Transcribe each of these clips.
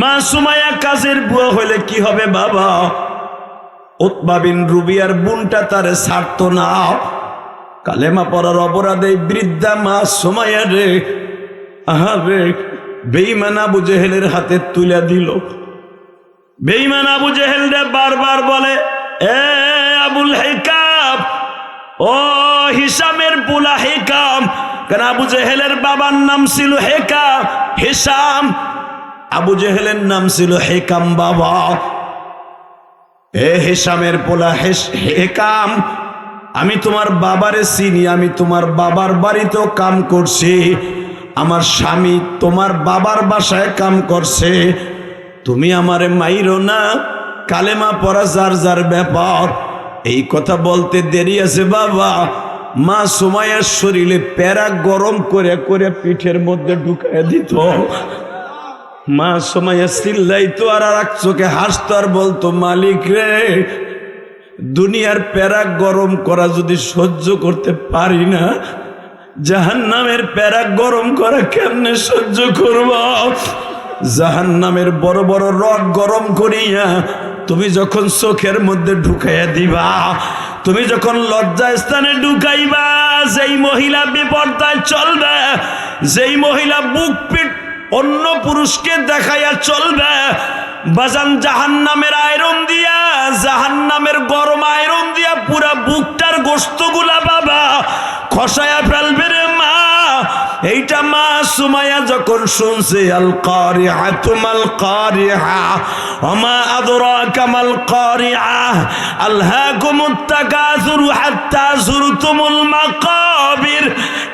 মা সুমাইয়া কাজের বুয়া হইলে কি হবে বাবা? উতবা বিন রুবিয়ার বোনটা তারে ছাড়তো না। কালেমা পড়ার অপরাধে বৃদ্ধা মা সুমাইয়া রে আহারে বেঈমান আবু জেহেলের হাতে তুলে দিল। বেঈমান আবু জেহেল রে বারবার বলে, এ আবুল হিকাম, ও হিসামের পোলা হিকাম। কারণ আবু জেহেলের বাবার নাম ছিল হেকাম, হিসাম। আবু জেহেলের নাম ছিল হেকাম বাবা। এ হিসামের পোলা হেকাম, আমি তোমার বাবারে চিনি, আমি তোমার বাবার বাড়িতেও কাম করছি, আমার স্বামী তোমার বাবার বাসায় কাম করছে, তুমি আমারে মাইরো না, কালেমা পড়া যার যার ব্যাপার। এই কথা বলতে দেরি আছে বাবা, মা সুমাইয়ার শরীরে প্যারা গরম করে করে পিঠের মধ্যে ঢুকাইয়া দিত। মা সুমাইয়া চিল্লাইতো আর এক চোখে হাসতো আর বলতো, মালিক রে, দুনিয়ার প্যারা গরম করা যদি সহ্য করতে পারি না, জাহান্নামের প্যারা গরম করা কেমনে সহ্য করব? জাহান্নামের বড় বড় রড গরম করিয়া তুমি যখন চোখের মধ্যে ঢুকাইয়া দিবা, তুমি যখন লজ্জা স্থানে ঢুকাইবা, যেই মহিলা বেপরদায় চলবে, যেই মহিলা বুক পিঠ অন্য পুরুষকে দেখাইয়া চলবে, বাজান জাহান্নামের আয়রন দিয়া, জাহান্নামের গরম আয়রন দিয়া পুরা বুকটার গোশতগুলা বাবা খসায়া ফেলবে রে মা। এইটা মা সুমাইয়া যখন শুনছে, আল কারিআতু মাল কারিআ ওমা আদরাকা মাল কারিআ আলহাকুমুত তাকাসুরু হাত্তা যুরতুমুল মাকাবির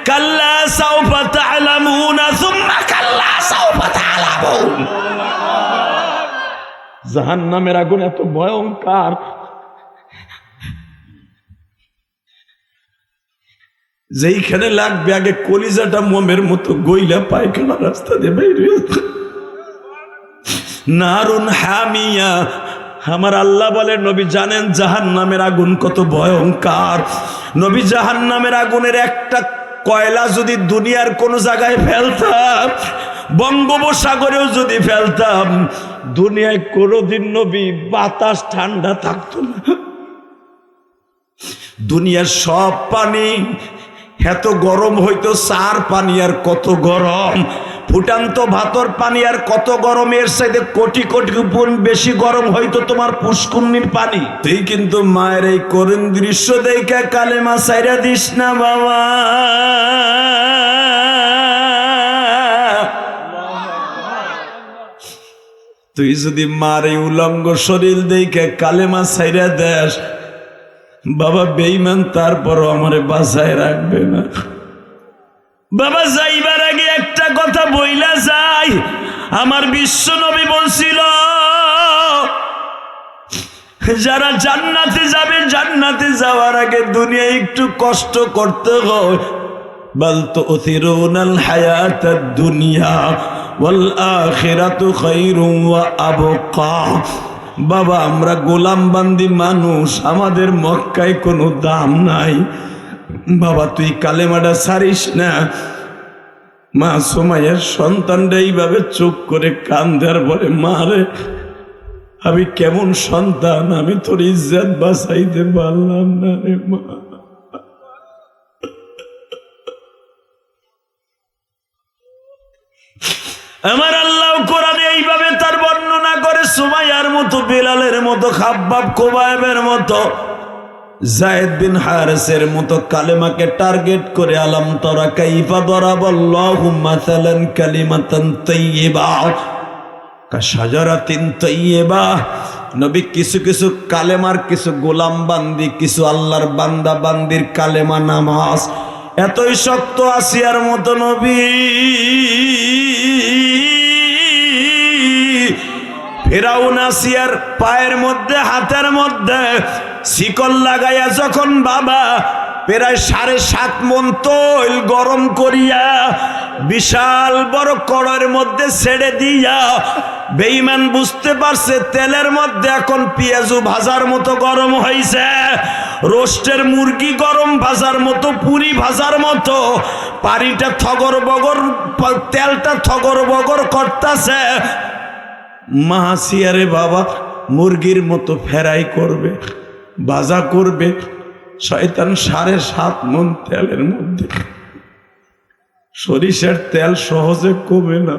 কাল্লা সাওফা তা'লামুনা সুম্মা কাল্লা সাওফা তা'লামুন। জাহান্নামের আগুন এত ভয়ঙ্কর, যেইখানে লাগবে আগে কলিজাটা মোমের মতো গইলা পায়খানা রাস্তা দিয়ে বেরিয়ে নারুন হামিয়া। আমার আল্লাহ বলে, নবী জানেন জাহান্নামের আগুন কত ভয়ঙ্কর। নবী জাহান্নামের আগুনের একটা কয়লা যদি দুনিয়ার কোন জায়গায় ফেলতাম, বঙ্গোপসাগরেও যদি ফেলতাম, দুনিয়ায় কোনোদিন নবী বাতাস ঠান্ডা থাকতো না। দুনিয়ার সব পানি এত গরম হইতো, সার পানি আর কত গরম, ফুটান্ত ভাতর পানি আর কত গরম, এর সাথে কোটি কোটি গুণ বেশি গরম হইতো তোমার পুষ্কুন্নির পানি। তুই কিন্তু মায়ের এই করুণ দৃশ্য দেখে কালেমা ছাইরা দিস না বাবা। তুই যদি মার এই উলঙ্গ শরীর দেখে কালেমা ছাইরা দেস বাবা, বেঈমান তারপরও আমারে বাঁচায় রাখবে না বাবা। যাইবার আগে একটা কথা বইলা যাই, আমার বিশ্ব নবী বলছিল, যারা জান্নাতে যাবে, জান্নাতে যাওয়ার আগে দুনিয়ায় একটু কষ্ট করতে হয়। বাল তুথিরুনাল হায়াতাদ দুনিয়া ওয়াল আখিরাতু খায়রুম ওয়া আবকা। বাবা, আমরা গোলাম বান্দি মানুষ, আমাদের মক্কায় কোনো দাম নাই। বাবা, তুই কালেমাটা ছাড়িস না। মা সুমাইয়ার সন্তানরা এইভাবে চুপ করে কান্দার বলে, মা রে, আমি কেমন সন্তান, আমি তোর ইজ্জত বাঁচাইতে পারলাম না রে মা। আমার আল্লাহ কোরআনে এইভাবে তার বর্ণনা করে, সুমাইয়ার মতো, বেলালের মতো, খাব্বাব কোবায়েবের মতো, যায়েদ বিন হারেসের মতো কালেমাকে টার্গেট করে, আলাম তারা কাইফা দারাবাল্লাহু মাসালান কালিমাতান তাইয়্যিবা কাশাজারাতিন তাইয়্যিবা। নবী কিছু কিছু কালেমার, কিছু গোলাম বান্দি, কিছু আল্লাহর বান্দা বান্দির কালেমা নামাজ এতই শক্ত, আসিয়ার মতো নবী, ফিরাউন আসিয়ার পায়ের মধ্যে, হাতের মধ্যে শিকল লাগাইয়া যখন বাবা প্রায় 7.5 মণ তৈল গরম করিয়া বিশাল বড় কড়াইয়ের মধ্যে ছেড়ে দিয়া, বেঈমান বুঝতে পারছে তেলের মধ্যে এখন পেঁয়াজু ভাজার মতো গরম হয়েছে, রোস্টের মুরগি গরম ভাজার মতো, পুরি ভাজার মতো, পানিটা থগর বগর, তেলটা থগর বগর করতেছে। মাহাসিয়ারে বাবা মুরগির মতো ফেরাই করবে, ভাজা করবে। শয়তান 7.5 মণ তেলের মধ্যে সরিষার তেল সহজে কমে না।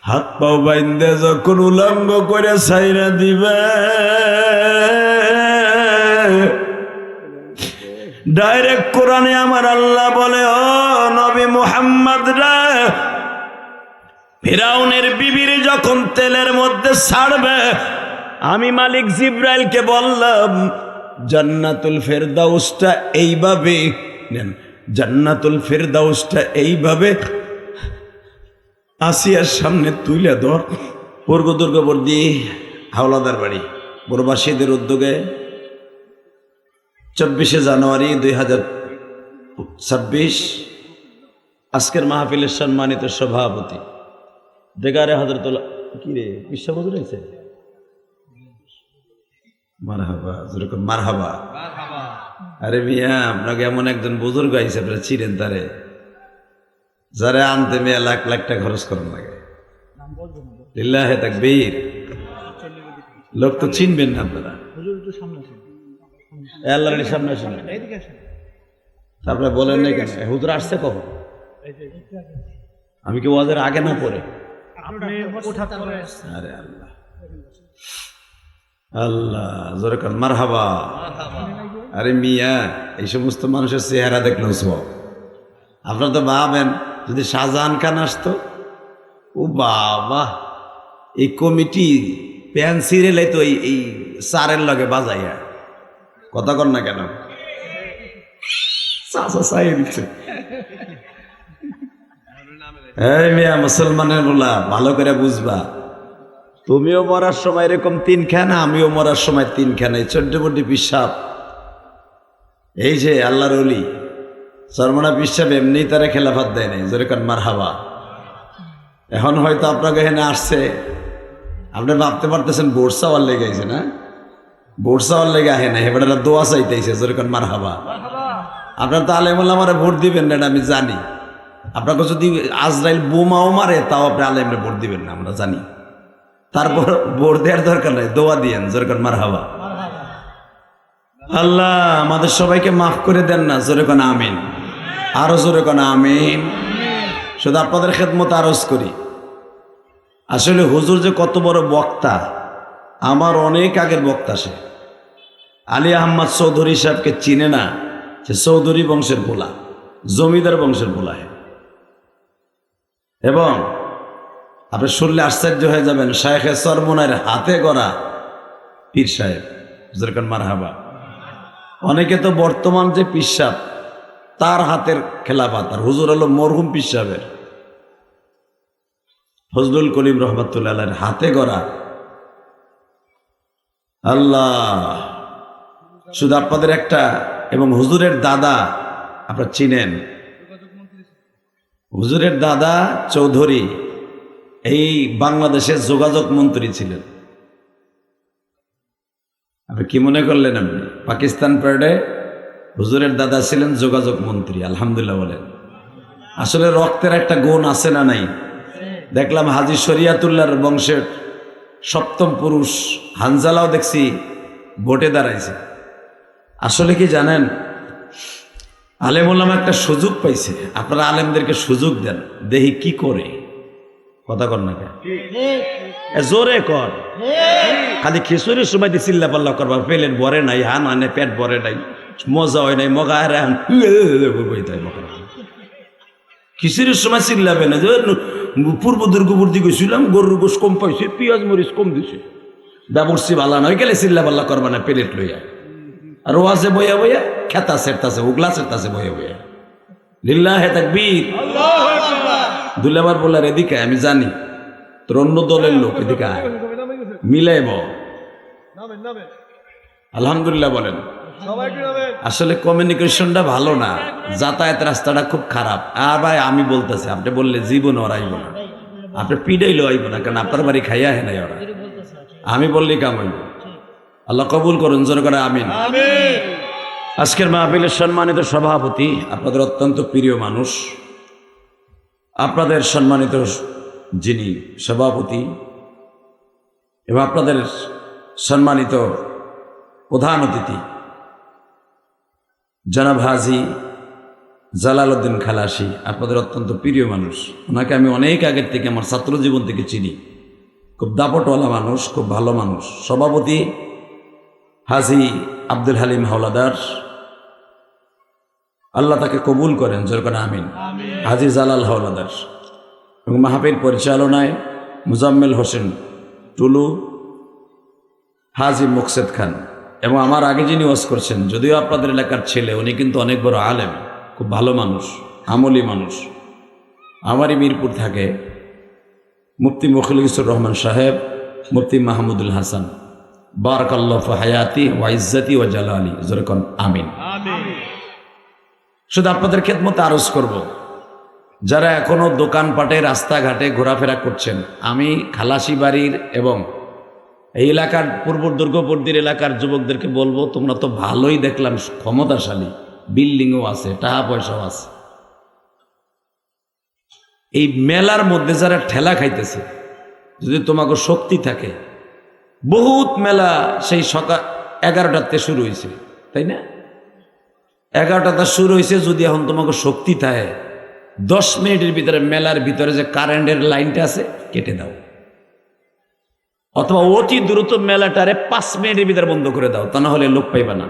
হাত পাও বাইন্দে যখন উলঙ্গ করে ছাইরা দিবে, ডাইরেক্ট কোরআনে আমার আল্লাহ বলে, ও নবী মুহাম্মদ রে, ফিরাউনের বিবির যখন তেলের মধ্যে ছাড়বে, আমি মালিক জিব্রাইলকে বললাম জান্নাতুল ফেরদাউসটা এইভাবে নেন, জান্নাতুল ফেরদাউসটা এইভাবে আসিয়ার সামনে তুলে ধর। পূর্ব দুর্গবর্দী হাওলাদার বাড়ি প্রবাসীদের উদ্যোগে 24শে জানুয়ারি 2026 আজকের মাহফিলের সম্মানিত সভাপতি দেগারে হযরতুল্লাহ কি রে বিশ্বাস হুজুর হয়েছে, মারহাবা যেরকম মারহাবা। আরে মিয়া আপনাকে এমন একজন বুজুর্গ আইছে, আপনারা চিনেন তারে? যারা আনতে মেয়ে লাখ লাখ টাকা খরচ করার লাগে। লিল্লাহে তাকবীর। লোক তো চিনবেন না আপনারা। আল্লাহর সামনে আসেন, তারপরে বলেন না কেন হুজুর আসছে কখন? আমি কি ওয়াজের আগে না পরে? আরে আল্লাহ আল্লাহ জোরে কান মারহাবা। আরে মিয়া এই সমস্ত মানুষের চেহারা দেখলেও সব। আপনারা তো ভাবেন যদি শাহজাহান খান আসতো, ও বাবা এই কমিটি প্যান সিরিয়ালে তো এই সারের লগে বাজাইয়া কথা কর না কেন? এই মিয়া মুসলমানের বলা ভালো করে বুঝবা, তুমিও মরার সময় এরকম 3খানা, আমিও মরার সময় 3খানা। এই 14 পিসাব, এই যে আল্লাহর ওলি সরমনা পিসাব এমনি তারা খেলাফত দেয় নাই। জোরে কান মারহাবা। এখন হয়তো আপনাকে এখানে আসছে, আপনি ভাবতে পারতেছেন ভোট চাওয়ার লেগে আইছে না? ভোট চাওয়ার লেগে আহে না, এবার দোয়া চাইতেছে। জোরে কান মারহাবা। আপনার তো আলেমুল্লাহ আমারে ভোট দিবেন না, এটা আমি জানি। আপনাকে যদি আজরাইল বোমাও মারে তাও আপনি আলেমরে ভোট দিবেন না, আমরা জানি। তারপর ভোট দেওয়ার দরকার নাই, দোয়া দিয়েন। জোরে কান মারহাবা। আল্লাহ আমাদের সবাইকে মাফ করে দেন না। জোরে কান আমিন। আরো জোরে কান আমিন। শুধু আপনাদের খেদমত আরজ করি, আসলে হুজুর যে কত বড় বক্তা, আমার অনেক আগের বক্তা সে। আলী আহমদ চৌধুরী সাহেবকে চিনে না? সে চৌধুরী বংশের পোলা, জমিদার বংশের পোলা। এবং আপনি শুনলে আশ্চর্য হয়ে যাবেন, শায়েখে চরমনাইয়ের হাতে গড়া পীর সাহেব। যেরকম মারহাবা। অনেকে তো বর্তমান যে পীর সাহেব তার হাতের খেলাফত, আর হুজুর হলো মরহুম পীর সাহেবের ফজলুল করিম রহমাতুল্লাহ আলাইহির হাতে গড়া। আল্লাহ শুধু আপনাদের একটা, এবং হুজুরের দাদা আপনারা চিনেন, হুজুরের দাদা চৌধুরী এই বাংলাদেশের যোগাযোগ মন্ত্রী ছিলেন। আপনি কি মনে করলেন? আপনি পাকিস্তান প্যারেডে হুজুরের দাদা ছিলেন যোগাযোগ মন্ত্রী। আলহামদুলিল্লাহ বলেন। আসলে রক্তের একটা গুণ আছে না নাই? দেখলাম হাজী শরিয়াতুল্লাহর বংশের 7ম পুরুষ হানজালাও দেখছি ভোটে দাঁড়াইছে। আসলে কি জানেন, আলেম ওলামা একটা সুযোগ পাইছে। আপনারা আলেমদেরকে সুযোগ দেন, দেখি কি করে। কথা কর না, জোরে কর। খালি খিচুড়ির সময় দিয়ে চিল্লা পাল্লা করবা, পেলেন ভরে নাই, হান আনে পেট ভরে নাই, মজা হয় নাই, মগা হারে খিচুড়ির সময় চিল্লাবে না। পূর্ব দুর্গবর্তী গেছিলাম, গরুর গোশ কম পাইছে, পেঁয়াজ মরিচ কম দিছে, ব্যবস্থি ভালো নয়, গেলে চিল্লা পাল্লা করবা না প্লেট লইয়া। আর ওয়াজে বইয়া বইয়া খেতা সেরতাছে, উগলা সেরতাছে বইয়া বইয়া। লিল্লাহে তাকবীর। দুলাবার বলার এদিকে আমি জানি তোর অন্য দলের লোক, এদিকে আয় মিলাইব। আলহামদুলিল্লাহ বলেন। আসলে কমিউনিকেশনটা ভালো না, যাতায়াত রাস্তাটা খুব খারাপ। আর ভাই আমি বলতেছি, আপনি বললে জীবন ওরা আইব না, আপনি পিডাইলেও আইব না, কারণ আপনার বাড়ি খাইয়া হে নাই ওরা। আমি বললেই কাম হইব। আল্লাহ কবুল করুন, জোরে করে আমিন। আজকের মাহফিলের সম্মানিত সভাপতি, আপনাদের অত্যন্ত প্রিয় মানুষ, আপনাদের সম্মানিত যিনি সভাপতি এবং আপনাদের সম্মানিত প্রধান অতিথি জনাব হাজী জালালউদ্দিন খালাসি, আপনাদের অত্যন্ত প্রিয় মানুষ। ওনাকে আমি অনেক আগের থেকে আমার ছাত্র জীবন থেকে চিনি। খুব দাপটওয়ালা মানুষ, খুব ভালো মানুষ। সভাপতি হাজী আব্দুল হালিম হাওলাদার, আল্লাহ তাকে কবুল করেন, যেরকম আমিন। হাজী জালাল হাওলাদার এবং মাহফিল পরিচালনায় মুজাম্মেল হোসেন টুলু, হাজী মুকসেদ খান এবং আমার আগে যিনি ওয়াজ করছেন, যদিও আপনাদের এলাকার ছেলে, উনি কিন্তু অনেক বড় আলেম, খুব ভালো মানুষ, আমলি মানুষ। আমারই মিরপুর থাকে মুফতি মুখলিসুর রহমান সাহেব, মুফতি মাহমুদুল হাসান, বারাকাল্লাহু ফি হায়াতি ওয়া ইজ্জতি ওয়া জালালি, যেরকম আমিন। শুধু আপনাদের খেদমতে আরজ করব, যারা এখনো দোকানপাটে রাস্তাঘাটে ঘোরাফেরা করছেন, আমি খালাসি বাড়ির এবং এই এলাকার পূর্ব দুর্গপর্দির এলাকার যুবকদেরকে বলবো, তোমরা তো ভালোই দেখলাম ক্ষমতাশালী, বিল্ডিংও আছে, টাকা পয়সাও আছে। এই মেলার মধ্যে যারা ঠেলা খাইতেছে, যদি তোমাকে শক্তি থাকে, বহুত মেলা সেই সকাল 11টাতে শুরু হয়েছে, তাই না? 11টাতে শুরু হয়েছে। যদি এখন তোমাকে শক্তি থাকে, 10 মিনিটের ভিতরে মেলার ভিতরে যে কারেন্টের লাইনটা আছে কেটে দাও, অথবা অতি দ্রুত মেলাটারে 5 মিনিটের ভিতরে বন্ধ করে দাও, তা না হলে লোক পাইবা না।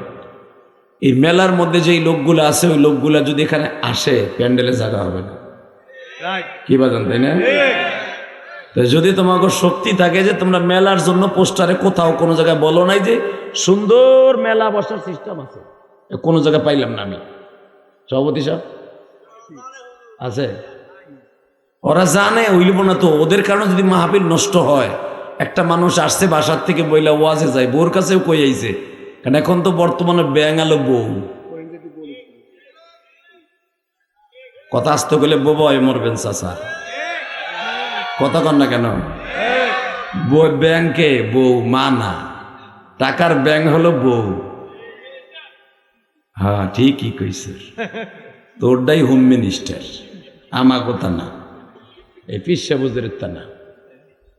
এই মেলার মধ্যে যেই লোকগুলো আছে, ওই লোকগুলা যদি এখানে আসে, প্যান্ডেলে জায়গা হবে না, কি বাজান, তাই না? তো যদি তোমাকে শক্তি থাকে যে তোমরা মেলার জন্য পোস্টারে কোথাও কোনো জায়গায় বলো নাই যে সুন্দর মেলা বসার সিস্টেম আছে, কোনো জায়গায় পাইলাম না আমি। সভাপতি সাহেব আছে, ওরা জানে, হইলব না তো। ওদের কারণে যদি মাহফিল নষ্ট হয়, একটা মানুষ আসছে বাসার থেকে বইলা ওয়াজে যায়, বউর কাছেও কই আইছে, কারণ এখন তো বর্তমানে ব্যাং আলো বউ, কথা আসতে গেলে বউ মরবেন চাচা, কথা কন না কেন? ব্যাংকে বউ মা না, টাকার ব্যাংক হলো বউ। হ্যাঁ ঠিকই কইছে, তোরটাই হোম মিনিস্টার, আমার কথা না, এই পিসা বুঝের তা না।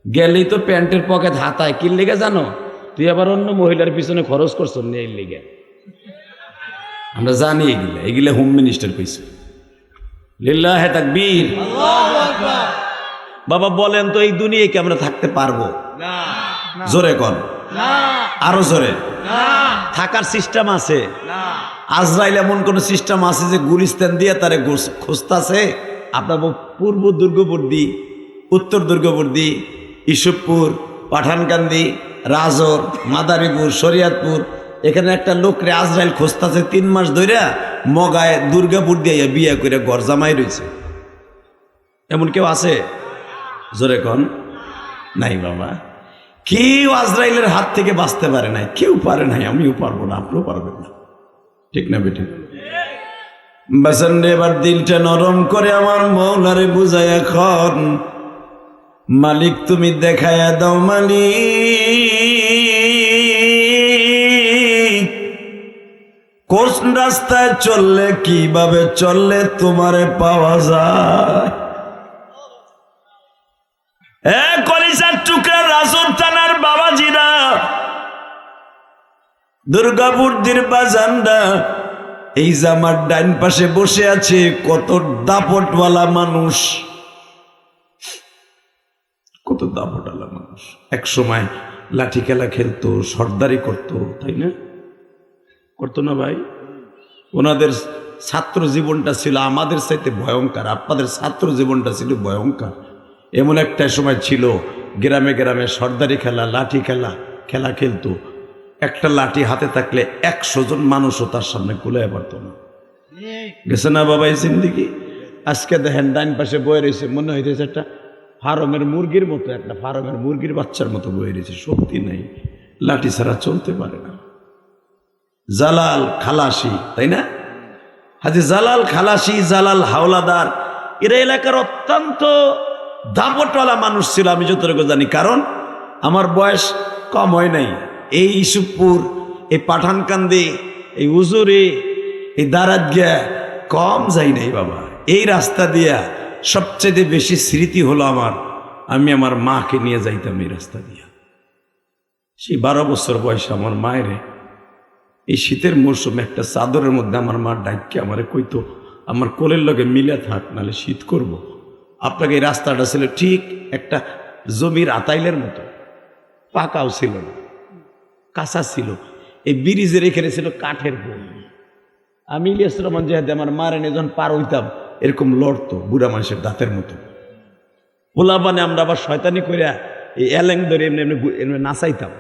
গেলেই তো প্যান্টের পকেট হাতায়, কি লেগে জানো? তুই আবার অন্য মহিলার পিছনে খরচ করছ না, এই লেগে আমরা জানি এগুলা হোম মিনিস্টার কইছে। লিল্লাহে তাকবীর। বাবা বলেন তো, এই দুনিয়ায় কি আমরা থাকতে পারবো? জোরে কন, আরো জোরে। থাকার সিস্টেম আছে? আজরাইল এমন কোন সিস্টেম আছে যে গুলিস্তান দিয়ে তারে খুঁজতাছে? আপনার পূর্ব দুর্গপর্দি, উত্তর দুর্গপর্দি, ইসুফপুর, পাঠানকান্দি, রাজর, মাদারীপুর, শরিয়াতপুর, এখানে একটা লোকরে আজরাইল খুঁজতাছে 3 মাস ধরে, মগায় দুর্গাপুর দিয়ে বিয়ে করে ঘর জামাই রয়েছে। এমন কেউ আছে? জোরে কন। নাই বাবা, কেউ আজরাইলের হাত থেকে বাঁচতে পারে নাই, কেউ পারে নাই, আমিও পারবো না, আপনিও পারবেন না, ঠিক না বেঠিক? বাসান রে, এবার দিলটা নরম করে আমার মৌলারে বুঝাই, এখন মালিক তুমি দেখায়া দাও, মালিক কোন রাস্তায় চললে, কিভাবে চললে তোমারে পাওয়া যায়। কলিজার টুকরা রাসূল থানার বাবাজিরা, দুর্গাপুর দির বাজানরা, এই যে আমার ডাইন পাশে বসে আছে, কত দাপটওয়ালা মানুষ, কত দাপটওয়ালা মানুষ। এক সময় লাঠি খেলা খেলতো, সর্দারি করতো, তাই না? করতো না ভাই? ওনাদের ছাত্র জীবনটা ছিল আমাদের চাইতে ভয়ঙ্কর, আপনাদের ছাত্র জীবনটা ছিল ভয়ঙ্কর। এমন একটা সময় ছিল, গ্রামে গ্রামে সর্দারি খেলা, লাঠি খেলা খেলতো। একটা লাঠি হাতে থাকলে 100 জন মানুষও তার সামনে কুলাইয়া পারতো না। গেছে না বাবা এই জিন্দিগি? আজকে দেখেন ডাইন পাশে বয়ে রয়েছে, মনে হইতেছে একটা ফার্মের মুরগির মতো, একটা ফার্মের মুরগির বাচ্চার মতো বয়ে রয়েছে, শক্তি নেই, লাঠি ছাড়া চলতে পারে না। জালাল খালাসি, তাই না? হাজী জালাল খালাসি, জালাল হাওলাদার, এরা এলাকার অত্যন্ত দাপটওয়ালা মানুষ ছিল, আমি যতটুকু জানি। কারণ আমার বয়স কম হয় নাই। এই ইসুফপুর, এই পাঠানকান্দি, এই উজুরি, এই দারাতগিয়া কম যাই নাই বাবা। এই রাস্তা দিয়া সবচেয়ে বেশি স্মৃতি হলো আমি আমার মাকে নিয়ে যাইতাম এই রাস্তা দিয়ে। সেই 12 বছর বয়সে আমার মায়ের এই শীতের মৌসুমে একটা চাদরের মধ্যে আমার মা ডাইকে আমারে কইতো, আমার কোলের লগে মিলে থাক, নাহলে শীত করব। আপনাকে এই রাস্তাটা ছিল ঠিক একটা জমির আতাইলের মতো, পাকাও ছিল না, কাঁচা ছিল। এই ব্রিজের এখানে ছিল কাঠের পোল। আমি ইলিয়াস রহমান জাহাদে আমার মারে নিয়ে যখন পার হইতাম এরকম লড়তো বুড়া মানুষের দাঁতের মতো। পোলা মানে আমরা আবার শয়তানি করিয়া এই এলেং ধরে এমনি এমনি নাচাইতাম।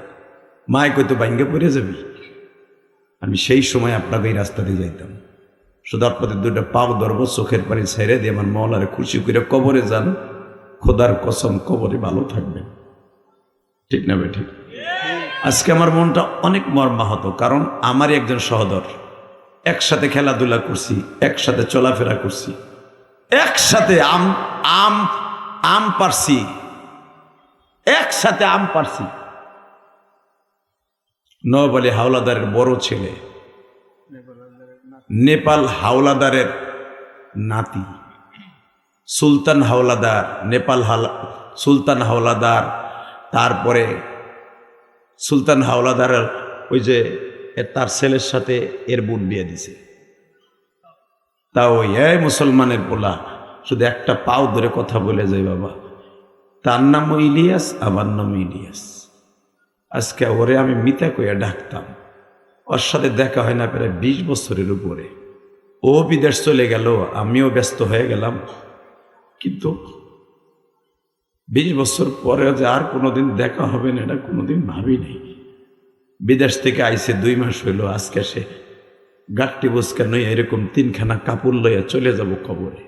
মায় কইতো বাইঙ্গে পড়ে যাবি। আমি সেই সময় আপনাকে এই রাস্তা দিয়ে যাইতাম, শুধু আপনাদের দুটো পাও ধরব, চোখের পানি ছেড়ে দিয়ে আমার মওলারে খুশি করে কবরে যান, খোদার কসম কবরে ভালো থাকবেন। ঠিক না বে ঠিক? আজকে আমার মনটা অনেক মর্মাহত, কারণ আমারই একজন সহোদর, একসাথে খেলাধুলা করছি, একসাথে চলাফেরা করছি, একসাথে আম পারছি, একসাথে আম পারছি। নওয়াব আলী হাওলাদারের বড় ছেলে, নেপাল হাওলাদারের নাতি, সুলতান হাওলাদার, নেপাল সুলতান হাওলাদার, তারপরে সুলতান হাওলাদারের ওই যে তার ছেলের সাথে এর বোন বিয়ে দিছে। তা ওই মুসলমানের পোলা শুধু একটা পাও ধরে কথা বলে যায়, বাবা তার নামও ইলিয়াস, আমার নামও ইলিয়াস। আজকে ওরে আমি মিতা কইয়া ডাকতাম, ওর সাথে দেখা হয় না প্রায় 20 বছরের উপরে। ও বিদেশ চলে গেল, আমিও ব্যস্ত হয়ে গেলাম, কিন্তু 20 বছর পরে যে আর কোনোদিন দেখা হবে না এটা কোনোদিন ভাবি নাই। বিদেশ থেকে আইসে 2 মাস হইল, আজকে সে গাট্টি বসকা নই এরকম 3খানা কাপড় লইয়া চলে যাব কবরে।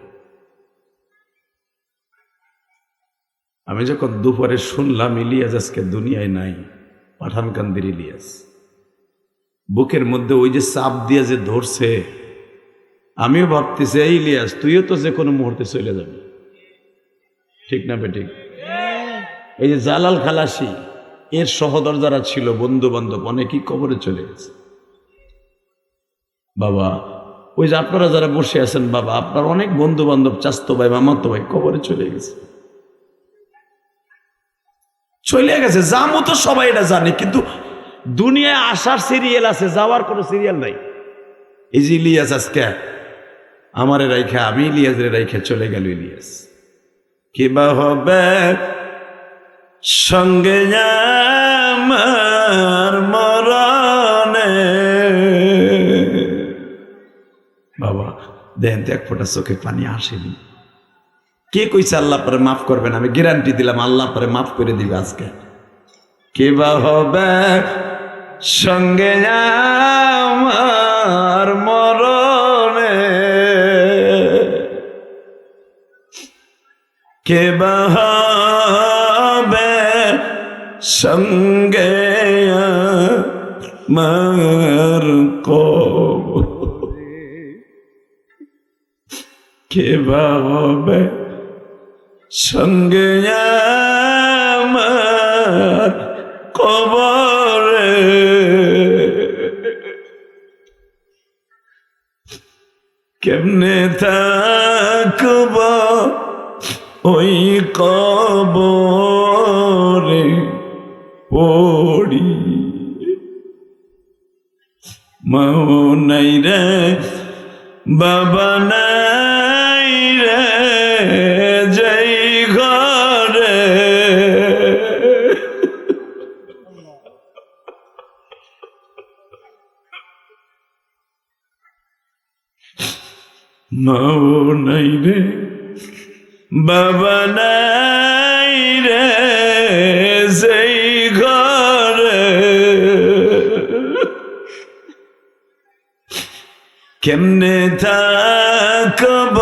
আমি যখন দুপুরে শুনলাম ইলিয়াস আজকে দুনিয়ায় নাই, পাঠানকান্দির ইলিয়াস, বুকের মধ্যে ওই যে চাপ দিয়ে যে ধরছে, আমিও ভাবতেছি এই ইলিয়াস তুইও তো যে কোনো মুহূর্তে চলে যাবি। ঠিক না বেঠিক? এই যে জালাল খালাসি এর সহদর যারা ছিল, বন্ধু বান্ধব অনেকেই কবরে চলে গেছে। বাবা ওই যে আপনারা যারা বসে আছেন, বাবা আপনার অনেক বন্ধু বান্ধব, চাস্তো ভাই, মামাতো ভাই কবরে চলে গেছে, চলে গেছে। জামু তো সবাই এটা জানে, কিন্তু দুনিয়ায় আসার সিরিয়াল আছে, যাওয়ার কোনো সিরিয়াল নাই। এই যে ইলিয়াস আজকে আমারে রাইখা, আমি ইলিয়াসের রাইখা চলে গেল। ইলিয়াস কিবা হবে সঙ্গে আমার মরণে। বাবা দেন তো এক ফোঁটা চোখে পানি আসেনি। কে কইছে আল্লাহ পরে মাফ করবেন? আমি গ্যারান্টি দিলাম আল্লাহ পরে মাফ করে দিবে। আজকে কিবা হবে সঙ্গে আমার মরণে, কিবা হবে সঙ্গে আমার কবরে, কিবা হবে সঙ্গে আমার কবরে। কেমনে থাকব ওই কবরে পড়ি, মাও নাই রে বাবা নাই রে যাই ঘরে, মাও নাই রে বাবা নাই রে সেই ঘরে, কেমনে থাকব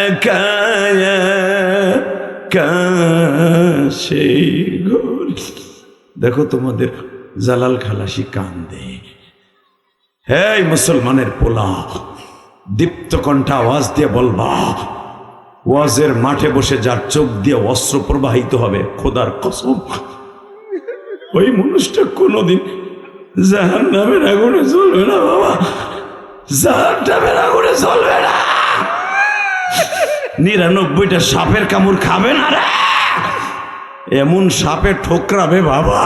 একা একা সেই ঘরে। দেখো তোমাদের জালাল খালাসি কান্দে। হে মুসলমানের পোলা, দীপ্ত কণ্ঠে আওয়াজ দিয়ে বলবা, ওয়াজের মাঠে বসে যার চোখ দিয়ে অস্ত্র প্রবাহিত হবে, খোদার কসম ওই মানুষটা কোনোদিন জাহান্নামের আগুনে জ্বলবে না। বাবা জাহান্নামের আগুনে জ্বলবে না। 99টা সাপের কামড় খাবে না রে, এমন সাপে ঠোকরাবে বাবা,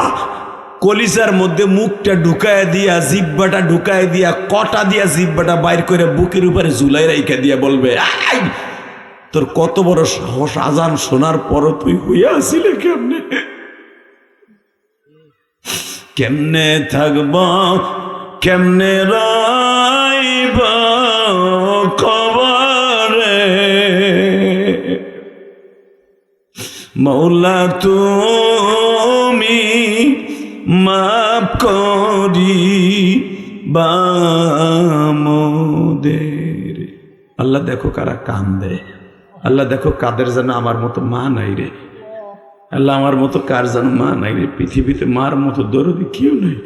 কলিজার মধ্যে মুখটা ঢুকায় দিয়া, জিব্বাটা ঢুকায় দিয়া, কটা দিয়া জিব্বাটা বাইর করে বুকের উপরে ঝুলাই রাইখা দিয়া বলবে, আই তোর কত বড় সাহস, আজান শোনার পরও তুই হইয়া আসিলে কেমনে? কেমনে থাকব, কেমনে রাইব কবরে, মৌলা তুমি মাফ করি বামদের। আল্লাহ দেখো কারা কান্দে, আল্লাহ দেখো কাদের যেন আমার মতো মা নাই রে, আল্লাহ আমার মতো কার যেন মা নাই রে, পৃথিবীতে মার মতো দরদি কেউ নাই।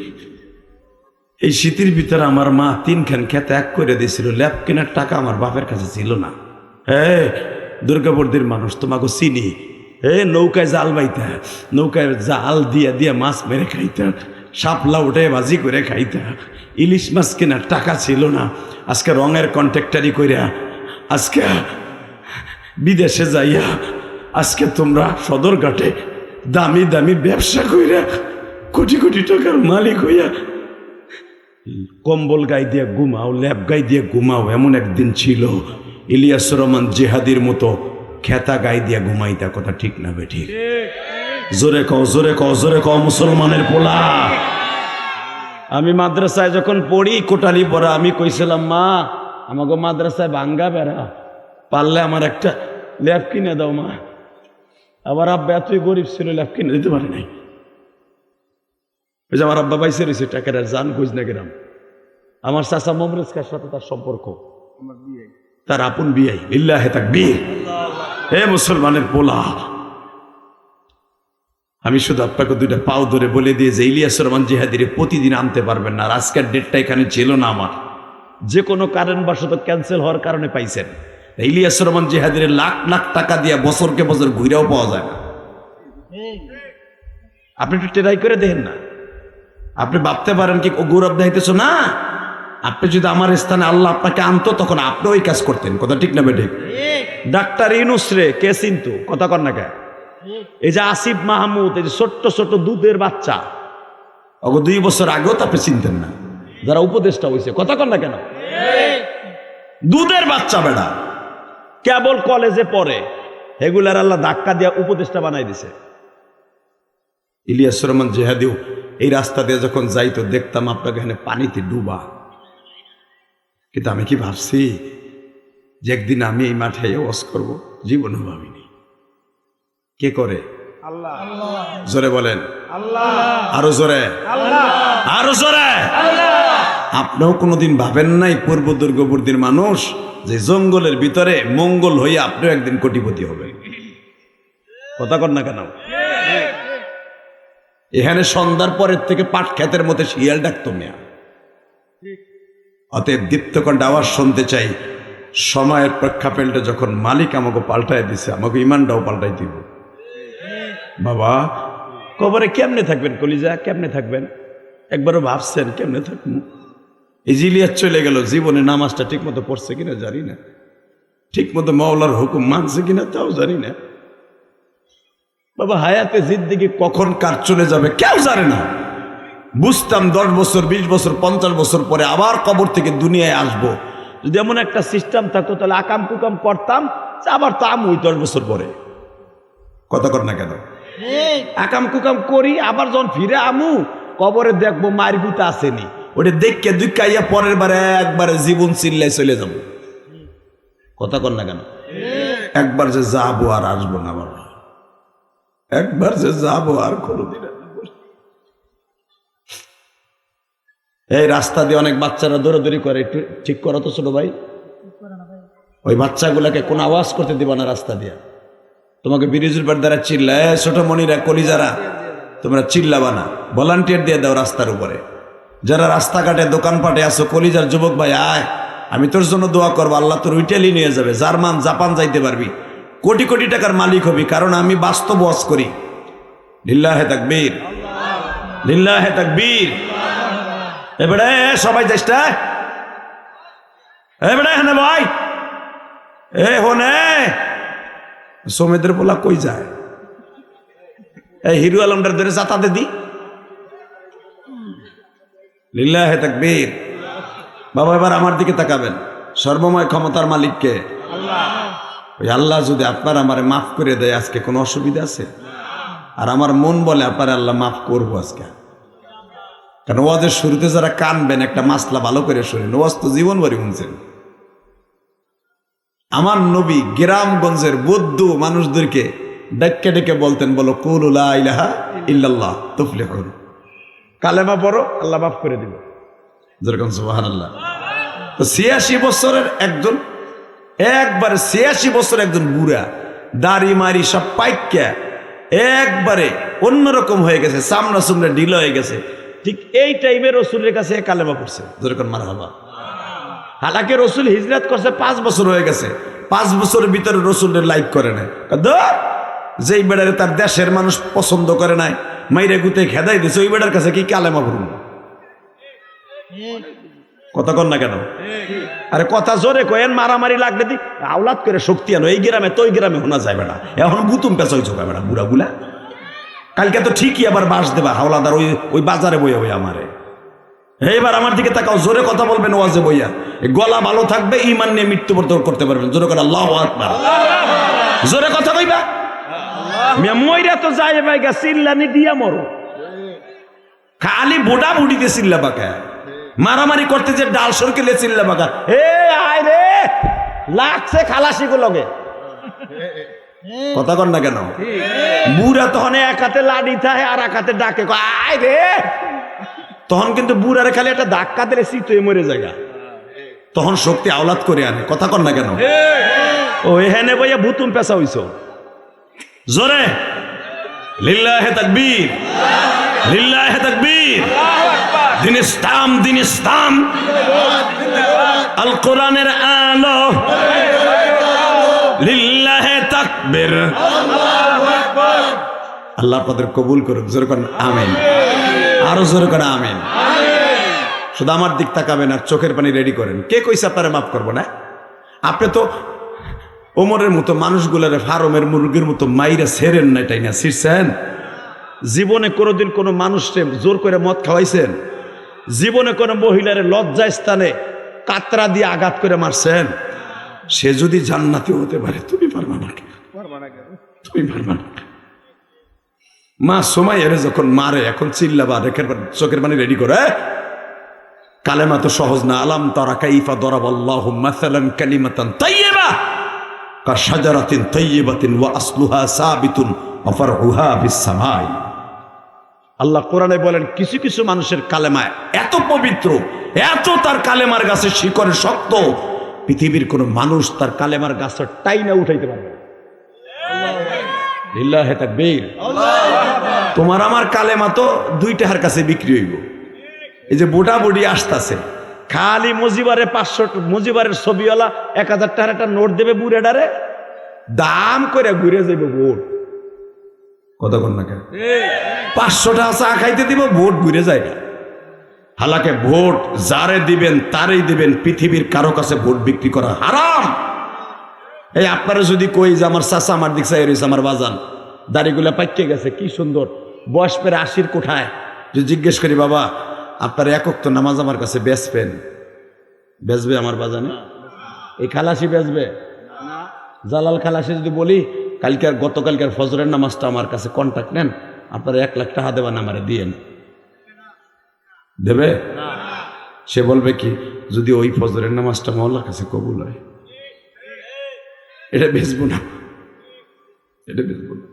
এই শীতের ভিতরে আমার মা 3খান খেতে এক করে দিয়েছিল, ল্যাপ কেনার টাকা আমার বাপের কাছে ছিল না। হ্যাঁ, দুর্গাপুরদের মানুষ তোমাকে চিনি, নৌকায় জাল বাইতা, নৌকায় জাল দিয়া দিয়া মাছ মেরে খাইতা, শাপলা উঠে ভাজি করে খাইতা, ইলিশ মাছ কেনার টাকা ছিল না। আজকে রঙের কন্ট্রাক্টারি কইরা, আজকে বিদেশে যাইয়া, আজকে তোমরা সদরঘাটে দামি দামি ব্যবসা কইরা কোটি কোটি টাকার মালিক হইয়া কম্বল গায়ে দিয়ে ঘুমাও, ল্যাপ গায়ে দিয়ে ঘুমাও। এমন একদিন ছিল ইলিয়াস রহমান জেহাদির মতো খেতা গায়ে দিয়ে ঘুমাইতা, কথা ঠিক না বেঠিক? জোরে কও, জোরে কও, জোরে কও মুসলমানের পোলা। আমি মাদ্রাসায় যখন পড়ি, কোটালি পড়া, আমি কইছিলাম, মা আমাকে মাদ্রাসায় ভাঙ্গা বেড়া, পারলে আমার একটা ল্যাপ কিনে দাও মা। আবার আব্বা এতই গরিব ছিল, ল্যাপ কিনে দিতে পারে নাই। ওই যে আমার আব্বা বাইসে রয়েছে টাকার জান খুঁজ না গেলাম। আমার চাচা মমরেজ খার সাথে তার সম্পর্ক, তার আপন বিয়াই। লিল্লাহে তাকবীর। হে মুসলমানের পোলা, আমি শুধু আপনাকে দুইটা পাও ধরে বলে দিয়ে যে ইলিয়াস রহমান জিহাদিরে প্রতিদিন আনতে পারবেন না। আর আজকের ডেটটা এখানে ছিল না, আমার যে কোনো কারণবশত ক্যান্সেল হওয়ার কারণে পাইছেন। ইলিয়াস রহমান জিহাদিরে লাখ লাখ টাকা দিয়ে বছরকে বছর ঘুরেও পাওয়া যায় না। আপনি একটু ট্রাই করে দেখেন না। আপনি ভাবতে পারেন কি ও গৌরব দেখাইতেছ না? আপনি যদি আমার স্থানে আল্লাহ আপনাকে আনতো, তখন আপনি ওই কাজ করতেন, কথা ঠিক না বেঠিক? ডাক্তার ইউনূস রে কে চিনতো, কথা কর না কে? এই যে আসিফ মাহমুদ, এই যে ছোট্ট ছোট্ট দুধের বাচ্চা, ওগো 2 বছর আগেও তো আপনি চিনতেন না, যারা উপদেষ্টা হয়েছে, কথা কর না কেন? দুধের বাচ্চা বেড়া কেবল কলেজে পড়ে, এগুলার আল্লাহ ধাক্কা দিয়া উপদেষ্টা বানাই দিছে। ইলিয়াস রহমান জিহাদিও এই রাস্তা দিয়ে যখন যাইতো, দেখতাম আপনাকে এখানে পানিতে ডুবা। কিন্তু আমি কি ভাবছি যে একদিন আমি এই মাঠে ওয়াজ করব? জীবনও ভাবিনি। কে করে? আল্লাহ। জোরে বলেন আল্লাহ, আরো জোরে আল্লাহ, আরো জোরে আল্লাহ। আপনিও কোনোদিন ভাবেন নাই পূর্ব দুর্গাপুরদের মানুষ যে জঙ্গলের ভিতরে মঙ্গল হয়ে আপনিও একদিন কোটিপতি হবেন? কথা কর না কেন? এখানে সন্ধ্যার পরের থেকে পাট ক্ষেতের মতো শিয়াল ডাকতো মিয়া। অতএব দীপ্তকণ্ঠ আওয়াজ শুনতে চাই, সময়ের প্রেক্ষাপটে যখন মালিক আমাকে পাল্টায় দিছে, আমাকে ইমানটাও পাল্টাই দিব। বাবা কবরে কেমনে থাকবেন কলিজা, কেমনে থাকবেন? একবারও ভাবছেন কেমনে থাকবেন? ইজিলিয়াস চলে গেল, জীবনে নামাজটা ঠিক মতো পড়ছে কিনা জানি না, ঠিক মতো মাওলার হুকুম মানছে কিনা তাও জানি না। বাবা হায়াতে জিন্দেগি কখন কার চলে যাবে কেউ জানে না। বুঝতাম 10 বছর 20 বছর 50 বছর পরে আবার কবর থেকে দুনিয়ায় আসবো। যদি এমন একটা সিস্টেম থাকতো তাহলে আকাম কুকাম করতাম, আবার তো আমুই 10 বছর পরে। কথা কর না কেন? আকাম কুকাম করি, আবার যখন ফিরে আমু কবরে দেখবো মায়ের গুতা আসেনি, ওটা দেখকে দুঃখাইয়া পরের বারে একবারে জীবন চিল্লাই চলে যাবো। কথা কর না কেন? একবার যে যাবো আর আসবো না বাবা, একবার যে যাবো আর কোনোদিন। এই রাস্তা দিয়ে অনেক বাচ্চারা দৌড়াদৌড়ি করে, একটু ঠিক করো তো ছোট ভাই। ওই বাচ্চাগুলাকে কোনো আওয়াজ করতে দিবা না রাস্তা দিয়ে। তোমাকে ব্রিজের পার দ্বারা চিল্লা, ছোট মনিরা কলিজারা তোমরা চিল্লাবা না, ভলান্টিয়ার দিয়ে দাও রাস্তার উপরে। যারা রাস্তাঘাটে দোকানপাটে আসো, কলিজার যুবক ভাই আয়, আমি তোর জন্য দোয়া করবো, আল্লাহ তোর ইটালি নিয়ে যাবে, জার্মান জাপান যাইতে পারবি, কোটি কোটি টাকার মালিক হবি, কারণ আমি বাস্তব ওয়াজ করি। লিল্লাহে তাকবীর, লিল্লাহে তাকবীর। এবারে সবাই চেষ্টা, এবারে হ্যাঁ ভাই, এ হনে সোমেদের পোলা কই যায়? এই হিরু আলমটার ধরে যাতাতে দি। লিল্লাহে তাকবীর। বাবা এবার আমার দিকে তাকাবেন। সর্বময় ক্ষমতার মালিককে ওই আল্লাহ যদি আপনার আমারে মাফ করে দেয় আজকে কোনো অসুবিধা আছে? আর আমার মন বলে আপনার আল্লাহ মাফ করবো আজকে। কারণ ওয়াজের শুরুতে যারা কানবেন একটা মাসলা ভালো করে শুনেন, ওয়াজ তো জীবন ভরি শুনছেন। আমার নবী গ্রামগঞ্জের বৌদ্ধ মানুষদেরকে ডেকে ডেকে বলতেন, বলো কুলু লা ইলাহা ইল্লাল্লাহ তুফলিহুন, কালেমা পড়ো আল্লাহ মাফ করে দিবে। যেরকম সুবহানাল্লাহ। তো ৮৬ বছরের একজন, একবারে ৮৬ বছর একজন বুড়া, দাড়ি মারি সব পাইক্যা একবারে অন্যরকম হয়ে গেছে, চামড়া চুমড়া ঢিল হয়ে গেছে। ঠিক এই টাইমে রসুলের কাছে কালেমা পড়ছে। যেরকম মারহাবা। হালাকে রসুল হিজরত করছে ৫ বছর হয়ে গেছে, ৫ বছরের ভিতরে রসুলের লাইক করে নাই। যেই বেড়ারে তার দেশের মানুষ পছন্দ করে নাই, মাইরে গুতে খেদাই দিছে, ওই বেড়ার কাছে কি কালেমা পড়ুন? কথা কন না কেন? আরে কথা জোরে কয়েন, মারামারি লাগলে দি আওলাদ করে শক্তি আনো। এই গ্রামে তো ওই গ্রামে শোনা যায় বেড়া, এখন গুতুম পেঁচা হয়েছে বেড়া বুড়া গুলা। কালকে তো ঠিকই আবার বাস দেবা হাওলাদার ওই বাজারে বইয়া বইয়া আমারে। এইবার আমার দিকে তাকাও, জোরে কথা বলবেন ওয়াজে বইয়া, গলা ভালো থাকবে, ঈমান নিয়ে মৃত্যুবরণ করতে পারবেন। জোরে করে আল্লাহু আকবার। জোরে কথা কইবা। মইরা তো যায় ভাই গা চিল্লানি দিয়া মরো, খালি বুড়া বুড়িতে চিল্লা বাঁকা, মারামারি করতে যে ডাল সরকেলে চিল্লা বাঁকা। এ আয় রে লাগছে খালাসি গুলোকে। কথা কন না কেন? বুড়া তখন এক হাতে লাড়ি থাকে আর এক হাতে ডাকে, আয় রে। তখন কিন্তু বুড়ারে খালি একটা ধাক্কা দিলে শীত হয়ে মরে জায়গা, তখন শক্তি আওলাদ করে আনে। কথা কন না কেন? ও এখানে বইয়া ভুতুম পেশা হইছ। জোরে লিল্লাহে তাকবীর, লিল্লাহে তাকবীর। দিন ইসলাম, দিন ইসলাম, আল কোরআনের আলো, লিল্লাহে তাকবীর। আল্লাহ আপনাদের কবুল করুক। জোরে করেন আমিন। আরো জোরে করে আমিন। শুধু আমার দিক তাকাবেন আর চোখের পানি রেডি করেন। কে কইছে আপনারা মাফ করবো না? আপনি তো ওমরের মতো মানুষগুলারে ফার্মের মুরগির মতো মাইরা ছেড়েন না, এটাই না ছিড়ছেন। জীবনে কোনোদিন কোনো মানুষকে জোর করে মদ খাওয়াইছেন? জীবনে কোনো মহিলারে লজ্জা স্থানে কাতরা দিয়ে আঘাত করে মারছেন? সে যদি জান্নাতি হতে পারে, তুমি পারবা না? তুমি পারবা না? মা সুমাইয়ার যখন মারে, এখন চিল্লাবা, রেখের চোখের পানি রেডি করে। কালেমা তো সহজ না। আলাম তারা কাইফা দরাবাল্লাহু মাসালান কালিমাতান তাইয়্যিবা কাশাজারাতিন তাইয়্যিবাতিন ওয়া আসলুহা সাবিতুন ওয়া ফারউহা ফিস সামাই। আল্লাহ কোরআনে বলেন, কিছু কিছু মানুষের কালেমা এত পবিত্র, এত তার কালেমার গাছের শিকড় শক্ত, পৃথিবীর কোন মানুষ তার কালেমার গাছের টাইনা উঠাইতে পারবে না। লিল্লাহে তাকবীর। তোমার আমার কালেমা তো 2 টাকার কাছে বিক্রি হইব। এই যে বুড়া বুড়ি আসতেছে, খালি মুজিবারে 500 মুজিবারের ছবিওয়ালা 1000 টাকার একটা নোট দেবে বুড়াটারে, দাম করে ঘুরে যাইব ভোট। কথা কন না কেন? 500 টাকা চা খাইতে দিব, ভোট ঘুরে যায় না। হালাকে ভোট যারে দিবেন তারই দিবেন, পৃথিবীর কারো কাছে ভোট বিক্রি করা হারাম। এই আপনারা যদি কই যে আমার চাচা আমার দিক চাই রয়েছে, আমার বাজান দাড়িগুলা পাইকে গেছে, কি সুন্দর বয়স পেরে 80-র কোঠায়, যদি জিজ্ঞেস করি বাবা আপনার একক তো নামাজ আমার কাছে বেচবেন, বেচবে আমার বাজানে? এই খালাসি বেচবে? জালাল খালাসি যদি বলি কালকে গতকালকার ফজরের নামাজটা আমার কাছে কন্ট্যাক্ট নেন, আপনারা 1 লাখ টাকা দেবেন, আমারে দিয়েন, দেবে? সে বলবে কি, যদি ওই ফজরের নামাজটা মহল্লার কাছে কবুল হয়, এটা বেচবো না, এটা বেচবো না।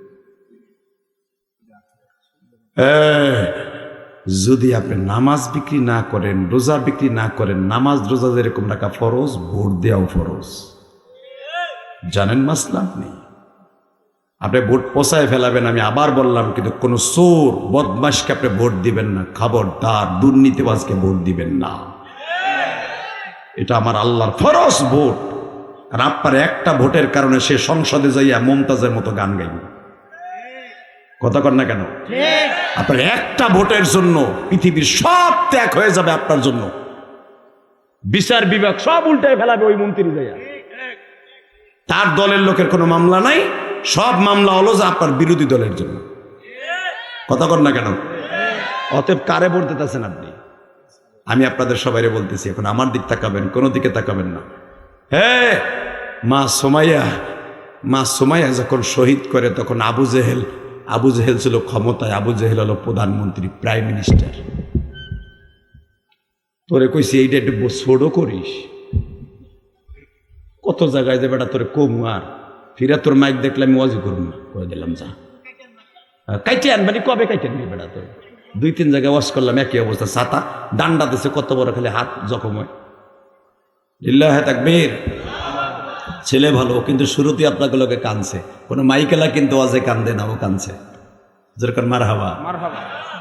যদি আপনি নামাজ বিক্রি না করেন, রোজা বিক্রি না করেন, নামাজ রোজা যেরকম রাখা ফরজ, ভোট দেওয়াও ফরজ। জানেন মাসলা? আপনি ভোট পোষায় ফেলাবেন, আমি আবার বললাম, কিন্তু কোন চোর বদমাশকে আপনি ভোট দিবেন না, খবরদার দুর্নীতিবাজকে ভোট দিবেন না। এটা আমার আল্লাহর ফরজ ভোট। আর আপনার একটা ভোটের কারণে সে সংসদে যাইয়া মমতাজের মতো গান গাইবে। কথা কর না কেন? আপনার একটা ভোটের জন্য পৃথিবীর সব ত্যাগ হয়ে যাবে আপনার জন্য। বিচার বিভাগ সব উল্টায় ফেলাবে ওই মন্ত্রী যাইয়া। তার দলের লোকের কোনো মামলা নাই, সব মামলা হলো যে আপনার বিরোধী দলের জন্য। কথা কর না কেন? অতএব কারে বলতেছেন আপনি? আমি আপনাদের সবাইরে বলতেছি, এখন আমার দিক তাকাবেন, কোনো দিকে তাকাবেন না। হ্যাঁ, মা সুমাইয়া যখন শহীদ করে তখন আবু জেহেল ছিল ক্ষমতায়। আবু জেহেল হলো প্রধানমন্ত্রী, প্রাইম মিনিস্টার। তোরে কইছি এইটা একটু ছোট করিস, কত জায়গায় যে বেটা তোরে কমু, আর ফিরা তোর মাইক দেখলে আমি ওয়াজি করবো না, করে দিলাম যা কাইটে আনবানি। কবে কাইটে আনবি বেটা? তোর 2-3 জায়গায় ওয়াশ করলাম, একই অবস্থা। ছাতা ডান্ডা দিছে কত বড়, খালি হাত জখম হয়। লিল্লাহে তাকবীর। ছেলে ভালো, কিন্তু শুরুতেই আপনাকে লোকে কানছে। কোনো মাইকেলা কিন্তু ওয়াজে কান্দে না, ও কানছে। যেরকম মারহাবা,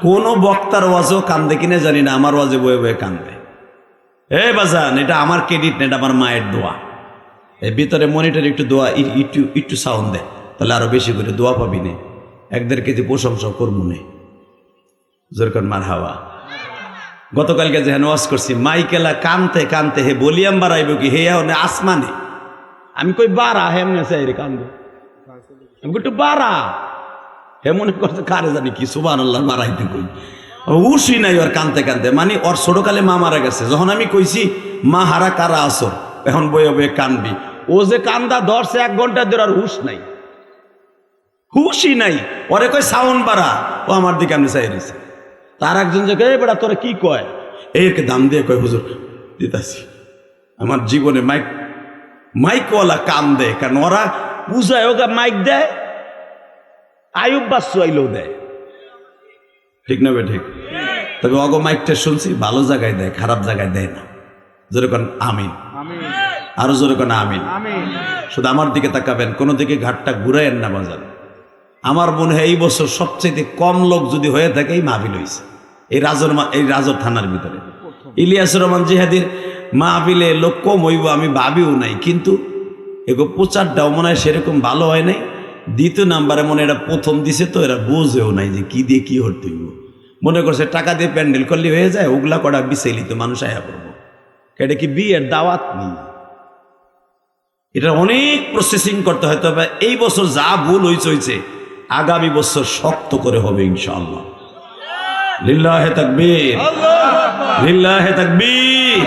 কোন বক্তার ওয়াজও কান্দে কিনে জানি না, আমার ওয়াজে বয়ে বয়ে কান্দে। এ বাজান, এটা আমার ক্রেডিট না, এটা আমার মায়ের দোয়া। এই ভিতরে মনিটর একটু দোয়া, একটু সাউন্ড দেয়, তাহলে আরো বেশি করে দোয়া পাবি নে। 1-1.5 কেজি প্রশংসা করবো নে। যেরকম মারহাবা। গতকালকে যে ওয়াজ করছি, মাইকেলা কানতে কানতে হে বলিয়াম বাড়াইব কি হে আসমানে। আমি কই বাড়া, হেমনে চাই কান্দে। আমি একটু বাড়া, হে মনে করছে কারে জানি কি সুবহানাল্লাহ মারাইতে কই। উঠি নাই ওর কানতে কানতে, মানে ওর ছোটকালে মা মারা গেছে। যখন আমি কইছি মা হারা কারা আসর, এখন বয়ে বয়ে কানবি। ও যে কান্দা ধরছে 1 ঘন্টা ধরে, আর হুশ নাই, হুশই নাই। ওরে কই সাউন্ড বাড়া, ও আমার দিকে আমি চাই রয়েছে। তার একজন যে কয় বেটা তোরা কি কয়, একে দাম দিয়ে কয় হুজুর দিতাছি। আমার জীবনে মাইকওয়ালা কাম দেয়, কারণ ওরা বুঝায় ওকে মাইক দেয়, আয়ুব বাচ্চু আইলেও দেয়, ঠিক না বে ঠিক? তবে অগো মাইকটা শুনছি ভালো জায়গায় দেয়, খারাপ জায়গায় দেয় না। যেরকম আমিন, আরো যেরকম আমিন। শুধু আমার দিকে তাকাবেন, কোনো দিকে ঘাটটা ঘুরাইয়েন না বাজার। আমার মনে হয় এই বছর সবচেয়ে কম লোক যদি হয়ে থাকে এই মাহফিল হয়েছে এই রাজর থানার ভিতরে। ইলিয়াসুর রহমান জিহাদির মাহফিলে লোক কম হইব আমি ভাবিও নাই, কিন্তু এগো প্রচারটাও মনে হয় সেরকম ভালো হয় নাই। 2 নাম্বারে মনে এরা প্রথম দিছে, তো এরা বোঝেও নাই যে কি দিয়ে কি হতে হইব। মনে করছে টাকা দিয়ে প্যান্ডেল করলে হয়ে যায়, ওগুলা করা বিছাইলি তো মানুষ আয়া পড়বো। এটা কি বিয়ের দাওয়াত নেই, এটা অনেক প্রসেসিং করতে হয়। তবে এই বছর যা ভুল হয়েছে আগামী বছর শক্ত করে হবে ইনশাআল্লাহ। লিল্লাহে তাকবীর, লিল্লাহে তাকবীর।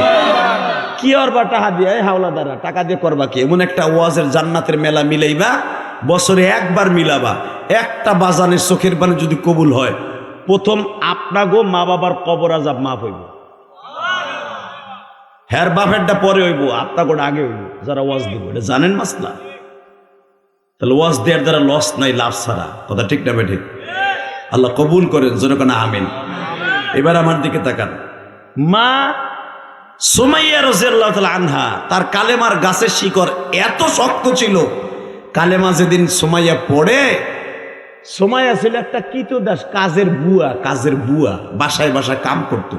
কি করবা টাকা দিয়ে? হাওলাদারা টাকা দিয়ে করবা কি? এমন একটা ওয়াজের জান্নাতের মেলা মিলাইবা, বছরে একবার মিলাবা। একটা বাজানের চোখের পানি যদি কবুল হয়, প্রথম আপনাগো মা বাবার কবর আযাব মাফ হইব। হ্যার বাপেরটা পরে হইব, আপনাগোটা আগে হইব যারা ওয়াজ দিব। এটা জানেন মাসলা? তাহলে ওয়াজ দেওয়ার দ্বারা লস নাই, লাভ ছাড়া। কথা ঠিক না ঠিক? আল্লাহ কবুল করেন, জোরে কোন আমিন। এবার আমার দিকে তাকান। মা সুমাইয়া রাদিয়াল্লাহু তাআলা আনহা, তার কালেমার গাছের শিকড় এত শক্ত ছিল, কালেমা যেদিন সুমাইয়া পড়ে, সুমাইয়া ছিল একটা কীতদাস, কাজের বুয়া, বাসায় বাসায় কাম করত।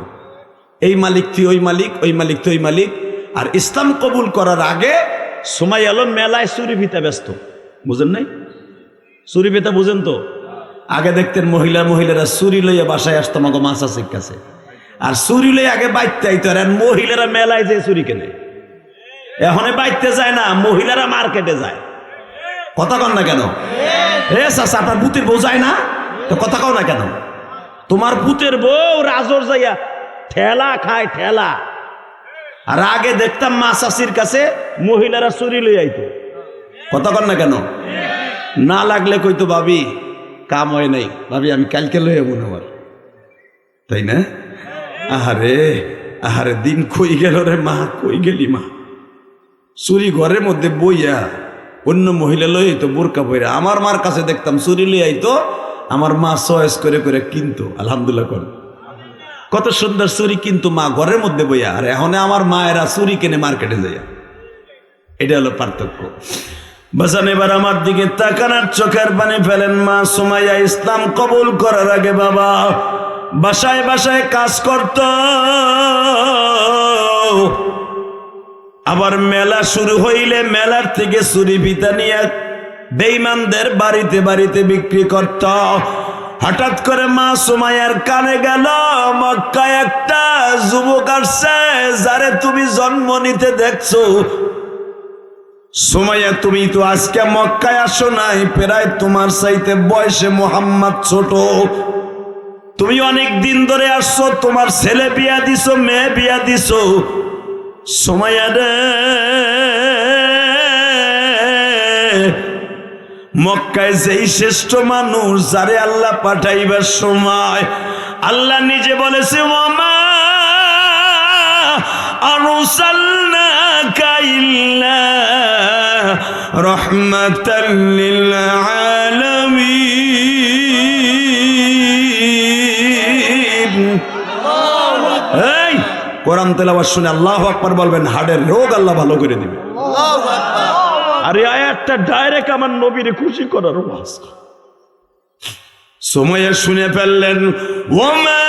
এই মালিক তুই ওই মালিক, ওই মালিক তুই ওই মালিক। আর ইসলাম কবুল করার আগে সুমাইয়া হলো মেলায় চুরি ভিতা ব্যস্ত। বুঝেন নাই? চুরি ভিতা বুঝেন তো? আগে দেখতেন মহিলারা চুরি লইয়া বাসায় আসতো আমাকে মাছাচির কাছে, আর চুরি লইয়া আগে বাইতে আইতো। আর মহিলারা মেলায় যে চুরি কেনে, এখন বাইতে যায় না, মহিলারা মার্কেটে যায়। কথা কন না কেন? হে চাচা, আপনার পুতের বউ যায় না তো কথা কও না কেন? তোমার পুতের বউ রাজর যাইয়া ঠেলা খায়, ঠেলা। আর আগে দেখতাম মাছাচির কাছে মহিলারা চুরি লইয়া আইতো। কথা কন না কেন? না লাগলে কইতো ভাবি কাম হয় নাই, ভাবি আমি কালকে লই যাবো না, তাই না? আহারে দিন কই গেল রে মা, কই গেলি মা? চুরি ঘরের মধ্যে বইয়া অন্য মহিলা লই আইতো বোরকা বইরা। আমার মার কাছে দেখতাম চুরি লই আইতো, আমার মা চয়েস করে করে কিনতো। আলহামদুলিল্লাহ কর, কত সুন্দর চুরি কিন্তু মা ঘরের মধ্যে বইয়া। আর এখন আমার মায়েরা চুরি কিনে মার্কেটে যাইয়া। এটা হলো পার্থক্য। বাসান এবার আমার দিকে তাকানোর চোখের পানি ফেলেন। মা সুমাইয়া ইসলাম কবুল করার আগে বাবা বাসায় বাসায় কাজ করত, আবার মেলা শুরু হইলে মেলার থেকে চুরি ভিতা নিয়ে বেঈমানদের বাড়িতে বাড়িতে বিক্রি করত। হঠাৎ করে মা সুমাইয়ার কানে গেল, মক্কায় একটা যুবক আসছে যারে তুমি জন্ম নিতে দেখছো, সুমাইয়া তুমি তো আজকে মক্কায় আসো নাই, প্রায় তোমার চাইতে বয়সে মুহাম্মদ ছোট। তুমি অনেক দিন ধরে আসছো, তোমার ছেলে বিয়া দিছো, মেয়ে বিয়া দিছো। সুমাইয়া রে, মক্কায় যেই শ্রেষ্ঠ মানুষ যারে আল্লাহ পাঠাইবার সময় আল্লাহ নিজে বলেছে, ওয়ামা আরসালনাকা ইল্লা রাহমাতাল লিল আলামিন। এই কোরআন তেলাওয়াত শুনে আল্লাহু আকবার বলবেন, হাড়ের রোগ আল্লাহ ভালো করে দিবে। আর এই আয়াতটা ডাইরেক্ট আমার নবীরে খুশি করার ওয়াজ। সুমাইয়া শুনে ফেললেন, ওয়ামা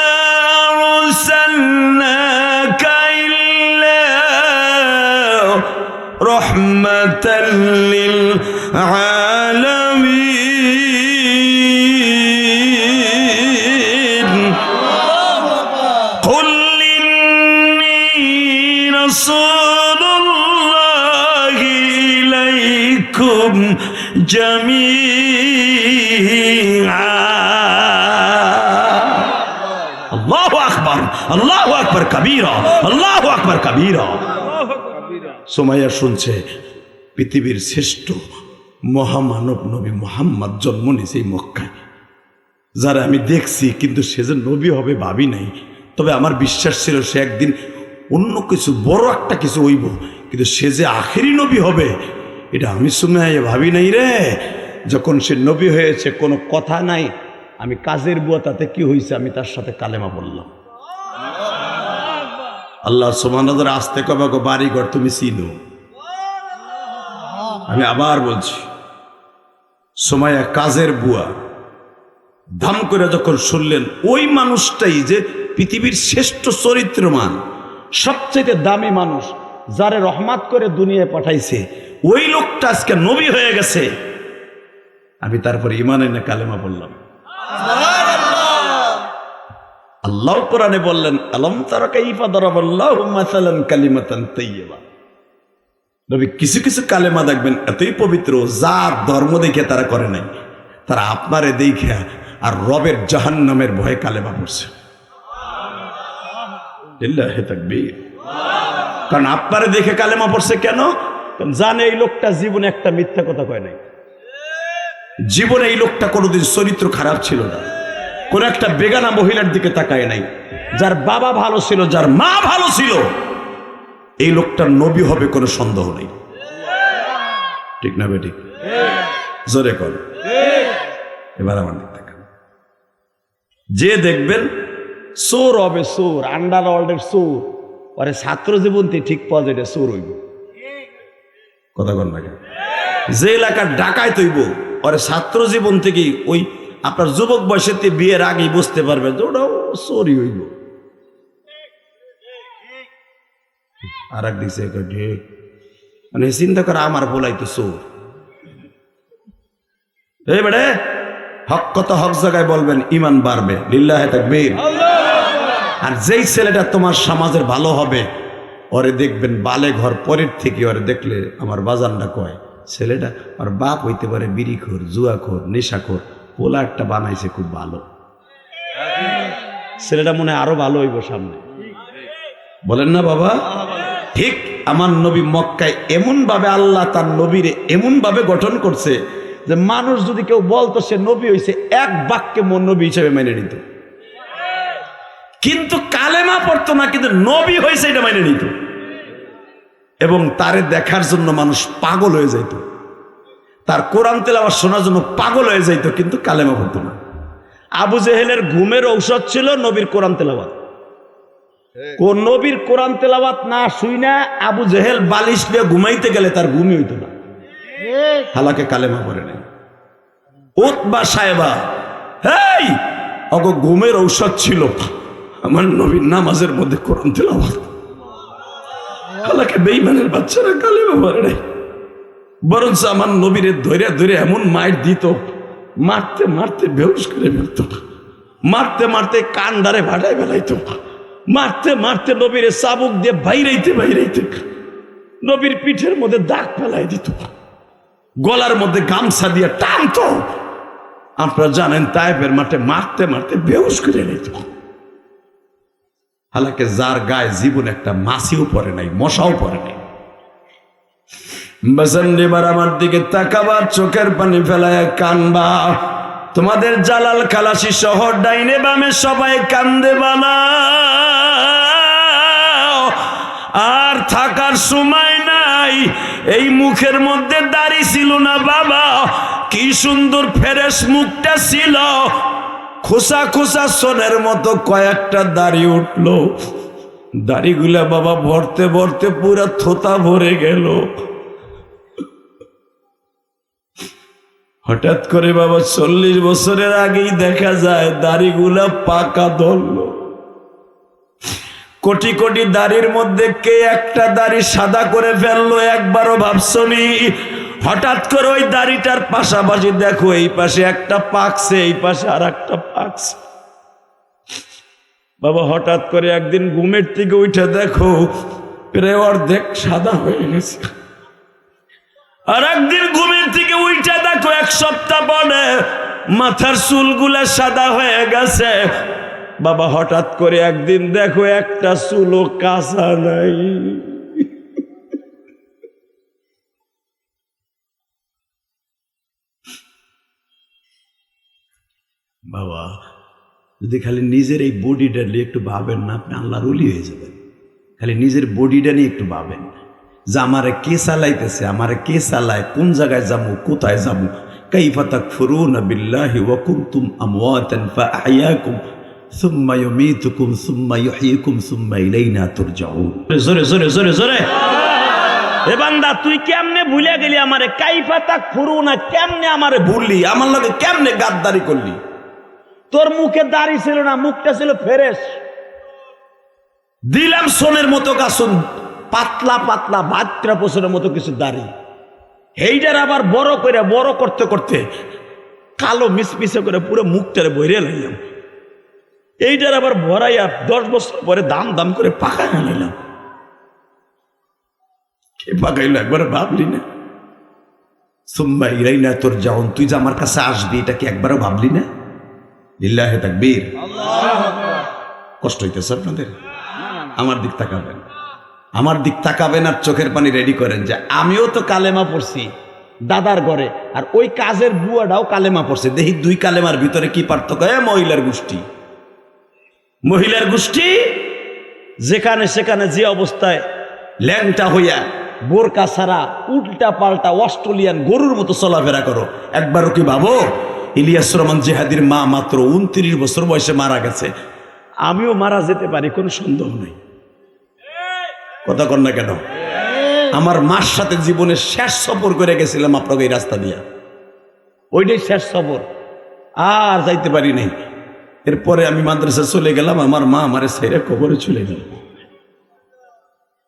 আরসালনাকা ইল্লা রাহমাতাল লিল আলামিন। কুল ইন্নী রাসূলুল্লাহি ইলাইকুম জামিআ। আল্লাহু আকবার, আল্লাহু আকবার কাবীরা, আল্লাহু আকবার কাবীরা। সুমাইয়া শুনছে পৃথিবীর শ্রেষ্ঠ মহামানব নবী মুহাম্মদ জন্ম নিয়েছে এই মক্কায়, যারা আমি দেখছি, কিন্তু সে যে নবী হবে ভাবি নাই। তবে আমার বিশ্বাস ছিল সে একদিন অন্য কিছু বড় একটা কিছু হইব, কিন্তু সে যে আখেরি নবী হবে এটা আমি সুমাইয়া ভাবি নাই রে। যখন সে নবী হয়েছে কোনো কথা নাই, আমি কাজের বুয়া, তাতে কি হয়েছে, আমি তার সাথে কালেমা বললাম। আল্লাহ সুবহানাহু ওয়া তাআলা আসতে কবে গো বাড়ি ঘর তুমি চিনো। আমি আবার বলছি, সুমাইয়া কাজের বুয়া ধাম করে যখন শুনলেন ওই মানুষটাই যে পৃথিবীর শ্রেষ্ঠ চরিত্রমান, সবচেয়ে দামি মানুষ, যারে রহমত করে দুনিয়ায় পাঠাইছে, ওই লোকটা আজকে নবী হয়ে গেছে, আমি তারপরে ঈমান এনে কালেমা বললাম। আল্লাহ কোরআনে বললেন, আলম তারা কাইফা দারাবাল্লাহু মাসালান কালিমাতান তাইয়্যিবা। নবী কিছু কিছু কালেমা দেখবেন এতই পবিত্র, যার ধর্ম দেখে তারা করে নাই, তারা আপনারে দেখে আর রবের জাহান্নামের ভয়ে কালেমা পড়ছে। লিল্লাহি তাকবীর। কারণ আপনারে দেখে কালেমা পড়ছে কেন? কারণ জানে এই লোকটা জীবনে একটা মিথ্যা কথা কয় নাই, জীবনে এই লোকটা কোনোদিন চরিত্র খারাপ ছিল না, কোন একটা বেগানা মহিলার দিকে তাকায় নাই, যার বাবা ভালো ছিল, যার মা ভালো ছিল, এই লোকটার নবী হবে কোনো সন্দেহ নেই। ঠিক না বেঠিক? জোরে কর। এবার আমার দিক তাকান, যে দেখবেন চোর হবে, চোর, আন্ডারওয়ার্ল্ডের চোর, পরে ছাত্র জীবনতে ঠিক পাওয়া যায় চোর হইব। কথা কন না? যে এলাকার ডাকায় তৈব, পরে ছাত্র জীবন থেকে ওই আপনার যুবক বয়সেতে বিয়ের আগেই বুঝতে পারবেন যে ওটাও চোরই হইব। আর এক দিছে ঠিক, মানে চিন্তা করে আমার বলাই তো চোর। এই বেড়ে হক কথা হক জায়গায় বলবেন, ইমান বাড়বে। লিল্লাহি তাকবীর। আর যেই ছেলেটা তোমার সমাজের ভালো হবে, ওরে দেখবেন বালে ঘর পরের থেকে, ওরে দেখলে আমার বাজানটা কয়, ছেলেটা আর বাপ হইতে পারে বিড়িখোর, জুয়াখোর, নেশাখোর, পোলা একটা বানাইছে খুব ভালো, ছেলেটা মনে হয় আরো ভালো হইব সামনে। বলেন না বাবা? ঠিক আমার নবী মক্কায় এমন ভাবে আল্লাহ তার নবীরে এমন ভাবে গঠন করছে যে মানুষ যদি কেউ বলতো সে নবী হইছে, এক বাক্যে মন নবী হিসেবে মেনে নিত। কিন্তু কালেমা পড়তো না, কিন্তু নবী হয়েছে এটা মেনে নিত। এবং তারে দেখার জন্য মানুষ পাগল হয়ে যাইত, তার কোরআন তেলাওয়াত শোনার জন্য পাগল হয়ে যাইত, কিন্তু কালেমা পড়তো না। আবু জেহেলের ঘুমের ঔষধ ছিল নবীর কোরআন তেলাওয়াত। কোন নবীর কোরআন তেলাওয়াত না শুই না আবু জেহেল বালিশ দিয়ে ঘুমাইতে গেলে তার ঘুমই হইতো না, হালাকে কালেমা পড়ে নাই। উতবা সাহেবা, হেই অগো ঘুমের ঔষধ ছিল আমার নবীর নামাজের মধ্যে কোরআন তেলাওয়াত। হালাকে বেঈমানের বাচ্চারা কালেমা পড়ে নাই, বরঞ্চ আমার নবীরে ধরে ধরে এমন মাইর দিত, মারতে মারতে বেহুশ করে ফেলত, মারতে মারতে কান ধারে ভাটায় বেলাইতো, মারতে মারতে নবীরে চাবুক দিয়ে বাইরাইতে বাইরাইতে নবীর পিঠের মধ্যে দাগ ফেলাই দিত, গলার মধ্যে গামছা দিয়ে টানতো। আপনারা জানেন তায়েফের মাঠে মারতে মারতে বেহুশ করে নিত। হালাকে যার গায়ে জীবন একটা মাছিও পড়ে নাই, মশাও পড়ে নাই। বাসান্ডিবার আমার দিকে তাকাবার, চোখের পানি ফেলায় কানবা। তোমাদের জালাল খালাসি শহর ডাইনে বামে সবাই কান্দে বানা, আর থাকার সময় নাই। এই মুখের মধ্যে দাড়ি ছিল না বাবা, কি সুন্দর ফ্রেশ মুখটা ছিল, খোসা খোসা সোনের মতো কয়েকটা দাড়ি উঠলো। দাড়িগুলা বাবা ভরতে ভরতে পুরা থোতা ভরে গেল। হঠাৎ করে বাবা 40 বছরের আগেই দেখা যায় দাড়িগুলা পাকা ধরল। কোটি কোটি দাড়ির মধ্যে কে একটা দাড়ি সাদা করে ফেললো একবারও ভাবছনি? হঠাৎ করে ওই দাড়িটার পাশাপাশি দেখো এই পাশে একটা পাকছে, এই পাশে আর একটা পাকছে। বাবা হঠাৎ করে একদিন ঘুমের থেকে উঠে দেখো প্রায় অর্ধেক সাদা হয়ে গেছে। আর একদিন ঘুমের থেকে উঠে দেখো 1 সপ্তাহ পরে মাথার চুলগুলা সাদা হয়ে গেছে। বাবা হঠাৎ করে একদিন দেখো একটা চুলও কাঁচা নাই। বাবা যদি খালি নিজের এই বডিটা নিয়ে একটু ভাবেন না, আপনি আল্লাহর ওলি হয়ে যাবেন। খালি নিজের বডিটা নিয়ে একটু ভাবেন যে আমারে কে চালাইতেছে, আমারে কে চালায়, কোন জায়গায় যাবো, কোথায় যাবো। কাইফা তাকফুরুনা বিল্লাহি ওয়া কুনতুম আমওয়াতান ফাআহইয়াকুম সুম্মা ইউমীতুকুম সুম্মা ইউহয়িকুম সুম্মা ইলাইনা তুরজাউন। জোরে জোরে জোরে জোরে। এ বান্দা তুই কেমনে ভুলে গেলি আমারে? কাইফা তাকফুরুনা, কেমনে আমারে ভুললি? আমার লগে কেমনে গাদ্দারি করলি? তোর মুখে দাড়ি ছিল না, মুখটা ছিল ফ্রেশ। দিলাম সোনের মতো গাছন, পাতলা পাতলা বাচ্চা পোষণের মতো কিছু দাড়ি। এইটার আবার বড় করে বড় করতে করতে কালো মিসমিসে করে পুরো মুখটারে বইরে লাইলাম। এইটার আবার ভরাইয়া 10 বছর পরে দাম দাম করে পাকায় আনাইলাম। কে পাকাইলো একবার ভাবলি না? সুম্মা ইলাইনা তুরজাউন, তুই যে আমার কাছে আসবি এটা কি একবারও ভাবলি না? লিল্লাহি তাকবীর। কষ্ট হইতেছে আপনাদের? আমার দিক তাকাবেন, আমার দিক তাকাবেন আর চোখের পানি রেডি করেন যে আমিও তো কালেমা পড়ছি দাদার ঘরে, আর ওই কাজের বুয়াটাও কালেমা পড়ছে। দেখি 2 কালেমার ভিতরে কি পার্থক্য। মহিলার গোষ্ঠী, মহিলার গোষ্ঠী যেখানে সেখানে যে অবস্থায় ল্যাংটা হইয়া বোরকা ছাড়া উল্টা পাল্টা অস্ট্রেলিয়ান গরুর মতো চলাফেরা করো, একবারও কি ভাবো? ইলিয়াস রহমান জিহাদির মা মাত্র 29 বছর বয়সে মারা গেছে। আমিও মারা যেতে পারি, কোনো সন্দেহ নেই। কথা কন না কেন? আমার মার সাথে জীবনের শেষ সফর করে গেছিলাম আপনাকে এই রাস্তা দিয়া, ওইটাই শেষ সফর, আর যাইতে পারি নাই। এরপরে আমি মাদ্রাসা চলে গেলাম, আমার মা আমারে ছেড়ে কবরে চলে গেল।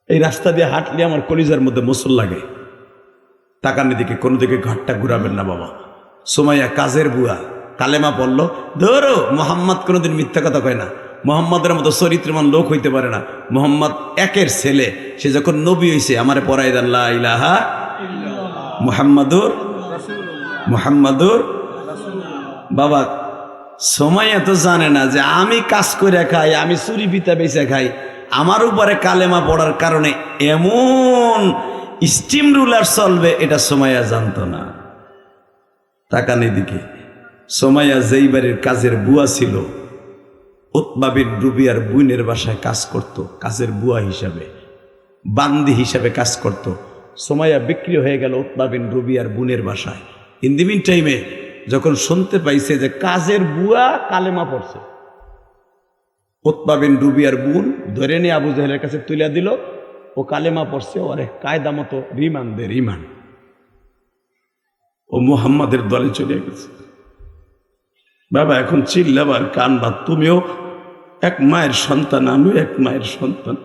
এই রাস্তা দিয়ে হাঁটলে আমার কলিজার মধ্যে মুসল লাগে। তাকানি দিকে কোনো দিকে ঘাটটা ঘুরাবেন না বাবা। সুমাইয়া কাজের বুয়া কালেমা পড়লো। ধরো মোহাম্মদ কোনোদিন মিথ্যা কথা কয় না, মোহাম্মদের মতো চরিত্রমান লোক হইতে পারে না। মোহাম্মদ একের ছেলে, সে যখন নবী হইছে আমারে পড়াই দেন লা ইলাহা মুহাম্মাদুর মুহাম্মাদুর। বাবা সুমাইয়া তো জানে না যে আমি কাজ করে খাই, আমি চুরি পিতা বেচে খাই। আমার উপরে কালেমা পড়ার কারণে এমন স্টিম রুলার চলবে এটা সুমাইয়া জানতো না। তাকানি দিকে সুমাইয়া যেই বাড়ির কাজের বুয়া ছিল, উতবা বিন রুবিয়ার বোনের বাসায় কাজ করত, কাজের বুয়া হিসাবে, বান্দি হিসাবে কাজ করত। সুমাইয়া বিক্রি হয়ে গেল উতবা বিন রুবিয়ার বোনের বাসায়। ইন দি মিন টাইমে যখন শুনতে পাইছে যে কাজের বুয়া কালেমা পড়ছে, উতবা বিন রুবিয়ার বোন ধরে নিয়ে আবু জাহেলের কাছে তুলে দিল। ও কালেমা পড়ছে, ওরে কায়দা মতো রিমান দে, রিমান। ও মুহাম্মাদের দলে চলে গেছে। বাবা এখন চিল্লাবার কানবা, তুমিও এক মায়ের সন্তান, আমিও এক মায়ের সন্তান।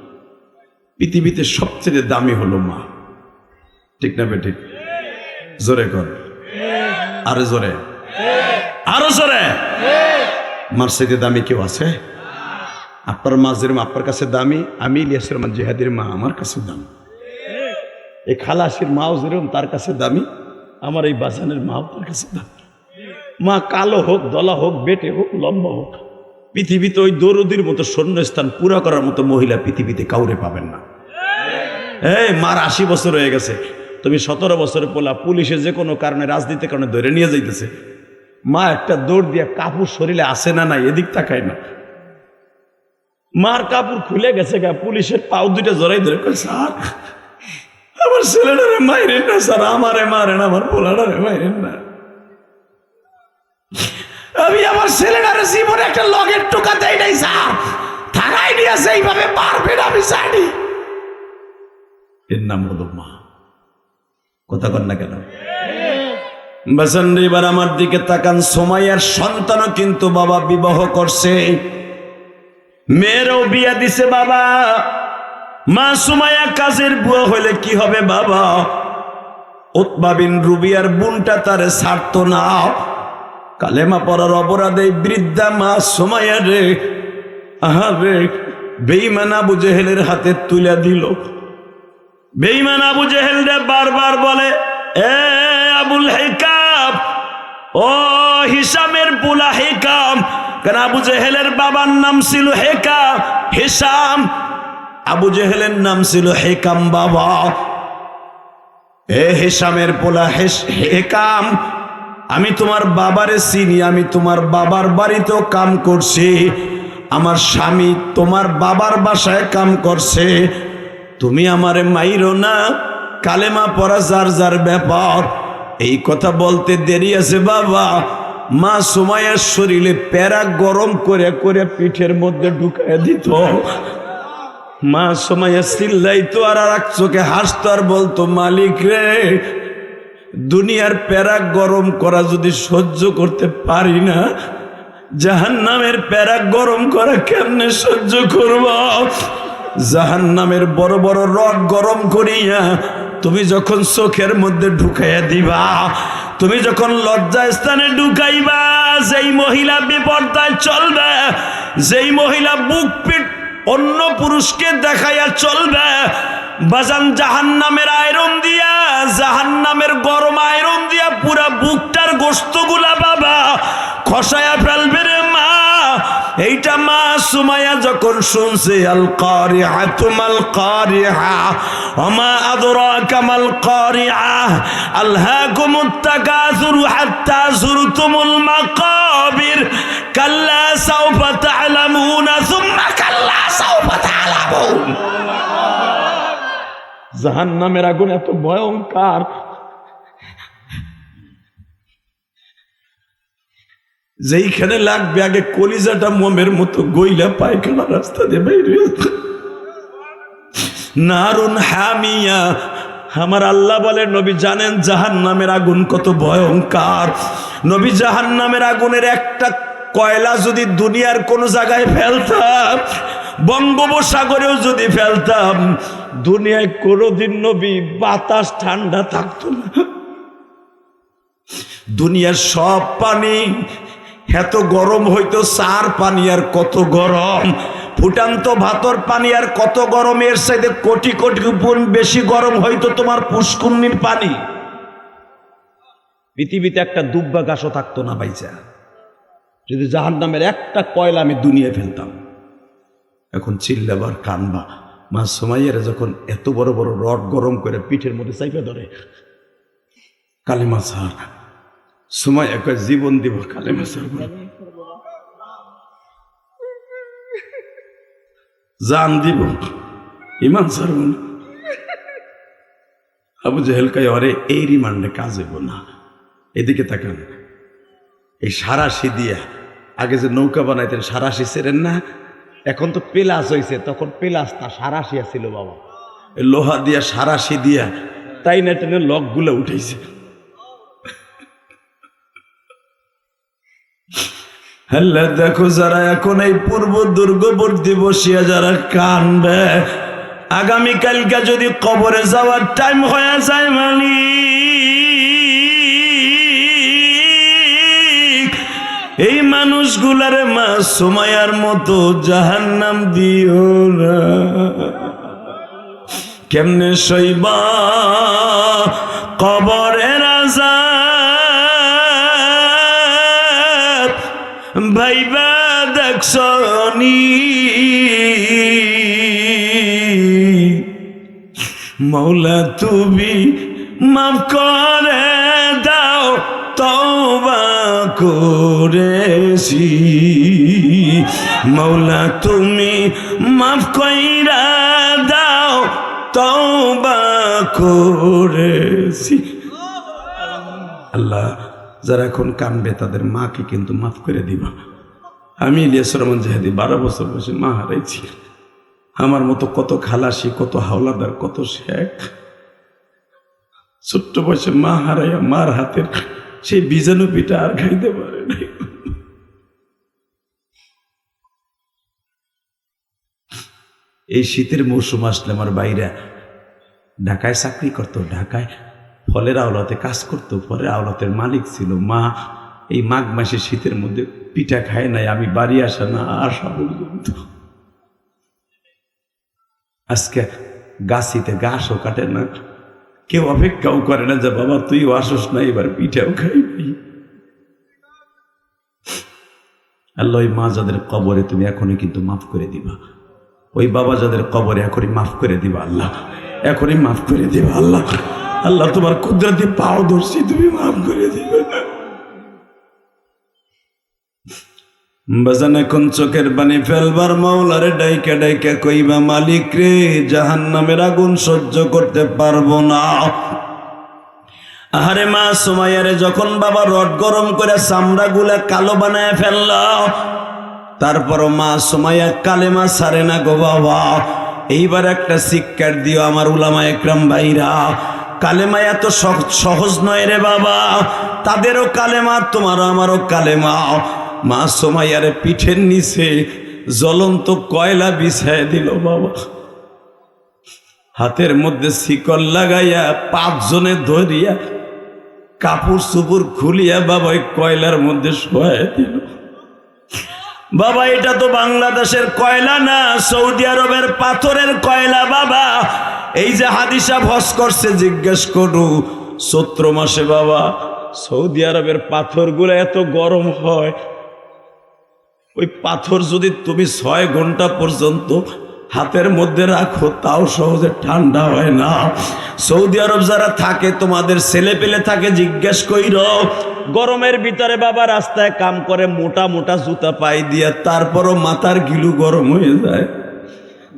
পৃথিবীতে সবচেয়ে দামি হলো মা, ঠিক না বেঠিক? জোরে কর, আরো জোরে, আরো জোরে। মার সাথে দামি কেউ আছে? আপনার মা যেরকম আপনার কাছে দামি, আমি ইলিয়াস রহমান জিহাদির মা আমার কাছে দামি। এই খালাসির মাও যেরকম তার কাছে দামি, আমার এই বাজানের মাও তার কাছে দামি। মা কালো হোক, দলা হোক, বেটে হোক, লম্বা হোক, পৃথিবীতে ওই দৌরদির মতো শূন্যস্থান পুরা করার মতো মহিলা পৃথিবীতে কাউরে পাবেন না। এই মার 80 বছর হয়ে গেছে, তুমি 17 বছরের পোলা, পুলিশে যে কোনো কারণে, রাজনীতির কারণে ধরে নিয়ে যাইতেছে, মা একটা দৌড় দিয়ে কাপড় শরীরে আসে না নাই এদিক তাকায় না, মার কাপড় খুলে গেছে গা, পুলিশের পাও দুইটা জড়াই ধরে কয়, স্যার আমার ছেলেটারে মাইরেন না স্যার, আমারে মারেন, আমার পোলাটারে মাইরেন না, আমি আমার ছেলেটারে জীবনে একটা লগের টোকা দেয় নাই স্যার, থানায় নিয়েছে এইভাবে মারবেন আমি জানি। এর নাম হলো মা। কথা কন না কেন? বাসান এবার আমার দিকে তাকান, সুমাইয়ার সন্তানও কিন্তু বাবা বিবাহ করছে, মেয়েরও বিয়া দিছে বাবা। মা সুমাইয়া কাজের বুয়া হইলে কি হবে বাবা? উতবা বিন রুবিয়ার বোনটা তারে ছাড়তো না, কালেমা পড়ার অপরাধে বৃদ্ধা মা সুমাইয়া রে, আহারে বেঈমান আবু জেহেলের হাতে তুলে দিল। বেঈমান আবু জেহেল রে বারবার বলে, এ আবুল হিকাম, ও হিসামের পোলা হিকাম, কারণ আবু জেহেলের বাবার নাম ছিল হেকাম, হিসাম, আবু জেহেলের নাম ছিল হেকাম বাবা। এ হিসামের পোলা হেকাম, আমি তোমার বাবারে চিনি, আমি তোমার বাবার বাড়িতেও কাম করছি, আমার স্বামী তোমার বাবার বাসায় কাম করছে, তুমি আমারে মাইরো না, কালেমা পড়া যার যার ব্যাপার। এই কথা বলতে দেরি আছে বাবা, মা সুমাইয়ার শরীরে প্যারা গরম করে করে পিঠের মধ্যে ঢুকাইয়া দিত। মা সুমাইয়া চিল্লাইতো আর এক চোখে হাসতো আর বলতো, মালিক রে, দুনিয়ার প্যারা গরম করা যদি সহ্য করতে পারি না, জাহান্নামের প্যারা গরম করা কেমনে সহ্য করব? জাহান্নামের বড় বড় রড গরম করিয়া তুমি যখন চোখের মধ্যে ঢুকাইয়া দিবা, তুমি যখন লজ্জা স্থানে ঢুকাইবা, যেই মহিলা বিপর্দায় চলবে, যেই মহিলা বুক পিঠ অন্য পুরুষকে দেখাইয়া চলবে, বাজান জাহান্নামের আয়রন দিয়া, জাহান্নামের গরম আয়রন দিয়া পুরা বুকটার গোশতগুলা বাবা খসায়া ফেলবে রে মা। এইটা মা সুমাইয়া যখন শুনছে, আল কারিআতু মাল কারিআ ওমা আদরাকা মাল কারিআ আলহাকুমুত তাকাসুর হাত্তা যুরতুমুল মাকাবির কাল্লা সাওফা তা'লামুনা সুম্মা কাল্লা সাওফা তা'লামুন। জাহান্নামের আগুন এত ভয়ঙ্কর, যেইখানে লাগবে আগে কলিজাটা মোমের মতো গইলা পায়খানা রাস্তা দিয়ে বেরিয়ে নারুন হামিয়া। আমার আল্লাহ বলেন, নবী জানেন জাহান্নামের আগুন কত ভয়ঙ্কর। নবী জাহান্নামের আগুনের একটা কয়লা যদি দুনিয়ার কোন জায়গায় ফেলতাম, বঙ্গোপসাগরেও যদি ফেলতাম, দুনিয়ায় কোনোদিন নবী বাতাস ঠান্ডা থাকতো না। দুনিয়ার সব পানি এত গরম হইতো, সার পানি আর কত গরম, ফুটান্ত ভাতর পানি আর কত গরম, এর সাথে কোটি কোটি গুণ বেশি গরম হইতো তোমার পুষ্কুন্নির পানি। পৃথিবীতে একটা দুব্বা গাছও থাকতো না বাইচা, যদি জাহান্নামের একটা কয়লা আমি দুনিয়ায় ফেলতাম। এখন চিল্লাবার কানবা, মা সুমাইয়ারে যখন এত বড় বড় রড গরম করে পিঠের মধ্যে চাইপে ধরে, কালেমা স্যার, সুমাইয়া কয় জীবন দিব, কালেমা স্যার জান দিব, ইমান স্যার। আবু জেহেল কয়, অরে এই রিমান্ডে কাজ হইব না। এদিকে তাকান, এই সারাশি দিয়া, আগে যে নৌকা বানাইতেন সারাশি ছেড়েন না, এখন তো পেলাস হয়েছে, তখন পেলাস তা সারাশি ছিল বাবা, লোহা দিয়া সারাশি দিয়া তাই না টেনে লকগুলো উঠেছে। হ্যাঁ দেখো, যারা এখন এই পূর্ব দুর্গবর্তী বসিয়া যারা কানবে, আগামীকালকে যদি কবরে যাওয়ার টাইম হয়ে যায়, মালিক এই মানুষগুলারে মা সুমাইয়ার মতো জাহান্নাম দিও না। কেমনে সইবা কবরের আযাব ভাইবা দেখছনি মৌলা তুমি মাফ করে দাও তওবা করেছি মৌলা তুমি মাফ কইরা দাও তওবা করেছি। আল্লাহ যারা এখন কানবে তাদের মাকে কিন্তু মাফ করে দিবা। আমি ইলিয়াস রহমান জাহেদি 12 বছর বয়সে মা হারাইছি। আমার মতো কত খালাসি, কত হাওলাদার, কত শেখ ছোট্ট বয়সে মা হারাইয়া মার হাতের সেই বীজাণু পিঠা আর খাইতে পারে নাই। এই শীতের মৌসুম আসলে আমার বাইরা ঢাকায় চাকরি করতো, ঢাকায় ফলের আওলাতে কাজ করতো, ফলের আওলাতের মালিক ছিল। মা এই মাঘ মাসে শীতের মধ্যে পিঠা খায় নাই আমি বাড়ি আসা না আসা পর্যন্ত। আজকে গাছিতে ঘাসও কাটে না, কেউ অপেক্ষাও করে না যে বাবা তুইও আসস না, এবার পিঠাও খাই নাই। আল্লাহ ওই মা যাদের কবরে তুমি এখনই কিন্তু মাফ করে দিবা, ওই বাবা যাদের কবরে এখনই মাফ করে দিবা আল্লাহ, এখনই মাফ করে দিবা আল্লাহ। আল্লাহ তোমার কুদরতে পাও ধরছি, তুমি মাফ করে দিবে না। বাজান এখন চোখের পানি ফেলবার মাওলারে ডাইকা ডাইকা কইবা মালিক রে জাহান্নামের আগুন সহ্য করতে পারবো না। আহারে মা সুমাইয়ারে যখন বাবা রড গরম করে চামড়া গুলা কালো বানায় ফেলল, তারপরও মা সুমাইয়া কালেমা ছাড়ে না গো বাবা। এইবার একটা শিক্ষার দিও আমার উলামা একরাম ভাইরা, কালেমা এত সহজ নয় রে বাবা, তাদেরও কালেমা তোমারও আমারও কালেমা। মা সুমাইয়ারে পিঠের নিচে জ্বলন্ত কয়লা বিছায় দিল বাবা, হাতের মধ্যে শিকল লাগাইয়া 5 জনে ধরিয়া কাপড় চুপড় খুলিয়া বাবা ওই কয়লার মধ্যে শোয়ায় দিল। বাবা এটা তো বাংলাদেশের কয়লা না, সৌদি আরবের পাথরের কয়লা বাবা। এই যে হাদিসা ভস করছে জিজ্ঞেস করু, চৈত্র মাসে বাবা সৌদি আরবের পাথরগুলো এত গরম হয়, ওই পাথর যদি তুমি 6 ঘন্টা পর্যন্ত হাতের মধ্যে রাখো তাও সহজে ঠান্ডা হয় না। সৌদি আরব যারা থাকে তোমাদের ছেলে পেলে থাকে, জিজ্ঞেস কইর গরমের ভিতরে বাবা রাস্তায় কাম করে মোটা মোটা জুতা পাই দিয়া, তারপরও মাথার গিলু গরম হয়ে যায়,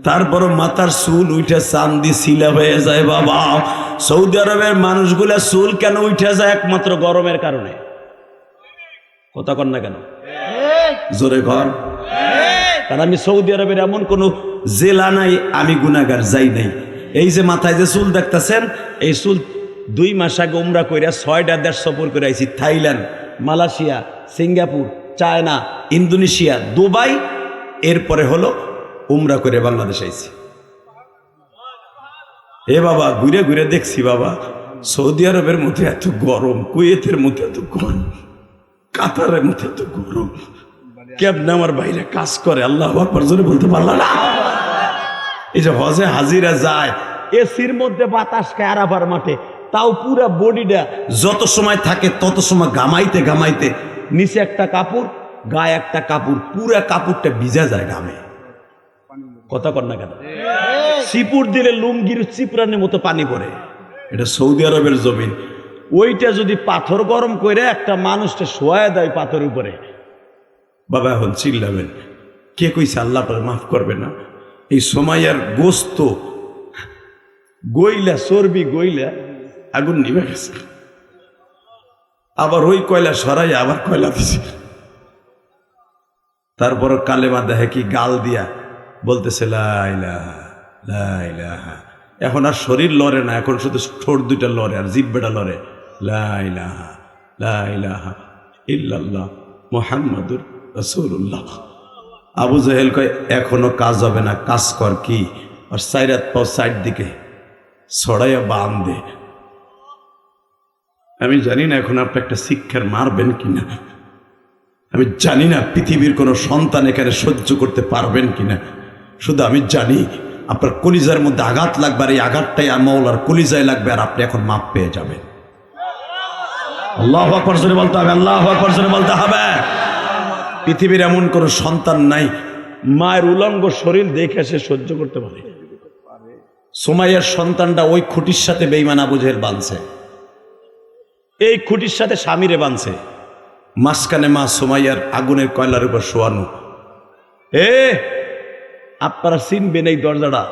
তারপরও মাথার চুল উঠে চান্দি শিলা হয়ে যায় বাবা। সৌদি আরবের মানুষগুলা চুল কেন উঠে যায়? একমাত্র গরমের কারণে। কথা কন না কেন? জোরে ঘর। কারণ আমি সৌদি আরবের এমন কোন জেলা নাই আমি গুনাহগার যাই নাই। এই যে মাথায় যে চুল দেখতেছেন, এই চুল 2 মাস আগে উমরা কইরা 6টা দেশ সফর করে আইছি। Thailand, Malaysia, Singapore, China, Indonesia, Dubai, এরপরে হলো উমরা করে বাংলাদেশ আইছি। এ বাবা ঘুরে ঘুরে দেখছি বাবা সৌদি আরবের মধ্যে এত গরম, কুয়েতের মধ্যে এত গরম, কাতারের মধ্যে এত গরম, কেমনে আমার বাইরে কাজ করে আল্লাহু আকবার জোরে বলতে পারলাম না। এই যে হজে হাজিরা যায় এসির মধ্যে বাতাস খায় আরাফার মাঠে, তাও পুরা বডিটা যত সময় থাকে তত সময় ঘামাইতে ঘামাইতে নিচে একটা কাপড় গায়ে একটা কাপড়, পুরা কাপড়টা ভিজা যায় ঘামে। কথা কর না কেন? চিপুর দিলে লুঙ্গির চিপরানের মতো পানি পড়ে। এটা সৌদি আরবের জমিন। ওইটা যদি পাথর গরম করে একটা মানুষটা শোয়া দেয় পাথরের উপরে, বাবা এখন চিল্লাবেন কে কইছে আল্লাহ মাফ করবে না? এই সময়ের গোস্ত গইলা, চর্বি গইলা আগুন নিভে গেছে, আবার ওই কয়লা সরাই আবার কয়লা দিছে। তারপর কালেমা দেখে কি গাল দিয়া বলতেছে লা ইলাহা লা ইলাহা। এখন আর শরীর লড়ে না, এখন শুধু ঠোঁট 2টা লড়ে আর জিহ্বাটা লড়ে। লা ইলাহা লা ইলাহা ইল্লাল্লাহ মুহাম্মাদুর রাসূলুল্লাহ। আবু জাহেল কয় এখনো কাজ হবে না, কাজ কর কি? আর 4 হাত পাও সাইড দিকে ছড়াইয়া বাঁধে। আমি জানি না এখন আপনি একটা শিক্ষার মারবেন কিনা, আমি জানি না পৃথিবীর কোনো সন্তান এখানে সহ্য করতে পারবেন কিনা, শুধু আমি জানি আপনার কলিজার মধ্যে আঘাত লাগবে, আর এই আঘাতটাই মাওলার কলিজায় লাগবে, আর আপনি এখন মাপ পেয়ে যাবেন। আল্লাহু আকবার জোরে বলতে হবে, আল্লাহু আকবার জোরে বলতে হবে। পৃথিবীর এমন কোনো সন্তান নাই মায়ের উলঙ্গ শরীর দেখে সে সহ্য করতে পারে। সুমাইয়ার সন্তানটা ওই খুঁটির সাথে বেঈমান আবু জেহেল বাঁধছে, এই খুঁটির সাথে স্বামীরে বাঁধছে, মাঝখানে মা সুমাইয়ার আগুনের কয়লার উপর শোয়ানো। আপনারা চিনবেন এই দরজাটা,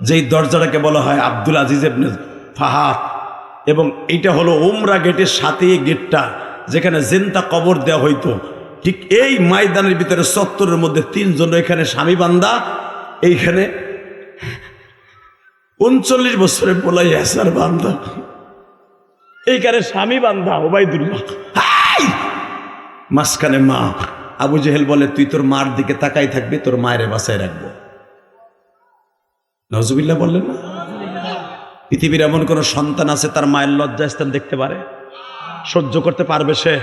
যেই দরজাটাকে বলা হয় আব্দুল আজিজ ইবনে ফাহাদ, এবং এইটা হলো উমরা গেটের সাথে গেটটা যেখানে জেন্তা কবর দেওয়া হইতো। ঠিক এই ময়দানের ভিতরে চত্বরের মধ্যে তিনজন এখানে স্বামী বান্দা, এইখানে 39 বছরে বলাই এসার বান্দা, এইখানে স্বামী বান্দা ওবাইদুল্লাহ, মাঝখানে মা। আবু জেহেল বলে তুই তোর মার দিকে তাকাই থাকবি, তোর মায়ের বাসায় রাখবো। নজুবিল্লাহ বললেন না? পৃথিবীর এমন কোন সন্তান আছে তার মায়ের লজ্জাস্থান দেখতে পারে, সহ্য করতে পারবে সে?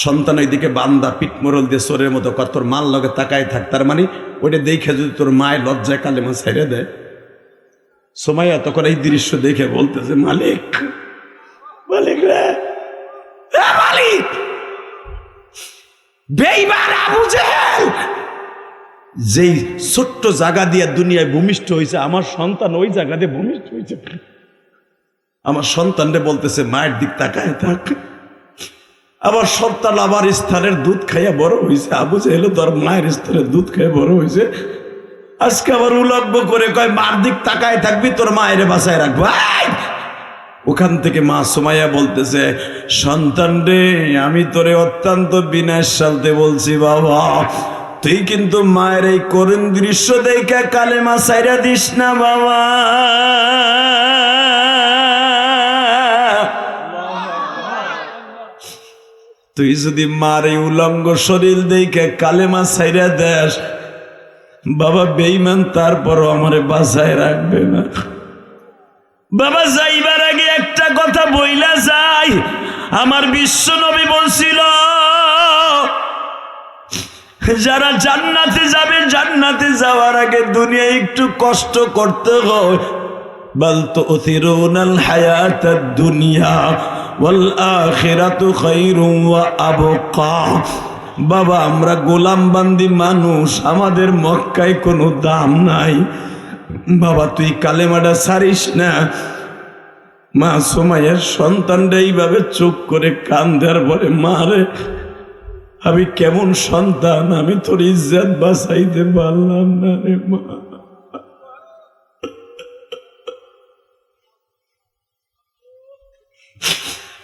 সন্তান ওইদিকে বান্দা পিঠমোড়ল দিয়ে চোরের মতো কর, তোর মার লগে তাকাই থাক, তার মানে ওইটা দেখে যদি তোর মায়ের লজ্জায় কালেমা ছেড়ে দেয়। সুমাইয়া তখন এই দৃশ্য দেখে বলতেছে, মালিক, মালিক রে, মালিক, বেঈমান আবু জেহেল যেই ছোট্ট জায়গা দিয়ে দুনিয়ায় ভূমিষ্ঠ হয়েছে, আমার সন্তান ওই জায়গা দিয়ে ভূমিষ্ঠ হয়েছে। আমার সন্তানরে বলতেছে মায়ের দিক তাকায় থাক। আমার সন্তান আমার স্থানের দুধ খাইয়া বড় হয়েছে, আবু জেহেল তোর মায়ের স্থানের দুধ খাইয়া বড় হয়েছে, আজকে আবার উলঙ্গ করে কয় মার দিক তাকায় থাকবি, তোর মায়ের বাসায় রাখবো। ওখান থেকে মা সুমাইয়া বলতেছে, সন্তান রে, আমি তোরে অত্যন্ত বিনয়ের সাথে বলছি, বাবা তুই কিন্তু মায়ের এই করুণ দৃশ্য দেখে কালেমা ছাইরা দিস না বাবা। তুই যদি মার এই উলঙ্গ শরীর দেখে কালেমা ছাইরা দেস বাবা, বেঈমান তারপরও আমারে বাঁচায় রাখবে না। বাবা যাইবার আগে একটা কথা বইলা যাই, আমার বিশ্ব নবী বলছিল, যারা জান্নাতে যাবে, জান্নাতে যাওয়ার আগে দুনিয়া একটু কষ্ট করতে হয়। বাল তুথিরুনাল হায়াতাদ দুনিয়া ওয়াল আখিরাতু খায়রুম ওয়া আবকা। বাবা আমরা গোলামবান্দি মানুষ, আমাদের মক্কায় কোনো দাম নাই। বাবা তুই কালেমাটা ছাড়িস না। মা সুমাইয়ার সন্তানটা এইভাবে চুপ করে কান্দার পরে, মারে আমি কেমন সন্তান, আমি তোর ইজ্জত বাঁচাইতে পারলাম না রে মা।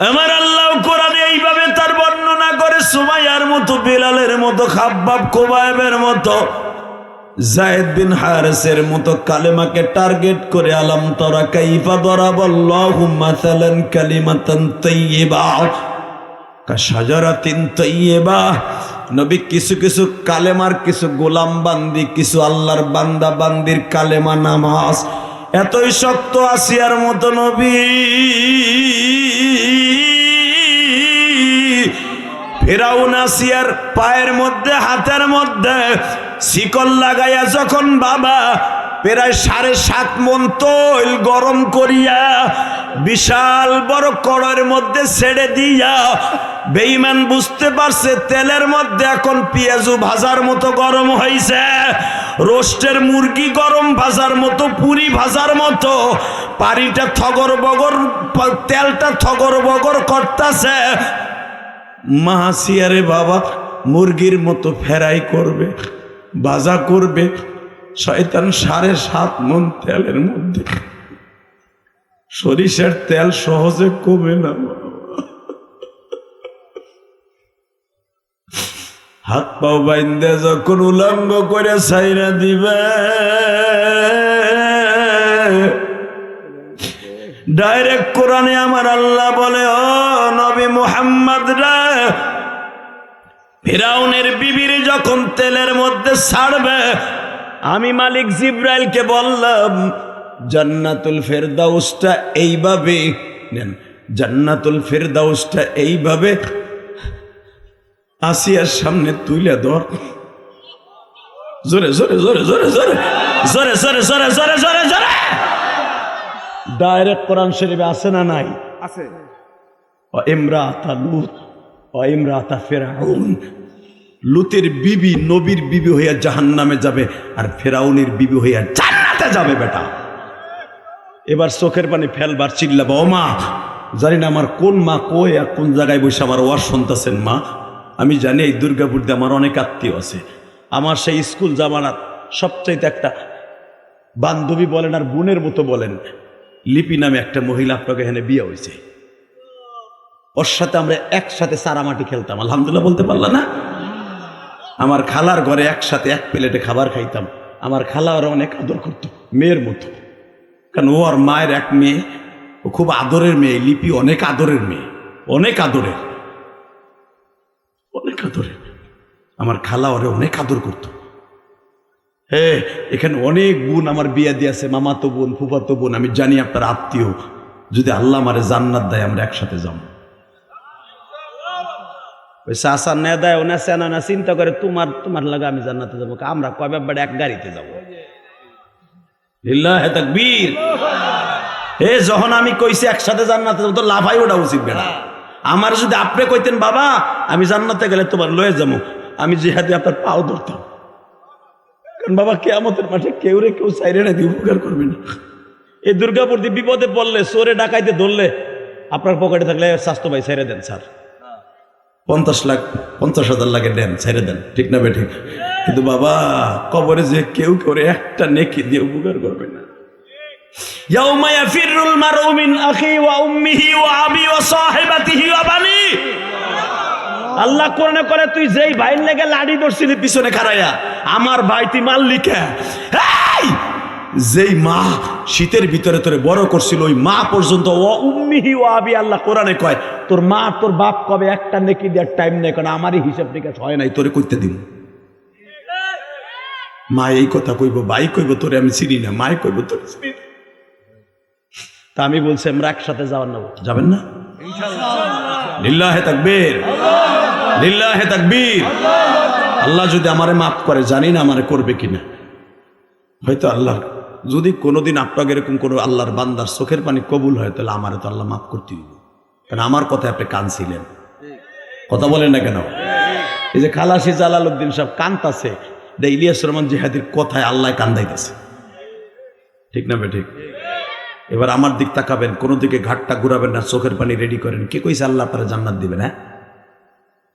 আমার আল্লাহ কোরআনে এইভাবে তার বর্ণনা করে, সুমাইয়ার মতো, বেলালের মতো, খাব্বাব কোবায়েবের মতো, যায়েদ বিন হারেসের মতো কালেমাকে টার্গেট করে, আলাম তারা কাইফা দারাবাল্লাহু মাসালান কালিমাতান তাইয়্যিবা কাশাজারাতিন তাইয়্যিবা। নবী কিছু কিছু কালেমার, কিছু গোলাম বান্দি, কিছু আল্লাহর বান্দা বান্দির কালেমা নামাজ এতই শক্ত, আসিয়ার মতো নবী ফিরাউন আসিয়ার পায়ের মধ্যে, হাতের মধ্যে শিকল লাগাইয়া যখন বাবা প্রায় 7.5 মণ তৈল গরম করিয়া বিশাল বড় কড়াইয়ের মধ্যে ছেড়ে দিয়া, বেঈমান বুঝতে পারছে তেলের মধ্যে এখন পেঁয়াজু ভাজার মতো গরম হয়েছে, রোস্টের মুরগি গরম ভাজার মতো, পুরি ভাজার মতো, পানিটা থগর বগর, তেলটা থগর বগর করতেছে। মাহাসিয়ারে বাবা মুরগির মতো ফেরাই করবে, ভাজা করবে, শয়তান 7.5 মণ তেলের মধ্যে। সরিষার তেল সহজে কমে না, হাত পাও বাইন্দে যখন উলঙ্গ করে ছাইরা দিবে, ডাইরেক্ট কোরআনে আমার আল্লাহ বলে, ও নবী মুহাম্মদ রে, ফিরাউনের বিবির যখন তেলের মধ্যে ছাড়বে, আমি মালিক জিব্রাইলকে বললাম জান্নাতুল ফেরদাউসটা এইভাবে নেন, জান্নাতুল ফেরদাউসটা এইভাবে আসিয়ার সামনে তুইলে ধর, জোরে জোরে জোরে জোরে জোরে। জোরে জোরে জোরে জোরে জোরে জোরে। ডাইরেক্ট কোরআন শরীফে আছে না নাই? আছে। ইমরাতা লুত ও ইমরাতা ফিরআউন, লুতের বিবি নবীর বিবি হইয়া জাহান্নামে যাবে, আর ফেরাউনের বিবি হইয়া জান্নাতে যাবে। বেটা এবার চোখের পানি ফেলবার চিল্লাবা, ও মা, জানি না আমার কোন মা কই আর কোন জায়গায় বসে আমার ওয়াজ শুনতেছেন মা। আমি জানি এই দুর্গাপুর দিয়ে আমার অনেক আত্মীয় আছে। আমার সেই স্কুল জামানার সবচাইতে একটা বান্ধবী বলেন আর বোনের মতো বলেন, লিপি নামে একটা মহিলা আপনাকে এখানে বিয়ে হয়েছে। ওর সাথে আমরা একসাথে সারামাটি খেলতাম, আলহামদুলিল্লাহ বলতে পারলাম না? আমার খালার ঘরে একসাথে এক প্লেটে খাবার খাইতাম। আমার খালা ওরা অনেক আদর করতো, মেয়ের মতো। কারণ ও আর মায়ের এক মেয়ে, ও খুব আদরের মেয়ে। লিপি অনেক আদরের মেয়ে, অনেক আদরের, অনেক আদরের। আমার খালা ওরে অনেক আদর করতো। হ্যাঁ, এখানে অনেক বোন আমার বিয়ে দিয়েছে, মামাতো বোন, ফুফাতো বোন। আমি জানি আপনার আত্মীয়। যদি আল্লাহ আমারে জান্নাত দেয় আমরা একসাথে যাবো। ওই চাষা না দেয় ওনা সেনা না চিন্তা করে তোমার তোমার লাগে আমি জান্নাতে যাবো, আমরা কয় ব্যাপার এক গাড়িতে যাবো। লিল্লাহে তাকবীর। এ যখন আমি কইছি একসাথে জান্নাতে যাবো তো লাফাই ওটা উচিত বেড়া। আমার যদি আপনি কইতেন বাবা আমি জান্নাতে গেলে তোমার লয়ে যাবো, আমি জিহাদে আপনার পাও ধরতাম। কারণ বাবা কিয়ামতের মাঠে কেউ রে কেউ চাইরে না দিয়ে উপকার করবে না। এই দুর্গাপুর দিয়ে বিপদে পড়লে, চোরে ডাকাইতে ধরলে, আপনার পকেটে থাকলে স্বাস্থ্য ভাই ছেড়ে দেন স্যার, 50 লাখ 50,000 লাগে দেন, ছেড়ে দেন, ঠিক না বে ঠিক? কিন্তু বাবা কবরে যে কেউ করে একটা নেকি দিয়ে উপকার করবে না। ইয়াউমা ইয়াফিরুল মারউ মিন আখি ওয়া উম্মিহি ওয়া আবি ওয়া সাহিবাতিহি ওয়া বানি। আল্লাহ কোরআনে করে তুই যেই ভাইয়ের লেগে লাড়ি ধরছিলি পিছনে খাড়াইয়া, আমার ভাই তুই মারলি কে? যেই মা শীতের ভিতরে তোরে বড় করছিল ওই মা পর্যন্ত, ও উম্মিহি ও আবি, আল্লাহ কোরআনে কয় তোর মা তোর বাপ কবে একটা নেকি দেওয়ার টাইম নেই, কারণ আমারই হিসাব নিকাশ হয় নাই, তোরে করতে দিব। মা এই কথা কইব, ভাই কইব তোরে আমি চিনি না, মাই কইব তোরে চিনি না। তা আমি বলছি আমরা একসাথে যাওয়ার না, যাবেন না? লিল্লাহে তাকবীর, লিল্লাহে তাকবীর। আল্লাহ যদি আমারে মাফ করে, জানি না আমারে করবে কিনা। হয়তো আল্লাহ যদি কোনোদিন আপনাকে এরকম কোনো আল্লাহর বান্দার চোখের পানি কবুল হয়, তাহলে আমারে তো আল্লাহ মাফ করতে হবে। কারণ আমার কথায় আপনি কাঁদছিলেন, কথা বলেন না কেন? এই যে খালাসি জালালউদ্দিন সাহেব কান্দাছে, ইলিয়াস রহমান জিহাদির কথায় আল্লাহ কান্দাইতেছে, ঠিক না বে ঠিক? এবার আমার দিক তাকাবেন, কোনো দিকে ঘাটটা ঘুরাবেন না, চোখের পানি রেডি করেন। কে কইছে আল্লাহ আপনারা জান্নাত দিবেন? হ্যাঁ,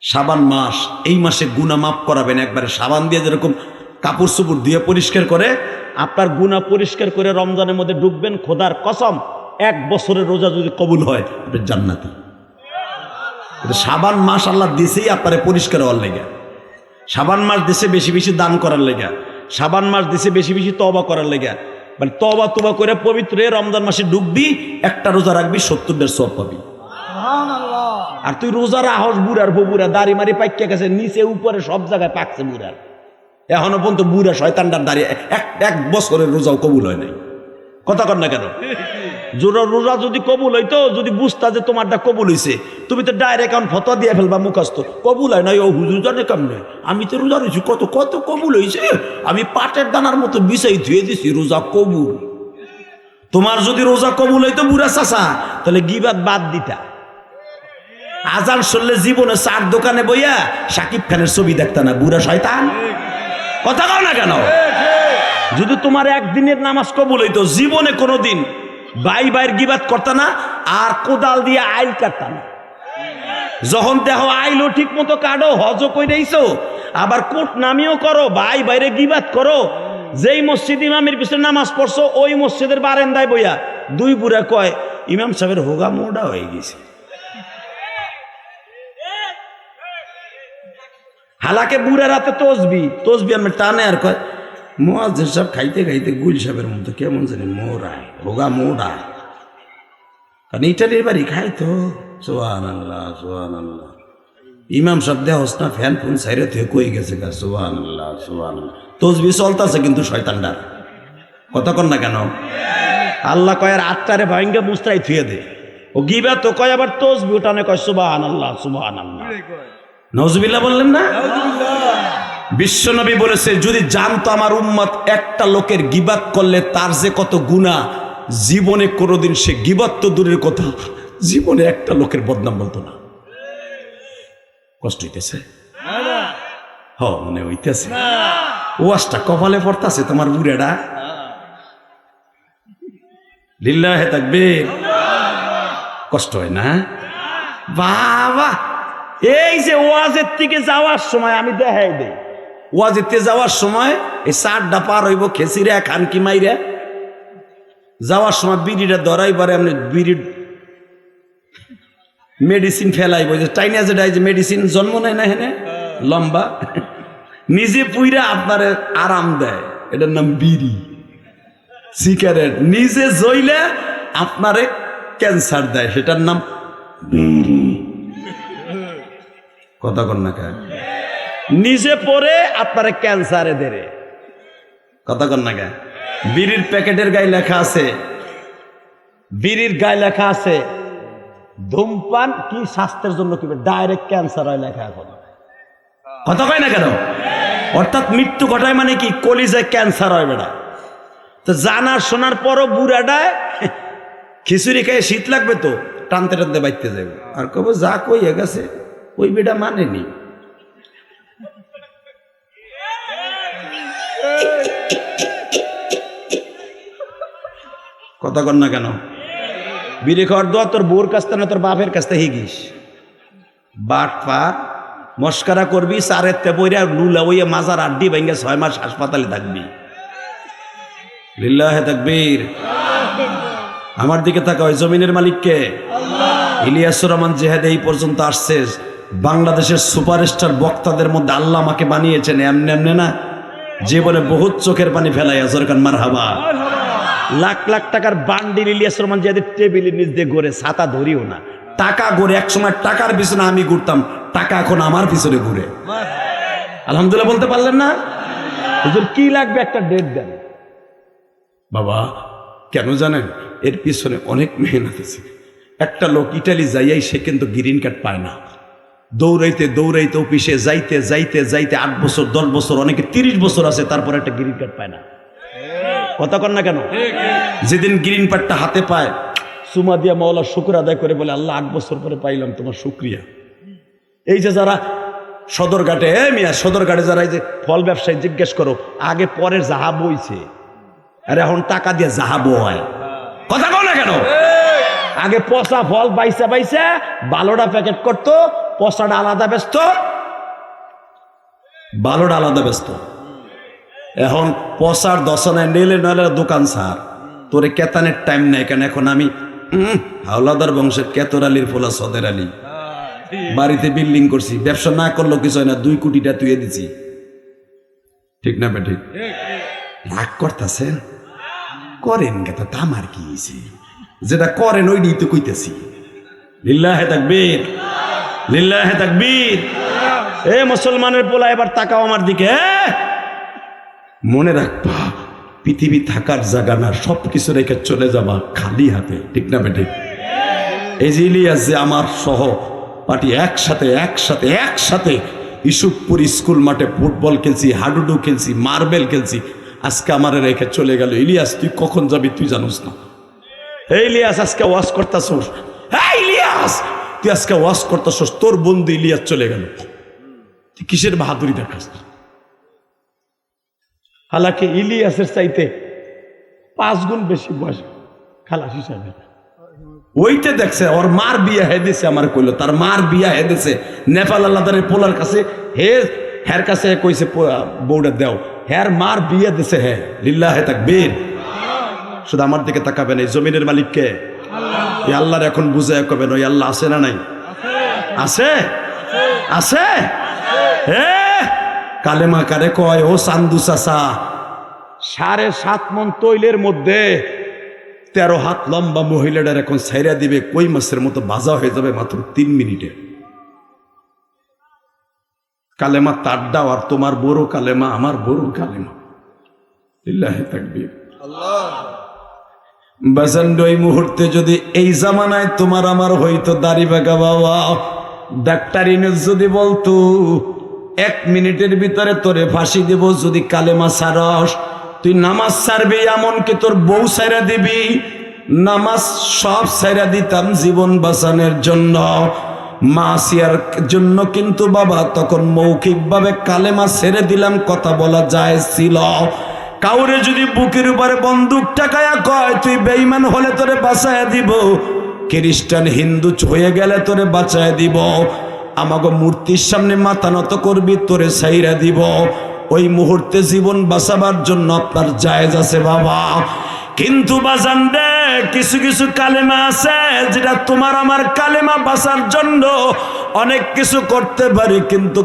সাবান মাস, এই মাসে গুনাহ মাফ করাবেন। একবারে সাবান দিয়ে যেরকম কাপড় চোপড় দিয়ে পরিষ্কার করে, আপনার গুনাহ পরিষ্কার করে রমজানের মধ্যে ডুববেন। খোদার কসম, 1 বছরের রোজা যদি কবুল হয় আপনি জান্নাতি। সাবান মাস আল্লাহ দিছেই আপনারে পরিষ্কার হওয়ার লেগে, সাবান মাস দিছে বেশি বেশি দান করার লেগে, সাবান মাস দিছে বেশি বেশি তওবা করার লেগে। মানে তওবা তোবা করে পবিত্র রমজান মাসে ডুববি, একটা রোজা রাখবি, 70 সওয়াব পাবি। আর তুই রোজা রাহস বুড়ার ববুরা, দাড়ি মারি পাইকা গেছে, নিচে উপরে সব জায়গায় পাকছে বুড়ার, এখনো পর্যন্ত বুড়া শয়তানটার দাঁড়িয়ে 1 বছরের রোজাও কবুল হয় নাই। কথা কর না কেন? রোজা যদি কবুল হইতো, যদি বুঝতা যে তোমারটা কবুল হইছে, তুমি তো ডাইরেক্ট এখন ফতোয়া দিয়ে ফেলবা মুখস্থ, কবুল হয় নাই, ও হুজুর জানে কেমনে, আমি তো রোজা রয়েছি, কত কত কবুল হয়েছে, আমি পাটের দানার মতো বিষয় ধুয়ে দিছি, রোজা কবুল। তোমার যদি রোজা কবুল হইতো বুড়া চাচা, তাহলে গিবাত বাদ দিতা। আজান শুনলে জীবনে 4 দোকানে বইয়া শাকিব খানের ছবি দেখতা না, বুড়া শয়তান। কথা কও না কেন? যদি তোমার একদিনের নামাজ কবুল হইতো, জীবনে কোনোদিন ভাই ভাইয়ের গিবাত করতা না, আর কোদাল দিয়ে আইল কাটতা না। যখন দেখো আইলও ঠিক মতো কাটো, হজও কইরাইছো, আবার কোট নামিও করো, ভাই বাইরে গিবাত করো। যেই মসজিদ ইমামের পিছনে নামাজ পড়ছো, ওই মসজিদের বারান্দায় বইয়া 2 বুড়া কয় ইমাম সাহেবের হোগা মোড়া হয়ে গেছে। হালাকে বুড়া রাতে তসবি আমি টানে, আর কয় মুয়াজ্জিন সাহেব খাইতে খাইতে গুল সাহেবের মতো কেমন জানি মোড়ায়, হোগা মোড়ায়। কারণ ইটালির বাড়ি খাই তো। সুবহানাল্লাহ, সুবহানাল্লাহ। ইমাম সাহেব দেহস না, ফ্যান ফোন সাইরে থেকে কই গেছে গা। সুবহানাল্লাহ, সুবহানাল্লাহ। তসবি চলতেছে কিন্তু শয়তানটার। কথা কর না কেন? আল্লাহ কয় আর 8টারে ভাঙ্গে মুস্তাই থুয়ে দে। ও গিবা তো কয়, আবার তসবি ওটানে কয় সুবহানাল্লাহ, সুবহানাল্লাহ। নাউজুবিল্লাহ বললেন না? বিশ্বনবী বলেছে যদি জানতো আমার উম্মত একটা লোকের গিবাত করলে তার যে কত গুনাহ, জীবনে কোনোদিন সে গিবাত তো দূরের কথা, জীবনে একটা লোকের বদনাম বলতো না। কষ্ট হইতেছে? মনে হইতেছে ওয়াজটা কপালে পড়তাছে তোমার বুড়েটা। লিল্লাহে তাকবীর। কষ্ট হয় না বাবা? এই যে ওয়াজের থেকে যাওয়ার সময় আমি দেখাই দেই, ওয়াজের থেকে যাওয়ার সময় এই চারটা পার হইব খেসিরা খানকি মাইরা যাওয়ার সময় বিড়িটা ধরাইবারে আপনি বিড়ির মেডিসিন ফেলাইব, যে চাইনা যেটা যে মেডিসিন জন্ম নেয় না হেনে লম্বা, নিজে পুইরা আপনারে আরাম দেয়, এটার নাম বিড়ি সিগারেট। নিজে জইলে আপনারে ক্যান্সার দেয়, সেটার নাম বিড়ি। কথা কন না কেন? নিজে পরে আপনারে ক্যান্সারে দেরে। কথা কন না কেন? বিড়ির প্যাকেটের গায়ে লেখা আছে, বিড়ির গায়ে লেখা আছে ধূমপান কি স্বাস্থ্যের জন্য কি, ডাইরেক্ট ক্যান্সার হয় লেখা এখন। কথা কয় না কেন? অর্থাৎ মৃত্যু ঘটায় মানে কি, কলিজায় ক্যান্সার হয় বেটা। তো জানার শোনার পরও বুড়াটায় খিচুড়ি খেয়ে শীত লাগবে তো টানতে টানতে বাইতে যাবে, আর কব যা কইয়ে গেছে ওই বেটা মানেনি। কথা কন না কেন? বিড়ি খাওয়ার দোয়া তোর বউর কাছ থেকে না তোর বাপের কাছ থেকে হিগিস। বাট পার মস্কারা করবি, সারের তে বইরা লুলা ওইয়া মাজার আড্ডি ভেঙে 6 মাস হাসপাতালে থাকবি। লিল্লাহে তাকবীর। আমার দিকে তাকা, ওই জমিনের মালিককে ইলিয়াসুর রহমান জিহাদ এই পর্যন্ত আসছে। বাংলাদেশের সুপারস্টার বক্তাদের মধ্যে আল্লাহ আমাকে বানিয়েছেন এমনি এমনি না, জীবনে বহুত চোখের পানি ফেলাইয়া জোরকান মারহাবা। লাখ লাখ টাকার বান্ডিল ইলিয়াসুর রহমান জিহাদের টেবিলের নিচ দিয়ে ঘুরে, ছাতা ধরিও না, টাকা ঘুরে। এক সময় টাকার পিছনে আমি ঘুরতাম, টাকা এখন আমার পিছনে ঘুরে। আলহামদুলিল্লাহ বলতে পারলেন না? হুজুর কি লাগবে একটা ডেট দেন। বাবা কেন জানেন? এর পিছনে অনেক মেহনত আছে। একটা লোক ইটালি যাইয়াই সে কিন্তু গ্রিন কার্ড পায় না, দৌড়াইতে দৌড়াইতে অফিসে যাইতে যাইতে যাইতে 8 বছর 10 বছর, অনেকে 30 বছর আছে, তারপর একটা গ্রিন কার্ড পায় না। কথা কন না কেন? যেদিন গ্রিন কার্ডটা হাতে পায় সুমা দিয়া মাওলার শুকর আদায় করে বলে, আল্লাহ 8 বছর পরে পাইলাম, তোমার শুকরিয়া। এই যে যারা সদরঘাটে, মিয়া সদরঘাটে যারা এই যে ফল ব্যবসায়ী জিজ্ঞেস করো, আগে পরের যাহা বইছে, আর এখন টাকা দিয়ে যাহা বয়। কথা কও না কেন? আগে পচা ফল বাইসা বাইসা ভালোটা প্যাকেট করতো, পচাটা আলাদা ব্যস্ত, ভালোটা আলাদা ব্যস্ত। এখন পচার দশনায় নেলে নইলে দোকান সার, তোরে কেতানের টাইম নাই কেন? এখন আমি হাওলাদার বংশের কেতর আলীর ফোলা সদের আলী, বাড়িতে বিল্ডিং করছি, ব্যবসা না করলো কিছু হয় না, 2 কোটিটা তুই দিছি। ঠিক না বেঠিক? রাগ করতেছেন? করেন কেতা, তামার কি হয়েছে? যেটা করেন ওইটাই তো কইতেছি। লিল্লাহে তাকবীর, লিল্লাহে তাকবীর। এ মুসলমানের পোলা এবার তাকাও আমার দিকে। মনে রাখবা পৃথিবী থাকার জায়গা না, সবকিছু রেখে চলে যাবা খালি হাতে। ঠিক না বেঠিক? এই যে ইলিয়াস যে আমার সহ পার্টি একসাথে একসাথে একসাথে ইসুফপুর স্কুল মাঠে ফুটবল খেলছি, হাডুডু খেলছি, মার্বেল খেলছি, আজকে আমার রেখে চলে গেল। ইলিয়াস তুই কখন যাবি তুই জানোস না। এই ইলিয়াস আজকে ওয়াজ করতাছস, এই ইলিয়াস তুই আজকে ওয়াজ করতাছস, তোর বন্ধু ইলিয়াস চলে গেল, তুই কিসের বাহাদুরি দেখাস? হালাকি ইলিয়াসের চাইতে 5 গুণ বেশি বয়স খালাস হিসাবে। ওইটা দেখছে ওর মার বিয়া হে দিছে, আমার কইলো তার মার বিয়া হে দিছে নেপাল আল্লাহদারের পোলার কাছে, হের কাছে কইছে বউটা দেও, হের মার বিয়া দিছে হে। লিল্লাহে তাকবীর। শুধু আমার দিকে তাকাবেন, এই জমিনের মালিককে এই আল্লাহর এখন বুঝায় কবেন, ওই আল্লাহ আছে না নাই? আছে, আছে। হে কালেমা কারে কয় ও চান্দু চাচা, 7.5 মণ তৈলের মধ্যে 13 হাত লম্বা মহিলাটার এখন ছাইরা দিবে কই মাছের মতো ভাজা হয়ে যাবে মাত্র 3 মিনিটে। কালেমা তার দাও, আর তোমার বড় কালেমা আমার বড় কালেমা। লিল্লাহে তাকবীর। বাজান্ড এই মুহূর্তে যদি এই জামানায় তোমার আমার হইতো দাড়ি বাঁকা বাবা, ডাক্তার ইনুস যদি বলতো 1 মিনিটের ভিতরে তোরে ফাঁসি দেব যদি কালেমা ছাড়স। তুই নামাজ ছাড়বি, এমনকি তোর বউ ছাইরা দিবি। নামাজ সব ছাইরা দিতাম জীবন বাঁচানোর জন্য, মাসিয়ার জন্য। কিন্তু বাবা তখন মৌখিকভাবে কালেমা ছেড়ে দিলাম, কথা বলা যায় ছিল। কাউরে যদি বুকের উপরে বন্দুক টাকায়া কয় তুই বেঈমান হলে তোরে বাঁচায়া দিব, খ্রিস্টান হিন্দু হয়ে গেলে তোরে বাঁচায়া দিব, আমাগো মূর্তির সামনে মাথা নত করবি তোরে ছাইরা দিব। ওই মুহূর্তে জীবন বাঁচাবার জন্য আপনার জায়েজ আছে বাবা। কিন্তু বাজান রে, কিছু কিছু কালেমা আছে যেটা তোমার আমার কালেমা বাঁচার জন্য অনেক কিছু করতে পারি, কিন্তু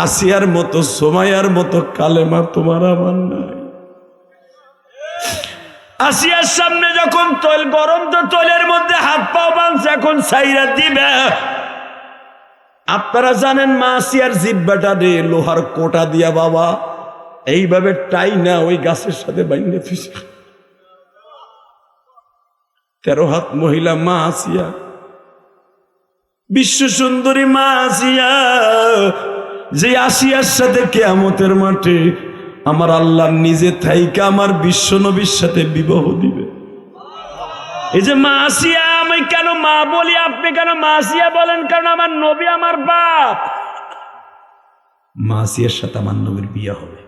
আসিয়ার মতো সুমাইয়ার মতো কালেমা তোমার আমার নাই। আসিয়ার সামনে যখন তৈল গরম, তো তৈলের মধ্যে হাত পাও বাঁধছে, এখন ছাইরা দিবে। আপনারা জানেন মা আসিয়ার জিব্বাটা রে লোহার কোটা দিয়া বাবা এইভাবে টাই না ওই গাছের সাথে বাইন্ধে ফিসে। 13 হাত মহিলা মা আসিয়া, বিশ্ব সুন্দরী মা আসিয়া, যে আসিয়ার সাথে কিয়ামতের মাঠে আমার আল্লাহ নিজে থাইকা আমার বিশ্ব নবীর সাথে বিবাহ দিবে। এই যে মা আসিয়া, আমি কেন মা বলি, আপনি কেন মা আসিয়া বলেন? কারণ আমার নবী আমার বাপ। মা আসিয়ার সাথে আমার নবীর বিয়ে হবে।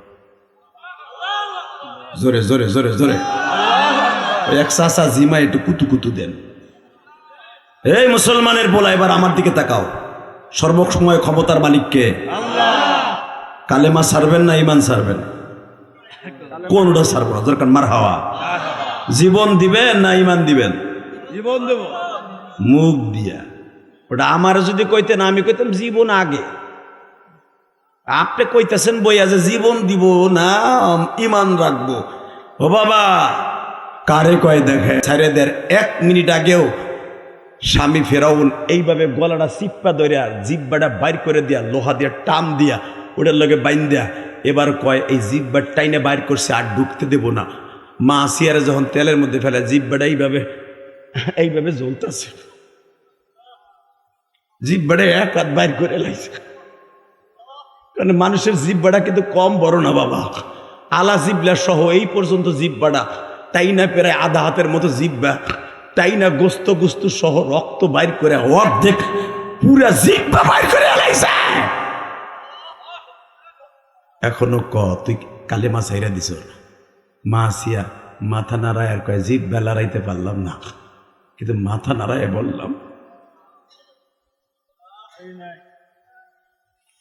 জোরে জোরে জোরে জোরে ওই এক চাচা জিমা একটু কুতু কুতু দেন। এই মুসলমানের বলা, এবার আমার দিকে তাকাও। সর্বসময় ক্ষমতার মালিককে কালেমা ছাড়বেন না ইমান ছাড়বেন? কোনটা ছাড়বো না? দরকার মার হাওয়া। জীবন দিবেন না ইমান দিবেন? জীবন দেব মুখ দিয়া। ওটা আমার যদি কইতেন আমি কইতাম জীবন আগে। আপনি কইতেছেন বইয়া যে জীবন দিব না ইমান রাখবো। ও বাবা, কারে কয় দেখে ছাড়ে দের 1 মিনিট আগেও স্বামী ফেরাউন এইভাবে গলাটা চিপ্পা ধরে জিব্বাটা বাইর করে দিয়া, লোহা দিয়া টান দিয়া ওটার লগে বাইন দেয়া। এবার কয় এই জিব্বার টাইনে বাইর করছে, আর ঢুকতে দেব না। মা আসিয়ারে যখন তেলের মধ্যে ফেলে জিব্বাটা এইভাবে এইভাবে জ্বলতেছে, জিব্বাটা 1 হাত বাইর করে লাইছে। কারণ মানুষের জিব্বাটা কিন্তু কম বড় না বাবা। আলা জিব্লা সহ এই পর্যন্ত জিব্বাটা, তাই না প্রায় আধা হাতের মতো জিব্বা, তাই না গোস্ত গোস্ত সহ রক্ত বাইর করে অর্ধেক পুরা জিব্বা বাইর করে লাইছে। এখনো তুই কালেমা ছাইরা দিছ? মা আসিয়া মাথা নাড়ায় আর কয় জিব্বা লড়াইতে পারলাম না, কিন্তু মাথা নাড়ায় বললাম।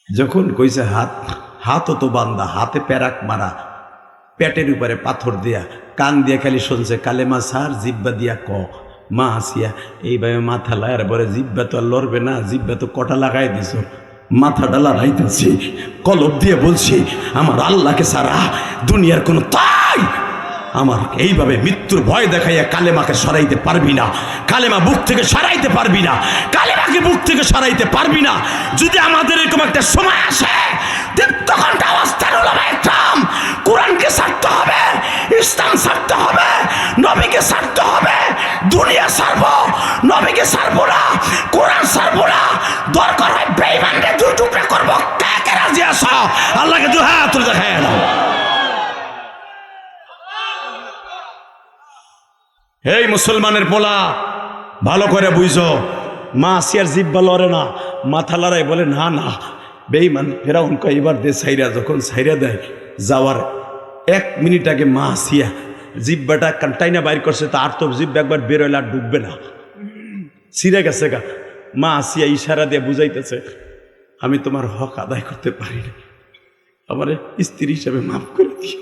যখন কইছে হাতও তো বান্দা, হাতে প্যারাক মারা, পেটের উপরে পাথর দিয়া, কান দিয়া খালি শুনছে কালেমা সার, জিব্বা দিয়া ক। মা আসিয়া এইভাবে মাথা লাগার পরে জিব্বা তো আর লড়বে না, জিব্বা তো কটা লাগাই দিছ। মাথাটা লড়াইতেছি, কলব দিয়ে বলছি আমার আল্লাহকে সারা দুনিয়ার কোনো তাই আমার এইভাবে মৃত্যুর ভয় দেখাইয়া কালেমাকে সরাইতে পারবি না। কালেমা বুক থেকে সরাইতে পারবি না, কালেমাকে বুক থেকে সরাইতে পারবি না। যদি আমাদের এরকম একটা সময় আসে, তখন কোরআনকে ছাড়তে হবে, ইসলাম ছাড়তে হবে, নবীকে ছাড়তে হবে। দুনিয়া ছাড়বো, নবীকে ছাড়বো না, কোরআন ছাড়বো না। দরকার হয় বেঈমানকে 2 টুকরা করবো। কে কে রাজি আছো? আল্লাহকে 2 হাত তুলে দেখায় দাও। এই মুসলমানের পোলা, ভালো করে বুঝো, মা আসিয়ার জিব্বা লড়ে না, মাথা লড়াই বলে না না বেঈমান। ফেরাউন কয় এবার দে ছাইরা। যখন ছাইরা দেয়, যাওয়ার 1 মিনিট আগে মা আসিয়া জিব্বাটা টাইনা বাইর করছে, তার তো জিব্বা একবার বেরোলে আর ডুববে না, ছিঁড়ে গেছে গা। মা আসিয়া ইশারা দিয়ে বুঝাইতেছে আমি তোমার হক আদায় করতে পারি না, আমার স্ত্রী হিসাবে মাফ করে দিও।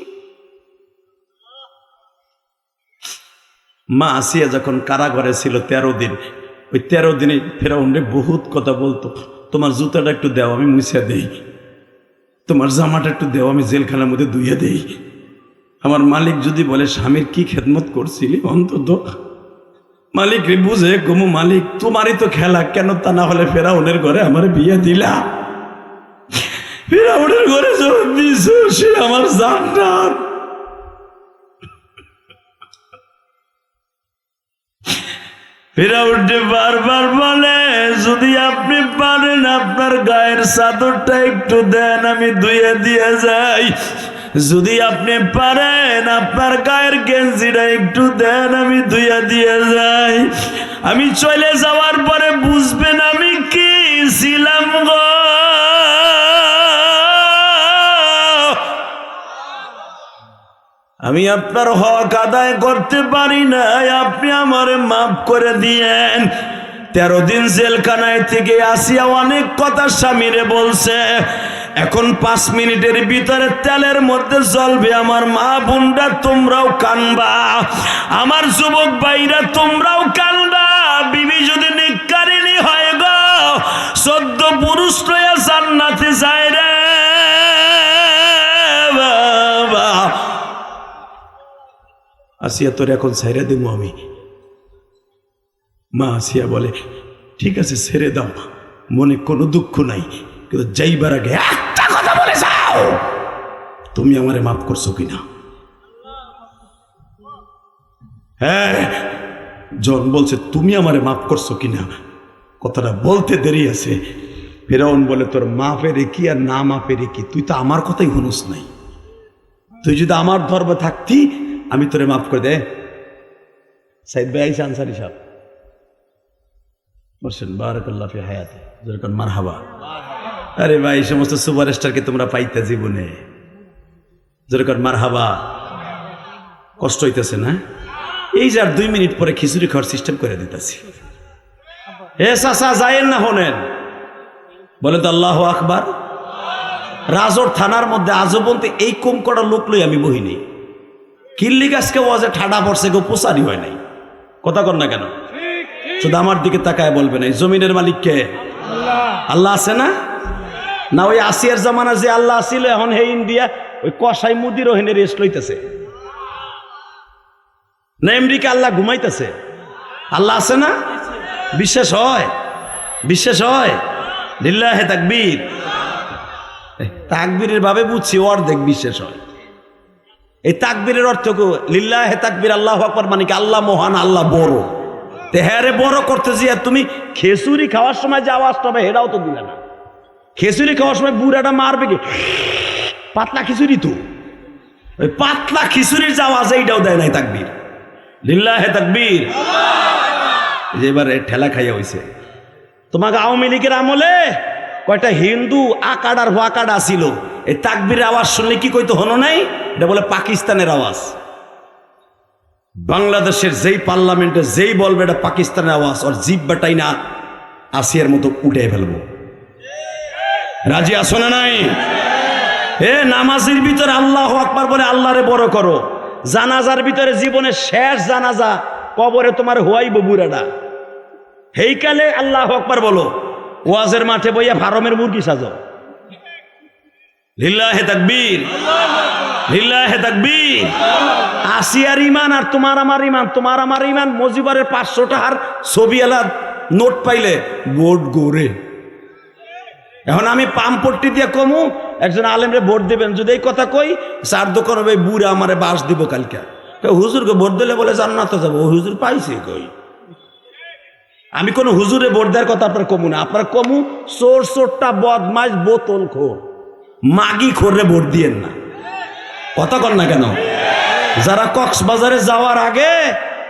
মা আসিয়া যখন কারাগারে ছিল 13 দিন, ওই 13 দিনে ফেরাউন বহুত কথা বলতো, তোমার জুতাটা একটু দেও আমি মুছিয়া দেই, তোমার জামাটা একটু দেও আমি জেলখানার মধ্যে ধুইয়া দেই। আমার মালিক যদি বলে স্বামীর কি খেদমত করছিলি, অন্তত মালিক রে বুঝে গমু মালিক তোমারই তো খেলা, কেন তা না হলে ফেরাউনের ঘরে আমার বিয়ে দিলা। ফেরাউনের ঘরে যখন দিছো সে আমার জান্নাত। ফিরাউনটি বারবার বলে, যদি আপনি পারেন আপনার গায়ের চাদরটা একটু দেন, আমি ধুয়ে দিয়ে যাই। যদি আপনি পারেন আপনার গায়ের গেঞ্জিটা একটু দেন, আমি ধুয়ে দিয়ে যাই। আমি চলে যাওয়ার পরে বুঝবেন আমি কি ছিলাম গো। আমি আপনার হক আদায় করতে পারি না, আপনি আমারে মাফ করে দিয়েন। 13 দিন জেলখানায় থেকে আসিয়া অনেক কথা স্বামীরে বলছে। এখন 5 মিনিটের ভিতরে তেলের মধ্যে জ্বলবে। আমার মা বোনরা তোমরাও কানবা, আমার যুবক ভাইরা তোমরাও কানবা। বিবি যদি নিকারিনী হয় গো, 14 পুরুষ লইয়া জান্নাতে যায় রে বাবা। আসিয়া তোর এখন ছেড়ে দেবো আমি। মা আসিয়া বলে, ঠিক আছে ছেড়ে দাও, মনে কোনো দুঃখ নাই, কিন্তু যাইবার আগে একটা কথা বলে যাও, তুমি আমারে মাফ করছো কিনা। হ্যাঁ, জন বলছে তুমি আমারে মাফ করছো কিনা, কথাটা বলতে দেরি আছে। ফেরাউন বলে, তোর মাফের কি আর না মাফের কি, তুই তো আমার কথাই শুনুস নাই। তুই যদি আমার ধর্মে থাকতি আমি তোরে মাফ করে দে। সাইদ ভাই আইসা আনসারি সাহেব বলছেন, বারাকাল্লাহ ফি হায়াতে, যেরকম মারহাবা। আরে ভাই, এই সমস্ত সুপারস্টারকে তোমরা পাইতে জীবনে, যেরকম মারহাবা। কষ্ট হইতেছে না? এই যে আর 2 মিনিট পরে খিচুড়ি খাওয়ার সিস্টেম করে দিতেছি। এ চাচা যায়েন না, হনেন বলে তো আল্লাহ আকবার। রাজোর থানার মধ্যে আজও বলতে এই কম করা লোক লই আমি বহিনি। কিল্লি গাছকে ওয়াজে ঠাডা পড়ছে, কেউ প্রচারই হয় নাই। কথা কর না কেন? শুধু আমার দিকে তাকায় বলবেন, এই জমিনের মালিক কে? আল্লাহ আছে না? না ওই আসিয়ার জামানা যে আল্লাহ আসিল, এখন হে ইন্ডিয়া ওই কসাই মুদির ওখানে রেস্ট লইতেছে না? আমেরিকা আল্লাহ ঘুমাইতেছে? আল্লাহ আছে না? বিশ্বাস হয়? বিশ্বাস হয়? লিল্লাহে তাকবীর। তাকবীরের ভাবে বুঝছি অর্ধেক বিশ্বাস হয়। এই তাকবীরের অর্থ লিল্লাহে তাকবীর, আল্লাহু আকবার, মানে কি আল্লাহ মহান, আল্লাহ বড়। তে হ্যাঁ রে, বড় করতে যে তুমি খেসুরি খাওয়ার সময় যে আওয়াজটা হবে এটাও তো দিলে না। খেসুরি খাওয়ার সময় বুড়াটা মারবে কি? পাতলা খিচুড়ি তো, ওই পাতলা খিচুড়ির যে আওয়াজ এইটাও দেয় নাই তাকবীর। লিল্লাহে তাকবীর। যে এবারে ঠেলা খাইয়া হইছে। তোমাকে আওয়ামী লীগের আমলে কয়টা হিন্দু আকাডার ওয়াকাডা ছিল, এই তাকবীরের আওয়াজ শুনলে কি কইতো হনো নাই? এটা বলে পাকিস্তানের আওয়াজ। বাংলাদেশের যেই পার্লামেন্টে যেই বলবে এটা পাকিস্তানের আওয়াজ, আর জিব্বাটাই না আসিয়ার মতো উঠে ফেলবো। রাজি আসো না নাই? এ নামাজের ভিতরে আল্লাহু আকবার বলে আল্লাহরে বড় করো। জানাজার ভিতরে জীবনের শেষ জানাজা কবরে তোমার হওয়াইব বুড়াটা, হেইকালে আল্লাহু আকবার বলো। ওয়াজের মাঠে বইয়া ফার্মের মুরগি সাজো। লিল্লাহে তাকবীর, লিল্লাহে তাকবীর। আসিয়ার ইমান আর তোমার আমার ইমান, তোমার আমার ইমান মজিবরের 500 টাকার ছবি আলা নোট পাইলে ভোট গড়ে। এখন আমি পাম্পট্টি দিয়ে কমু, একজন আলেমরে ভোট দেবেন, যদি এই কথা কই, 4 দোকান হবে বুড়া আমারে বাস দিব কালকে। হুজুরকে ভোট দিলে বলে জান্নাতে যাবো, ও হুজুর পাইছে কই? আমি কোন হুজুরে ভোট দেওয়ার কথা আপনার কমু না, আপনার কমু চোর চোরটা বদমাস বোতল খোর মাগি খোররে ভোট দিয়েন না। কথা কর না কেন? যারা কক্সবাজারে যাওয়ার আগে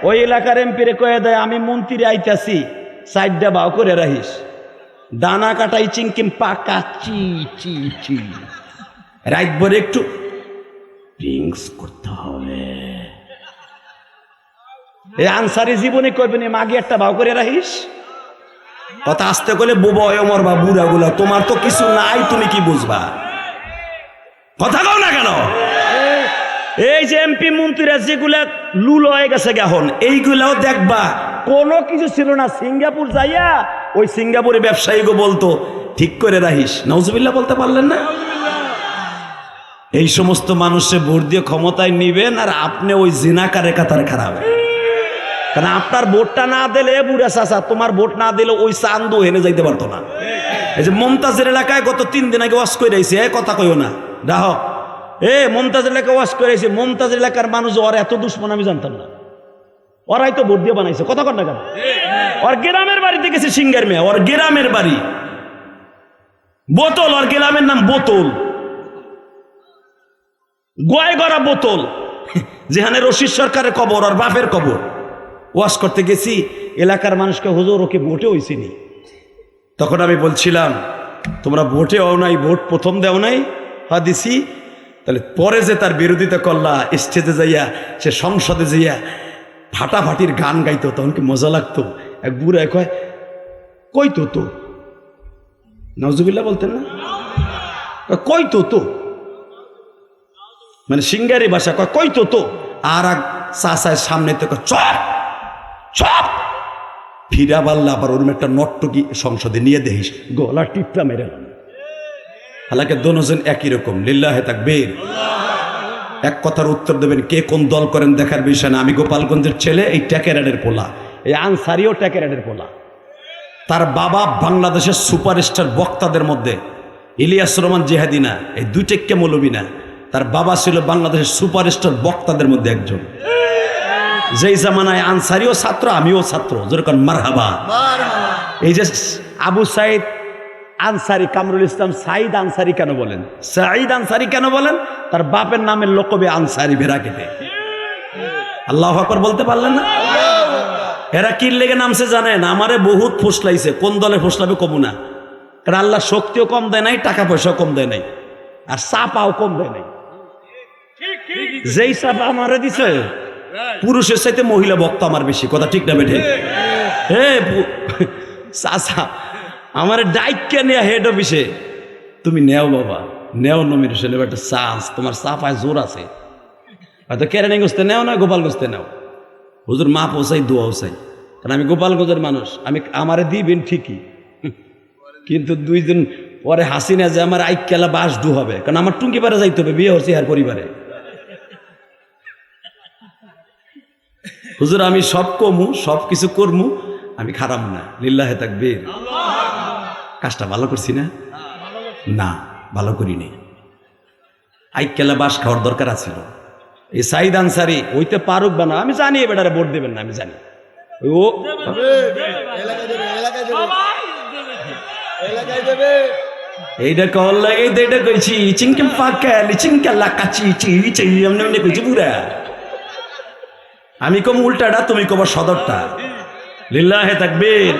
ওই এলাকার এমপিরে কয়ে দেয়, আমি মন্ত্রী আইতাছি, সাইডটা বাও করে রাখিস, দানা কাটাই চিংকিম পাকা চি চি চি, রাত ভরে একটু ড্রিঙ্কস করতে হবে। এই আনসারি জীবনে কইবেন মাগি একটা ভাও করে রাখিস। কথা আসতে করলে বোবা হয়ে মরবা বুড়া গুলা, তোমার তো কিছু নাই, তুমি কি বুঝবা? কথা কও না কেন? এই যে এমপি মন্ত্রীরা যেগুলা লুল হয়ে গেছে এখন, এইগুলাও দেখবা কোনো কিছু ছিল না। সিঙ্গাপুর যাইয়া ওই সিঙ্গাপুরে ব্যবসায়ীকে বলতো ঠিক করে রাখিস, নাউজুবিল্লাহ বলতে পারলেন না? এই সমস্ত মানুষে ভোট দিয়ে ক্ষমতায় নিবেন, আর আপনি ওই জিনাকারে কাতারে খারাপ। কারণ আপনার ভোটটা না দিলে বুড়া চাচা, তোমার ভোট না দিলে ওই চান্দু হেনে যাইতে পারতো না। এই যে মমতাজের এলাকায় গত 3 দিন আগে ওয়াশ করে আইছে, কথা কইও না রাহ। মমতাজের এলাকায় ওয়াশ করে আইছে, মমতাজের এলাকার মানুষ ওর এত দুশ্মন আমি জানতাম না। ওরাই তো ভোট দিয়ে বানাইছে, কথা কর না কেন? ওর গ্রামের বাড়িতে গেছে সিঙ্গার মেয়ে, ওর গ্রামের বাড়ি বোতল, ওর গ্রামের নাম বোতল, গোয়ায় গড়া বোতল, যেখানে রশিদ সরকারের কবর, ওর বাপের কবর। ওয়াজ করতে গেছি, এলাকার মানুষকে, হুজুর ওকে ভোটে হইছিনি। তখন আমি বলছিলাম, তোমরা ভোটে হও নাই, ভোট প্রথম দেও নাই? হ্যাঁ দিছি। তাহলে পরে যে তার বিরোধিতা করলা, স্টেজে যাইয়া, সে সংসদে যাইয়া ফাটাফাটির গান গাইতো, তখন কি মজা লাগতো? এক বুড়া কয়, কইতো তো, নওজুবিল্লাহ বলতেন না, কইতো তো, মানে সিঙ্গারি ভাষা কয় কইতো তো। আর এক চাচার সামনে থেকে চপ চপ ফিরা বাল্লা, আবার ওরম একটা নট্টকি সংসদে নিয়ে দেখিস, গলা টিপটা মেরে। হালাকে দোনোজন একই রকম, লিল্লাহে তাকবীর। এক কথার উত্তর দেবেন, কে কোন দল করেন দেখার বিষয় না। আমি গোপালগঞ্জের ছেলে, এই ট্যাকেরাডের পোলা, এই আনসারিও ট্যাকেরাডের পোলা। তার বাবা বাংলাদেশের সুপারস্টার বক্তাদের মধ্যে ইলিয়াস রহমান জিহাদি না, এই দুই টেক্কে মৌলবী না, তার বাবা ছিল বাংলাদেশের সুপারস্টার বক্তাদের মধ্যে একজন। যেই জামানায় আনসারিও ছাত্র, আমিও ছাত্র, যেরকম মারহাবা। এই যে আবু সাইদ আনসারি, কামরুল ইসলাম সাইদ আনসারি কেন বলেন? সাইদ আনসারি কেন বলেন? তার বাপের নামের লোকবে আনসারি ভেড়া কেটে। আল্লাহু আকবার বলতে পারলেন না? এরা কি লেগে নামছে জানেন? আমারে বহুত ফুসলাইছে, কোন দলে ফুসলাবে কমু না, কারণ আল্লাহ শক্তিও কম দেয় নাই, টাকা পয়সাও কম দেয় নাই, আর চাপাও কম দেয় নাই। যেই চাপা আমারে দিছে, পুরুষের চাইতে মহিলা বক্তা আমার বেশি, কথা ঠিক না বেঠে? হে চাচা আমারে ডাইকে নেয়া হেড অফিসে, তুমি নেও বাবা, নেও নমিনেশন, এবার একটা চান্স, তোমার চাপায় জোর আছে। হয়তো কেরানীগঞ্জতে নেও না, গোপালগঞ্জতে নেও, হুজুর মা পৌঁছাই, দোয়াও চাই, কারণ আমি গোপালগঞ্জের মানুষ, আমি আমারে দিবেন ঠিকই, কিন্তু 2 দিন পরে হাসিনা যে আমার আইকেলা বাস ডু হবে, কারণ আমার টুঙ্কি পারে যাইতে হবে, বিয়ে হচ্ছে আর পরিবারে। হুজুর আমি সব কমু, সব কিছু করমু, আমি খারাপ না, লিল্লাহে তাকবীর। কাজটা ভালো করছি না? না, ভালো করিনি। আইকেলা বাস খাওয়ার দরকার আছিল। এই সাইদ আনসারি হইতে পারুক বা না, আমি জানি এবারে ভোট দেবেন না, আমি জানি। ও এইটা কল লাগে, এইটা কইছি চিংকে ফাঁকা চিংকা লাকাচি চি এমনি কইছি পুরা। আমি কম উল্টাটা, তুমি কবার সদরটা। লিল্লাহে তাকবীর।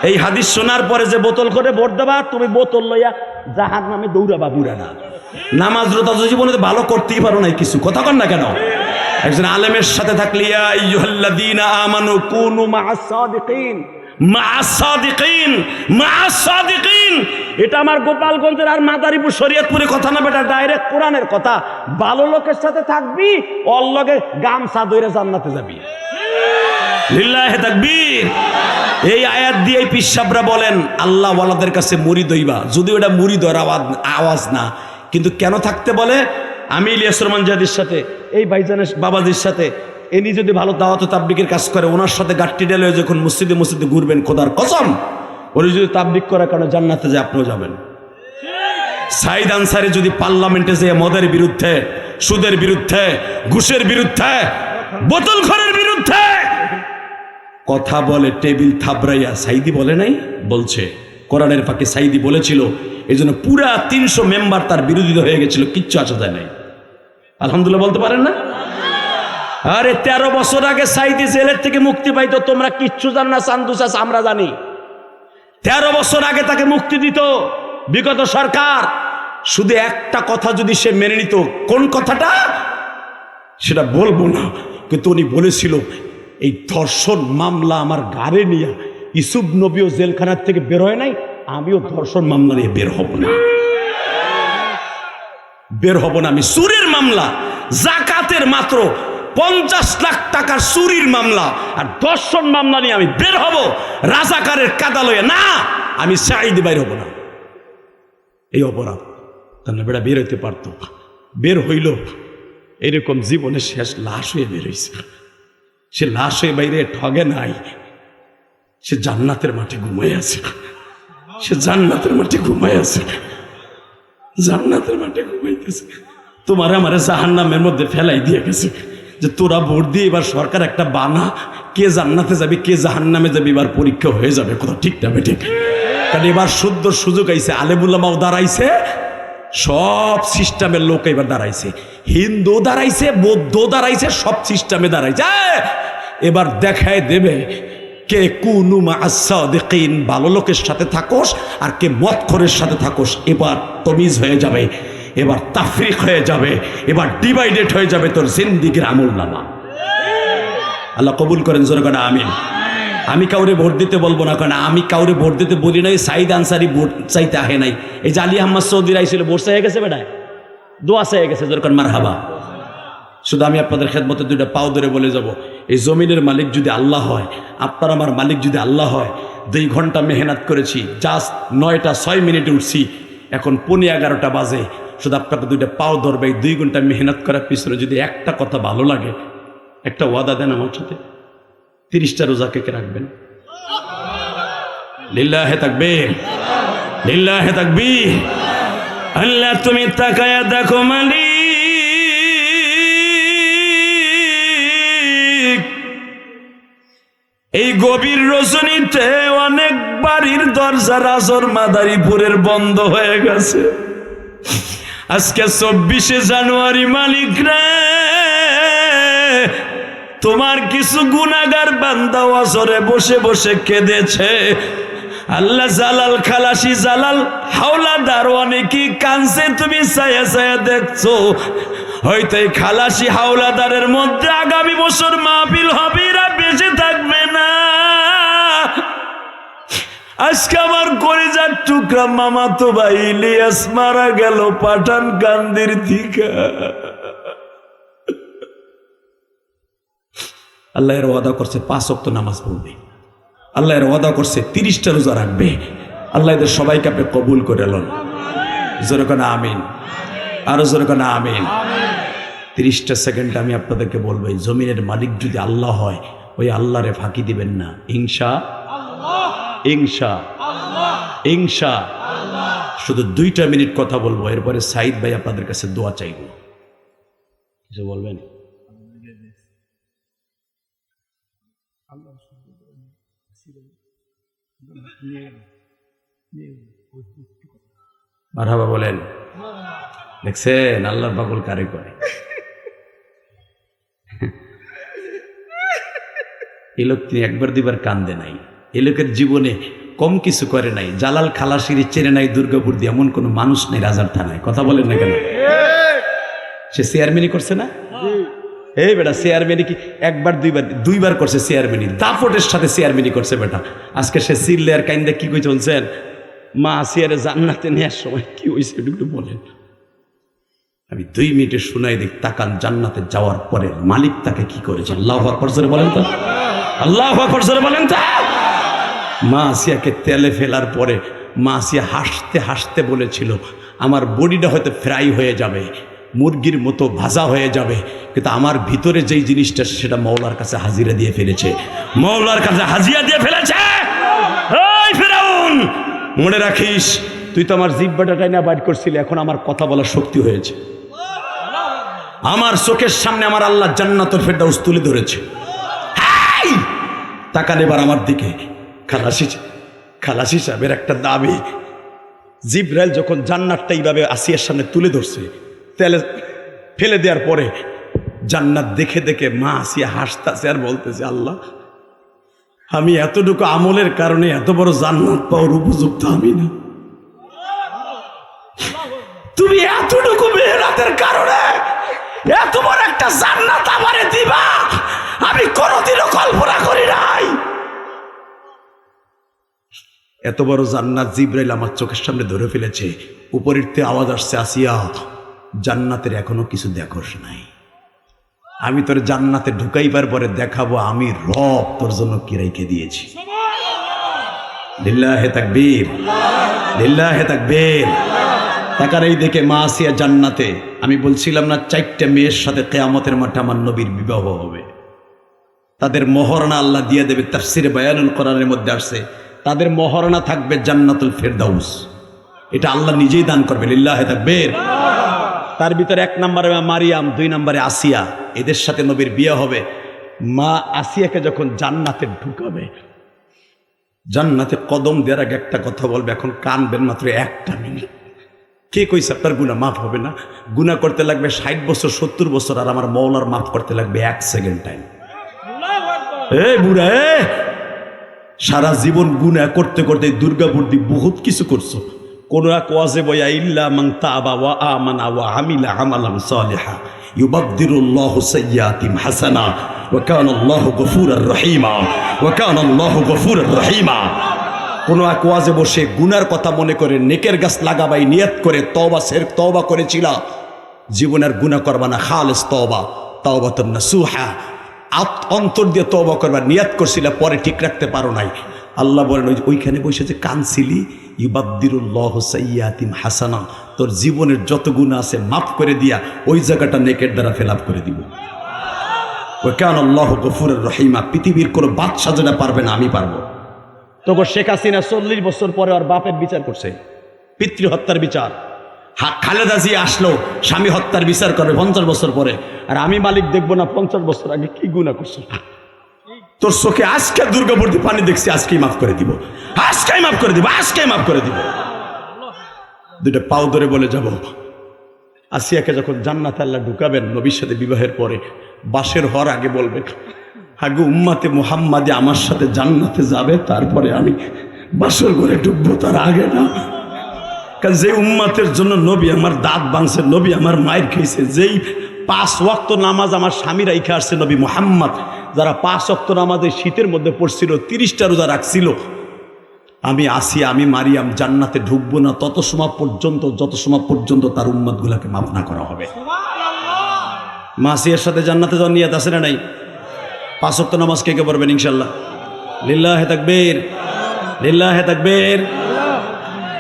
এই হাদিস শোনার পরে যে বোতল করে ভোট দেবা, তুমি বোতল লইয়া জাহান্নামে দৌড়াবা বুড়া না। নামাজ রোজা জীবনে ভালো করতেই পারো না কিছু, কথা কন না কেন? একজন আলেমের সাথে থাকলে ইয়া আইয়ুহাল্লাযীনা আমানু কুনু মা'আস সাদিকিন, মা'আস সাদিকিন, মা'আস সাদিকিন। এটা আমার গোপালগঞ্জের আর মাদারীপুর শরীয়তপুরের কথা না বেটা, ডাইরেক্ট কোরআনের কথা। ভালো লোকের সাথে থাকবি, ওর লগে গামছা ধরে জান্নাতে যাবি। লিল্লাহে তাকবীর। এই আয়াত দিয়ে পিসাবরা বলেন আল্লাহ ওয়ালাদের কাছে মুরিদ হইবা, যদিও এটা মুরিদর আওয়াজ না, কিন্তু কেন থাকতে বলে? আমি ইলিয়াস রহমান জিহাদির সাথে, এই ভাইজানের বাবাজির সাথে, এনি যদি ভালো দাওয়াত তাবলিগের কাজ করে, ওনার সাথে গাট্টি ডেলে যখন মসজিদে মসজিদে ঘুরবেন, খোদার কসম উনি যদি তাবলিগ করার কারণে জান্নাতে যায়, আপনিও যাবেন। সাইদ আনসারি যদি পার্লামেন্টে যেয়ে মদের বিরুদ্ধে, সুদের বিরুদ্ধে, ঘুষের বিরুদ্ধে, বোতলখোরের বিরুদ্ধে কথা বলে, টেবিল থাবড়াইয়া, সাইদি বলে নাই, বলছে কোরআনের ফাঁকে সাইদি বলেছিল, এই জন্য পুরা 300 মেম্বার তার বিরোধিতা হয়ে গেছিল, কিচ্ছু আসা যায় নাই। আলহামদুলিল্লাহ বলতে পারেন না? আরে 13 বছর আগে সাইদি জেলের থেকে মুক্তি পাইতো, তোমরা কিচ্ছু জান না, চান্দু চাষ আমরা জানি। 13 বছর আগে তাকে মুক্তি দিত বিগত সরকার। শুধু একটা কথা যদি সে মেনে নিত, কোন কথাটা সেটা বলবো না, কিন্তু উনি বলেছিল, এই ধর্ষণ মামলা আমার গাড়ে নিয়ে ইউসুফ নবীও জেলখানার থেকে বের হয় নাই, আমিও ধর্ষণ মামলা নিয়ে বের হব না, বের হব না। আমি চুরির মামলা, জাকাতের মাত্র 50 লাখ টাকার চুরির মামলা আর ধর্ষণ মামলা নিয়ে আমি বের হব, রাজাকারের কাদা লইয়া না, আমি সাইদি বাইর হব না। এই অপরাধ তাহলে বেড়া বের হইতে পারতো, বের হইল, এরকম জীবনে শেষ লাশ হয়ে বের হয়েছে। সে লাশ হয়ে বাইরে ঠগে নাই, সে জান্নাতের মাঠে ঘুমাই আছে, সে জান্নাতের মাঠে ঘুমাই আছে, জান্নাতের মাঠে ঘুমাইতেছে। তোমার আমারে জাহান্নামের মধ্যে ফেলাই দিয়ে গেছে, যে তোরা ভোট দিয়ে এবার সরকার একটা বানা, কে জান্নাতে যাবে কে জাহান্নামে যাবে, এবার পরীক্ষা হয়ে যাবে, কথা ঠিক না বেঠিক? কারণ এবার শুদ্ধ সুযোগ আইছে, আলেমুল্লামাও দাঁড়াইছে, সব সিস্টেমের লোক এবার দাঁড়াইছে, হিন্দু দাঁড়াইছে, বৌদ্ধ দাঁড়াইছে, সব সিস্টেমে দাঁড়াইছে। এবার দেখায় দেবে কে কুনু মা'আস সাদিকিন, ভালো লোকের সাথে থাকোস আর কে মদখোরের সাথে থাকোস। এবার তমিজ হয়ে যাবে, এবার তাফরিক হয়ে যাবে, এবার ডিভাইডেড হয়ে যাবে তোর জিন্দেগির আমলনামা। আল্লাহ কবুল করেন, জোরে করে আমিন। আমি কাউরে ভোট দিতে বলবো না, কারণ আমি কাউরে ভোট দিতে বলি নাই। সাইদ আনসারি ভোট চাইতে আহে নাই, এই যে আলী আহমদ চৌধুরী আইছিল ভোট চাইয়ে গেছে, বেটায় দোয়া চাইয়ে গেছে, জোরে করে মারহাবা। শুধু আমি আপনাদের খেদমতে দুইটা পাও ধরে বলে যাব, এই জমিনের মালিক যদি আল্লাহ হয়, আপনার আমার মালিক যদি আল্লাহ হয়, 2 ঘন্টা মেহনত করেছি, জাস্ট 9টা 6 মিনিটে উঠছি, এখন 11:15 বাজে। শুধু আপনাকে দুইটা পাও ধরবে, এই 2 ঘন্টা মেহনত করার পিছনে যদি একটা কথা ভালো লাগে, একটা ওয়াদা দেন আমার সাথে, 30টা রোজা কে রাখবেন? লিল্লাহে তাকবীর, লিল্লাহে তাকবীর। আল্লাহ তুমি তাকায়া দেখো মালিক, এই গভীর রজনীতে অনেক বাড়ির দরজা রাজর মাদারীপুরের বন্ধ হয়ে গেছে। আজকে 24শে জানুয়ারি মালিক রে, তোমার কিছু গুনাহগার বান্দা ওয়াজরে বসে বসে কেঁদেছে। আল্লাহ জালাল খালাসি জালাল হাওলাদার অনেকেই কানছে, তুমি ছায়া ছায়া দেখছো। হয়তো এই খালাসি হাওলাদারের মধ্যে আগামী বছর মাহফিল হবে, এরা বেঁচে থাকবে না। আজকে আমার কলিজার টুকরা মামাতো ভাই ইলিয়াস মারা গেল পাঠান কান্দির থেকে। আল্লাহ এর ওয়াদা করছে 5 ওয়াক্ত নামাজ পড়বে, আল্লাহ এর ওয়াদা করছে 30টা রোজা রাখবে। আল্লাহ এদের সবাইকে আপনি কবুল করে লন, জোরে কোন আমিন, আরো জোরে কোন আমিন। 30টা সেকেন্ড আমি আপনাদেরকে বলবো, এই জমিনের মালিক যদি আল্লাহ হয়, ওই আল্লাহরে ফাঁকি দিবেন না। ইনশা শুধু 2টা মিনিট কথা বলবো, এরপরে সাইদ ভাই আপনাদের কাছে দোয়া চাইব। কিছু বলবেন? মারহাবা বলেন। দেখছেন আল্লাহর পাগল কারে করে। এই লোক তিনি 1-2বার কান্দে নাই, এই লোকের জীবনে কম কিছু করে নাই। জালাল খালাসির চেনে নাই দুর্গাপুর দিয়ে, এমন কোনো মানুষ নেই রাজার থানায়। কথা বলেন না কেন? সে চেয়ারম্যানই করছে না? এই বেটা চেয়ারম্যানই কি 1-2বার করছে চেয়ারম্যানই, দাপটের সাথে চেয়ারম্যানই করছে বেটা। আজকে সে চিল্লে আর কাইন্দা কি কই চলছেন, মা আসিয়ারে জান্নাতে নেওয়ার সময় কি হয়েছে একটু বলেন। আমি 2 মিনিটে শোনাই দিই, তাকান জান্নাতে যাওয়ার পরে মালিক তাকে কি করেছে। আল্লাহু আকবার জোরে বলেন তো, আল্লাহু আকবার জোরে বলেন তো। মা আসিয়াকে তেলে ফেলার পরে মা আসিয়া হাসতে হাসতে বলেছিল, আমার বডিটা হয়তো ফ্রাই হয়ে যাবে, মুরগির মতো ভাজা হয়ে যাবে, কিন্তু আমার ভিতরে যেই জিনিসটা সেটা মওলার কাছে হাজিরা দিয়ে ফেলেছে, মওলার কাছে হাজিরা দিয়ে ফেলেছে। এই ফিরাউন, মনে রাখিস তুই তো আমার জিহ্বাটা টাইনা বাইর করছিলি, এখন আমার কথা বলার শক্তি হয়েছে। আমার চোখের সামনে আমার আল্লাহ জান্নাতুল ফেরদাউস তুলে ধরেছে। তাকান এবার আমার দিকে। খালাসি সাহেবের একটা দাবি, জিবরাইল যখন জান্নাতটা এইভাবে আসিয়ার সামনে তুলে ধরছে, তেলে ফেলে দেওয়ার পরে জান্নাত দেখে দেখে মা আসিয়া হাসতেছে আর বলতেছে, আল্লাহ আমি এতটুকু আমলের কারণে এত বড় জান্নাত পাওয়ার উপযুক্ত আমি না, তুমি এতটুকু মেহনতের কারণে এত বড় একটা জান্নাত আমারে দিবা, আমি কোনোদিনও কল্পনা করি নাই। এত বড় জান্নাত জিবরাইল আমার চোখের সামনে ধরে ফেলেছে। উপরিতে আওয়াজ আসছে, আসিয়া জান্নাতের এখনো কিছু দেখোস নাই, আমি তোর জান্নাতে ঢুকাইবার পরে দেখাবো আমি রব তোর জন্য কি রেখে দিয়েছি। লিল্লাহে তাকবীর, লিল্লাহে তাকবীর। তাকার এই দেখে মা আসিয়া জান্নাতে। আমি বলছিলাম না 4টে মেয়ের সাথে কিয়ামতের মাঠে আমার নবীর বিবাহ হবে, তাদের মহরণা আল্লাহ দিয়ে দেবে। তাফসিরে বায়ানুল কোরআনের মধ্যে আসছে তাদের মহরণা থাকবে জান্নাতুল ফেরদাউস, এটা আল্লাহ নিজেই দান করবে। লিল্লাহে তাকবীর। তার ভিতরে 1 নম্বরে মারিয়াম, 2 নম্বরে আসিয়া, এদের সাথে নবীর বিয়ে হবে। মা আসিয়াকে যখন জান্নাতে ঢুকাবে, জান্নাতে কদম দেওয়ার আগে একটা কথা বলবে, এখন কানবেন মাত্র 1 মিনিট। কে কইছে আপনার গুনাহ মাফ হবে না? গুনাহ করতে লাগবে 60 বছর 70 বছর, আর আমার মওলার মাফ করতে লাগবে 1 সেকেন্ড টাইম। বুড়া, সারা জীবন গুনাহ করতে করতে দুর্গাপুর দিয়ে বহুত কিছু করছো। কোন এক ওয়াজে বয়া ইল্লা মান তাবা ওয়া আমানা ওয়া আমিলা আমালান সালিহা ইউবাদদিরুল্লাহু সাইয়্যাতিহিম হাসানা ওয়া কানাল্লাহু গফুরার রহিমা ওয়া কানাল্লাহু গফুরার রহিমা। কোন এক ওয়াজে বসে গুনার কথা মনে করে নেকের গাছ লাগাবাই নিয়ত করে তওবা করেছিল, জীবনের গুনাহ করবা না, খালেস তাওবাতুন নাসুহা, অন্তর দিয়ে তওবা করবা নিয়ত করছিল, পরে ঠিক রাখতে পারো নাই। আল্লাহ বলেন ওইখানে বসে যে কানছিলি, ইউবাদদিরুল্লাহু সাইয়্যাতিহিম হাসানা, তোর জীবনের যত গুনাহ আছে মাফ করে দিয়া ওই জায়গাটা নেকের দ্বারা ফিল আপ করে দিব। ওয়া কানাল্লাহু গফুরুর রহিমা। পৃথিবীর কোনো বাদশা যেটা পারবে না, আমি পারবো। তখন শেখ হাসিনা 40 বছর পরে ওর বাপের বিচার করছে, পিতৃ হত্যার বিচার। খালেদা জিয়া আসলো স্বামী হত্যার বিচার করবে 50 বছর পরে, আর আমি মালিক দেখবো না 50 বছর আগে কি গুনাহ করছো। তোর চোখে আজকে দুর্গাপুরতে পানি দেখছি, আজকেই মাফ করে দিব, আজকেই মাফ করে দিব, আজকেই মাফ করে দিব। দুইটা পাও ধরে বলে যাব, আসিয়াকে যখন জান্নাতে আল্লাহ ঢুকাবেন নবীর সাথে বিবাহের পরে, বাসের হওয়ার আগে বলবেন, আগে উম্মাতে মুহাম্মাদে আমার সাথে জান্নাতে যাবে, তারপরে আমি বাসর ঘরে ঢুকবো, তার আগে না। কারণ যে উম্মাতের জন্য নবী আমার দাঁত ভাঙছে, নবী আমার মায়ের খেয়েছে, যেই 5 ওয়াক্ত নামাজ আমার স্বামী রাইখা আসছে নবী মুহাম্মদ, যারা 5 ওয়াক্ত নামাজে শীতের মধ্যে পড়ছিল, 30টা রোজা রাখছিল, আমি আসিয়া আমি মারিয়াম জান্নাতে ঢুকবো না তত সময় পর্যন্ত, যত সময় পর্যন্ত তার উম্মতগুলোকে মাফ না করা হবে। মাসিয়ার সাথে জান্নাতে যাওয়ার নিয়ত আছে না নাই? 5 ওয়াক্ত নামাজ কে কে পড়বেন ইনশাল্লাহ? লিল্লাহে তাকবীর, লিল্লাহে তাকবীর।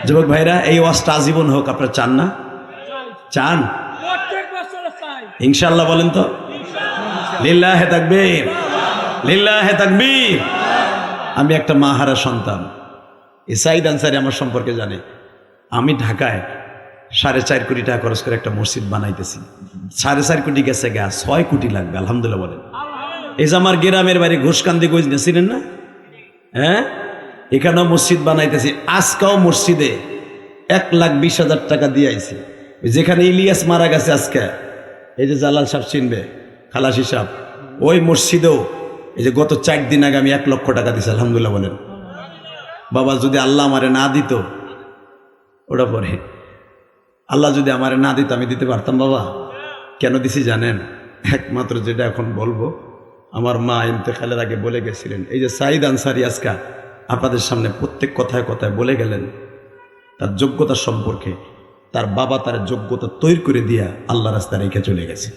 যুবক ভাইরা, এই ওয়াজটা আজীবন হোক, আপনারা চান না? চান ইনশাল্লাহ? বলেন তো লিল্লাহে তাকবীর, লিল্লাহে তাকবীর। আমি একটা মাহারা সন্তান, সাইদ আনসারী আমার সম্পর্কে জানে। আমি ঢাকায় 4.5 কোটি টাকা খরচ করে একটা মসজিদ বানাইতেছি। 4.5 কোটি গেছে গা, 6 কোটি লাগবে। আলহামদুলিল্লাহ বলেন। এই যে আমার গ্রামের বাড়ি ঘোষকান্দি, ছিলেন না? হ্যাঁ, এখানেও মসজিদ বানাইতেছি। আজকেও মসজিদে 1,20,000 টাকা দিয়ে আইছি। যেখানে ইলিয়াস মারা গেছে আজকে, এই যে জালাল সাহেব চিনবে, খালাসি সাহেব, ওই মসজিদেও এই যে গত 4 দিন আগে আমি 1 লক্ষ টাকা দিছি। আলহামদুলিল্লাহ বলেন। বাবা, যদি আল্লাহ আমারে না দিত, ওটা পরে আল্লাহ যদি আমারে না দিত, আমি দিতে পারতাম বাবা। কেন দিছি জানেন? একমাত্র যেটা এখন বলবো, আমার মা ইন্তেকালের আগে বলে গেছিলেন, এই যে সাইদ আনসারী আজকে আপনাদের সামনে প্রত্যেক কথায় কথায় বলে গেলেন তার যোগ্যতা সম্পর্কে। তার বাবা তার যোগ্যতা তৈরি করে দিয়া আল্লাহ রাস্তায় রেখে চলে গেছে।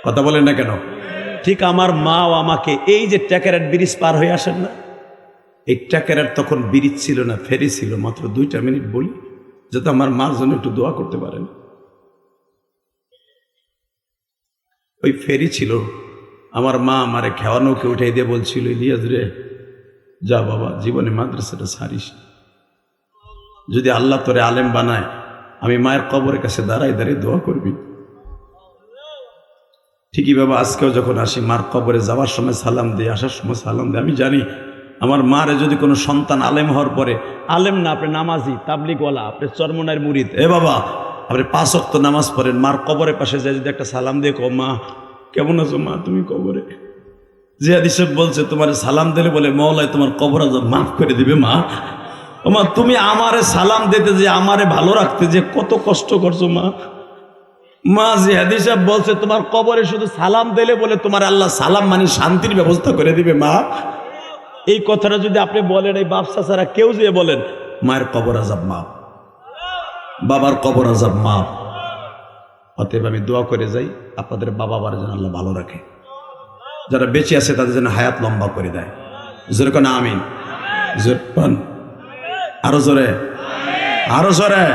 কথা বলেন না কেন? ঠিক আমার মাও আমাকে, এই যে ট্যাকেরাট ব্রিজ পার হয়ে আসেন না, এই ট্যাকেরাট তখন ব্রিজ ছিল না, ফেরি ছিল। মাত্র 2টা মিনিট বলি, যাতে আমার মার জন্য একটু দোয়া করতে পারেন। ওই ফেরি ছিল, আমার মা আমারে খেওয়ানোকে উঠাই দিয়ে বলছিল, ইলিয়াস রে, যা বাবা, জীবনে মাদ্রাসাটা ছাড়িস, যদি আল্লাহ তোরে আলেম বানায়, আমি মায়ের কবরের কাছে দাঁড়াই দাঁড়িয়ে দোয়া করবি। ঠিকই বাবা, আজকেও যখন আসি মার কবরে যাওয়ার সময় সালাম দিই, আসার সময় সালাম দিই। আমি জানি আমার মারে যদি কোনো সন্তান আলেম হওয়ার পরে, আলেম না, আপনি নামাজি তাবলিগওয়ালা, আপনি চরমনার মুরিদ, এ বাবা আপনি 5 ওয়াক্ত নামাজ পড়েন, মার কবরের পাশে যায় যদি একটা সালাম দিয়ে কো, মা কেমন আছো মা, তুমি কবরে? জিয়াদ সাহেব বলছে, তোমার সালাম দিলে বলে মওলাই তোমার কবর আযাব মাফ করে দিবে। মা, ও মা, তুমি আমারে সালাম দিতে যে, আমারে ভালো রাখতে যে কত কষ্ট করছো মা। মা, জিয়াদ সাহেব বলছে, তোমার কবরে শুধু সালাম দিলে বলে তোমার আল্লাহ সালাম মানে শান্তির ব্যবস্থা করে দিবে। মা, এই কথাটা যদি আপনি বলেন, এই বাপ চাচারা কেউ যে বলেন, মায়ের কবর আযাব মাফ, বাবার কবর আযাব মাফ। অতএব আমি দোয়া করে যাই, আপনাদের বাবা মার যেন আল্লাহ ভালো রাখে, যারা বেঁচে আছে তাদের যেন হায়াত লম্বা করে দেয়। জোরে কোন আমিন। জোর পান, আরো জোরে, আরো জোরে।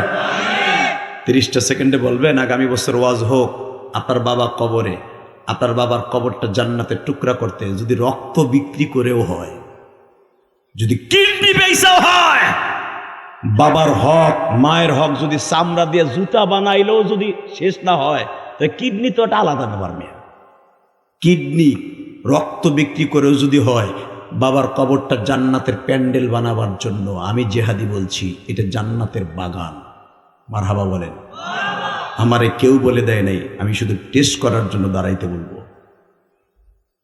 30টা সেকেন্ডে বলবেন, আগামী বছর ওয়াজ হোক আপনার বাবা কবরে, আপনার বাবার কবরটা জান্নাতের টুকরা করতে, যদি রক্ত বিক্রি করেও হয়, যদি কিডনি বেচাও হয়, বাবার হক মায়ের হক যদি চামড়া দিয়ে জুতা বানাইলেও যদি শেষ না হয়, তাহলে কিডনি তো একটা আলাদা ব্যাপার। মেয়ে কিডনি, রক্ত বিক্রি করেও যদি হয়, বাবার কবরটা জান্নাতের প্যান্ডেল বানাবার জন্য আমি জেহাদি বলছি, এটা জান্নাতের বাগান। মারহাবা বলেন। আমারে কেউ বলে দেয় নাই, আমি শুধু টেস্ট করার জন্য দাঁড়াইতে বলবো।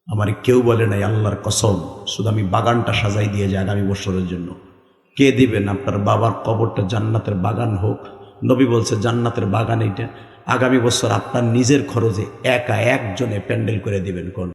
আমারে কেউ বলে নাই, আল্লাহর কসম, শুধু আমি বাগানটা সাজাই দিয়ে যাই আগামী বছরের জন্য। কে দিবেন? আপনার বাবার কবরটা জান্নাতের বাগান হোক। নবী বলছে জান্নাতের বাগান এইটা। আগামী বছর আপনার নিজের খরচে একা একজনে প্যান্ডেল করে দিবেন কোন?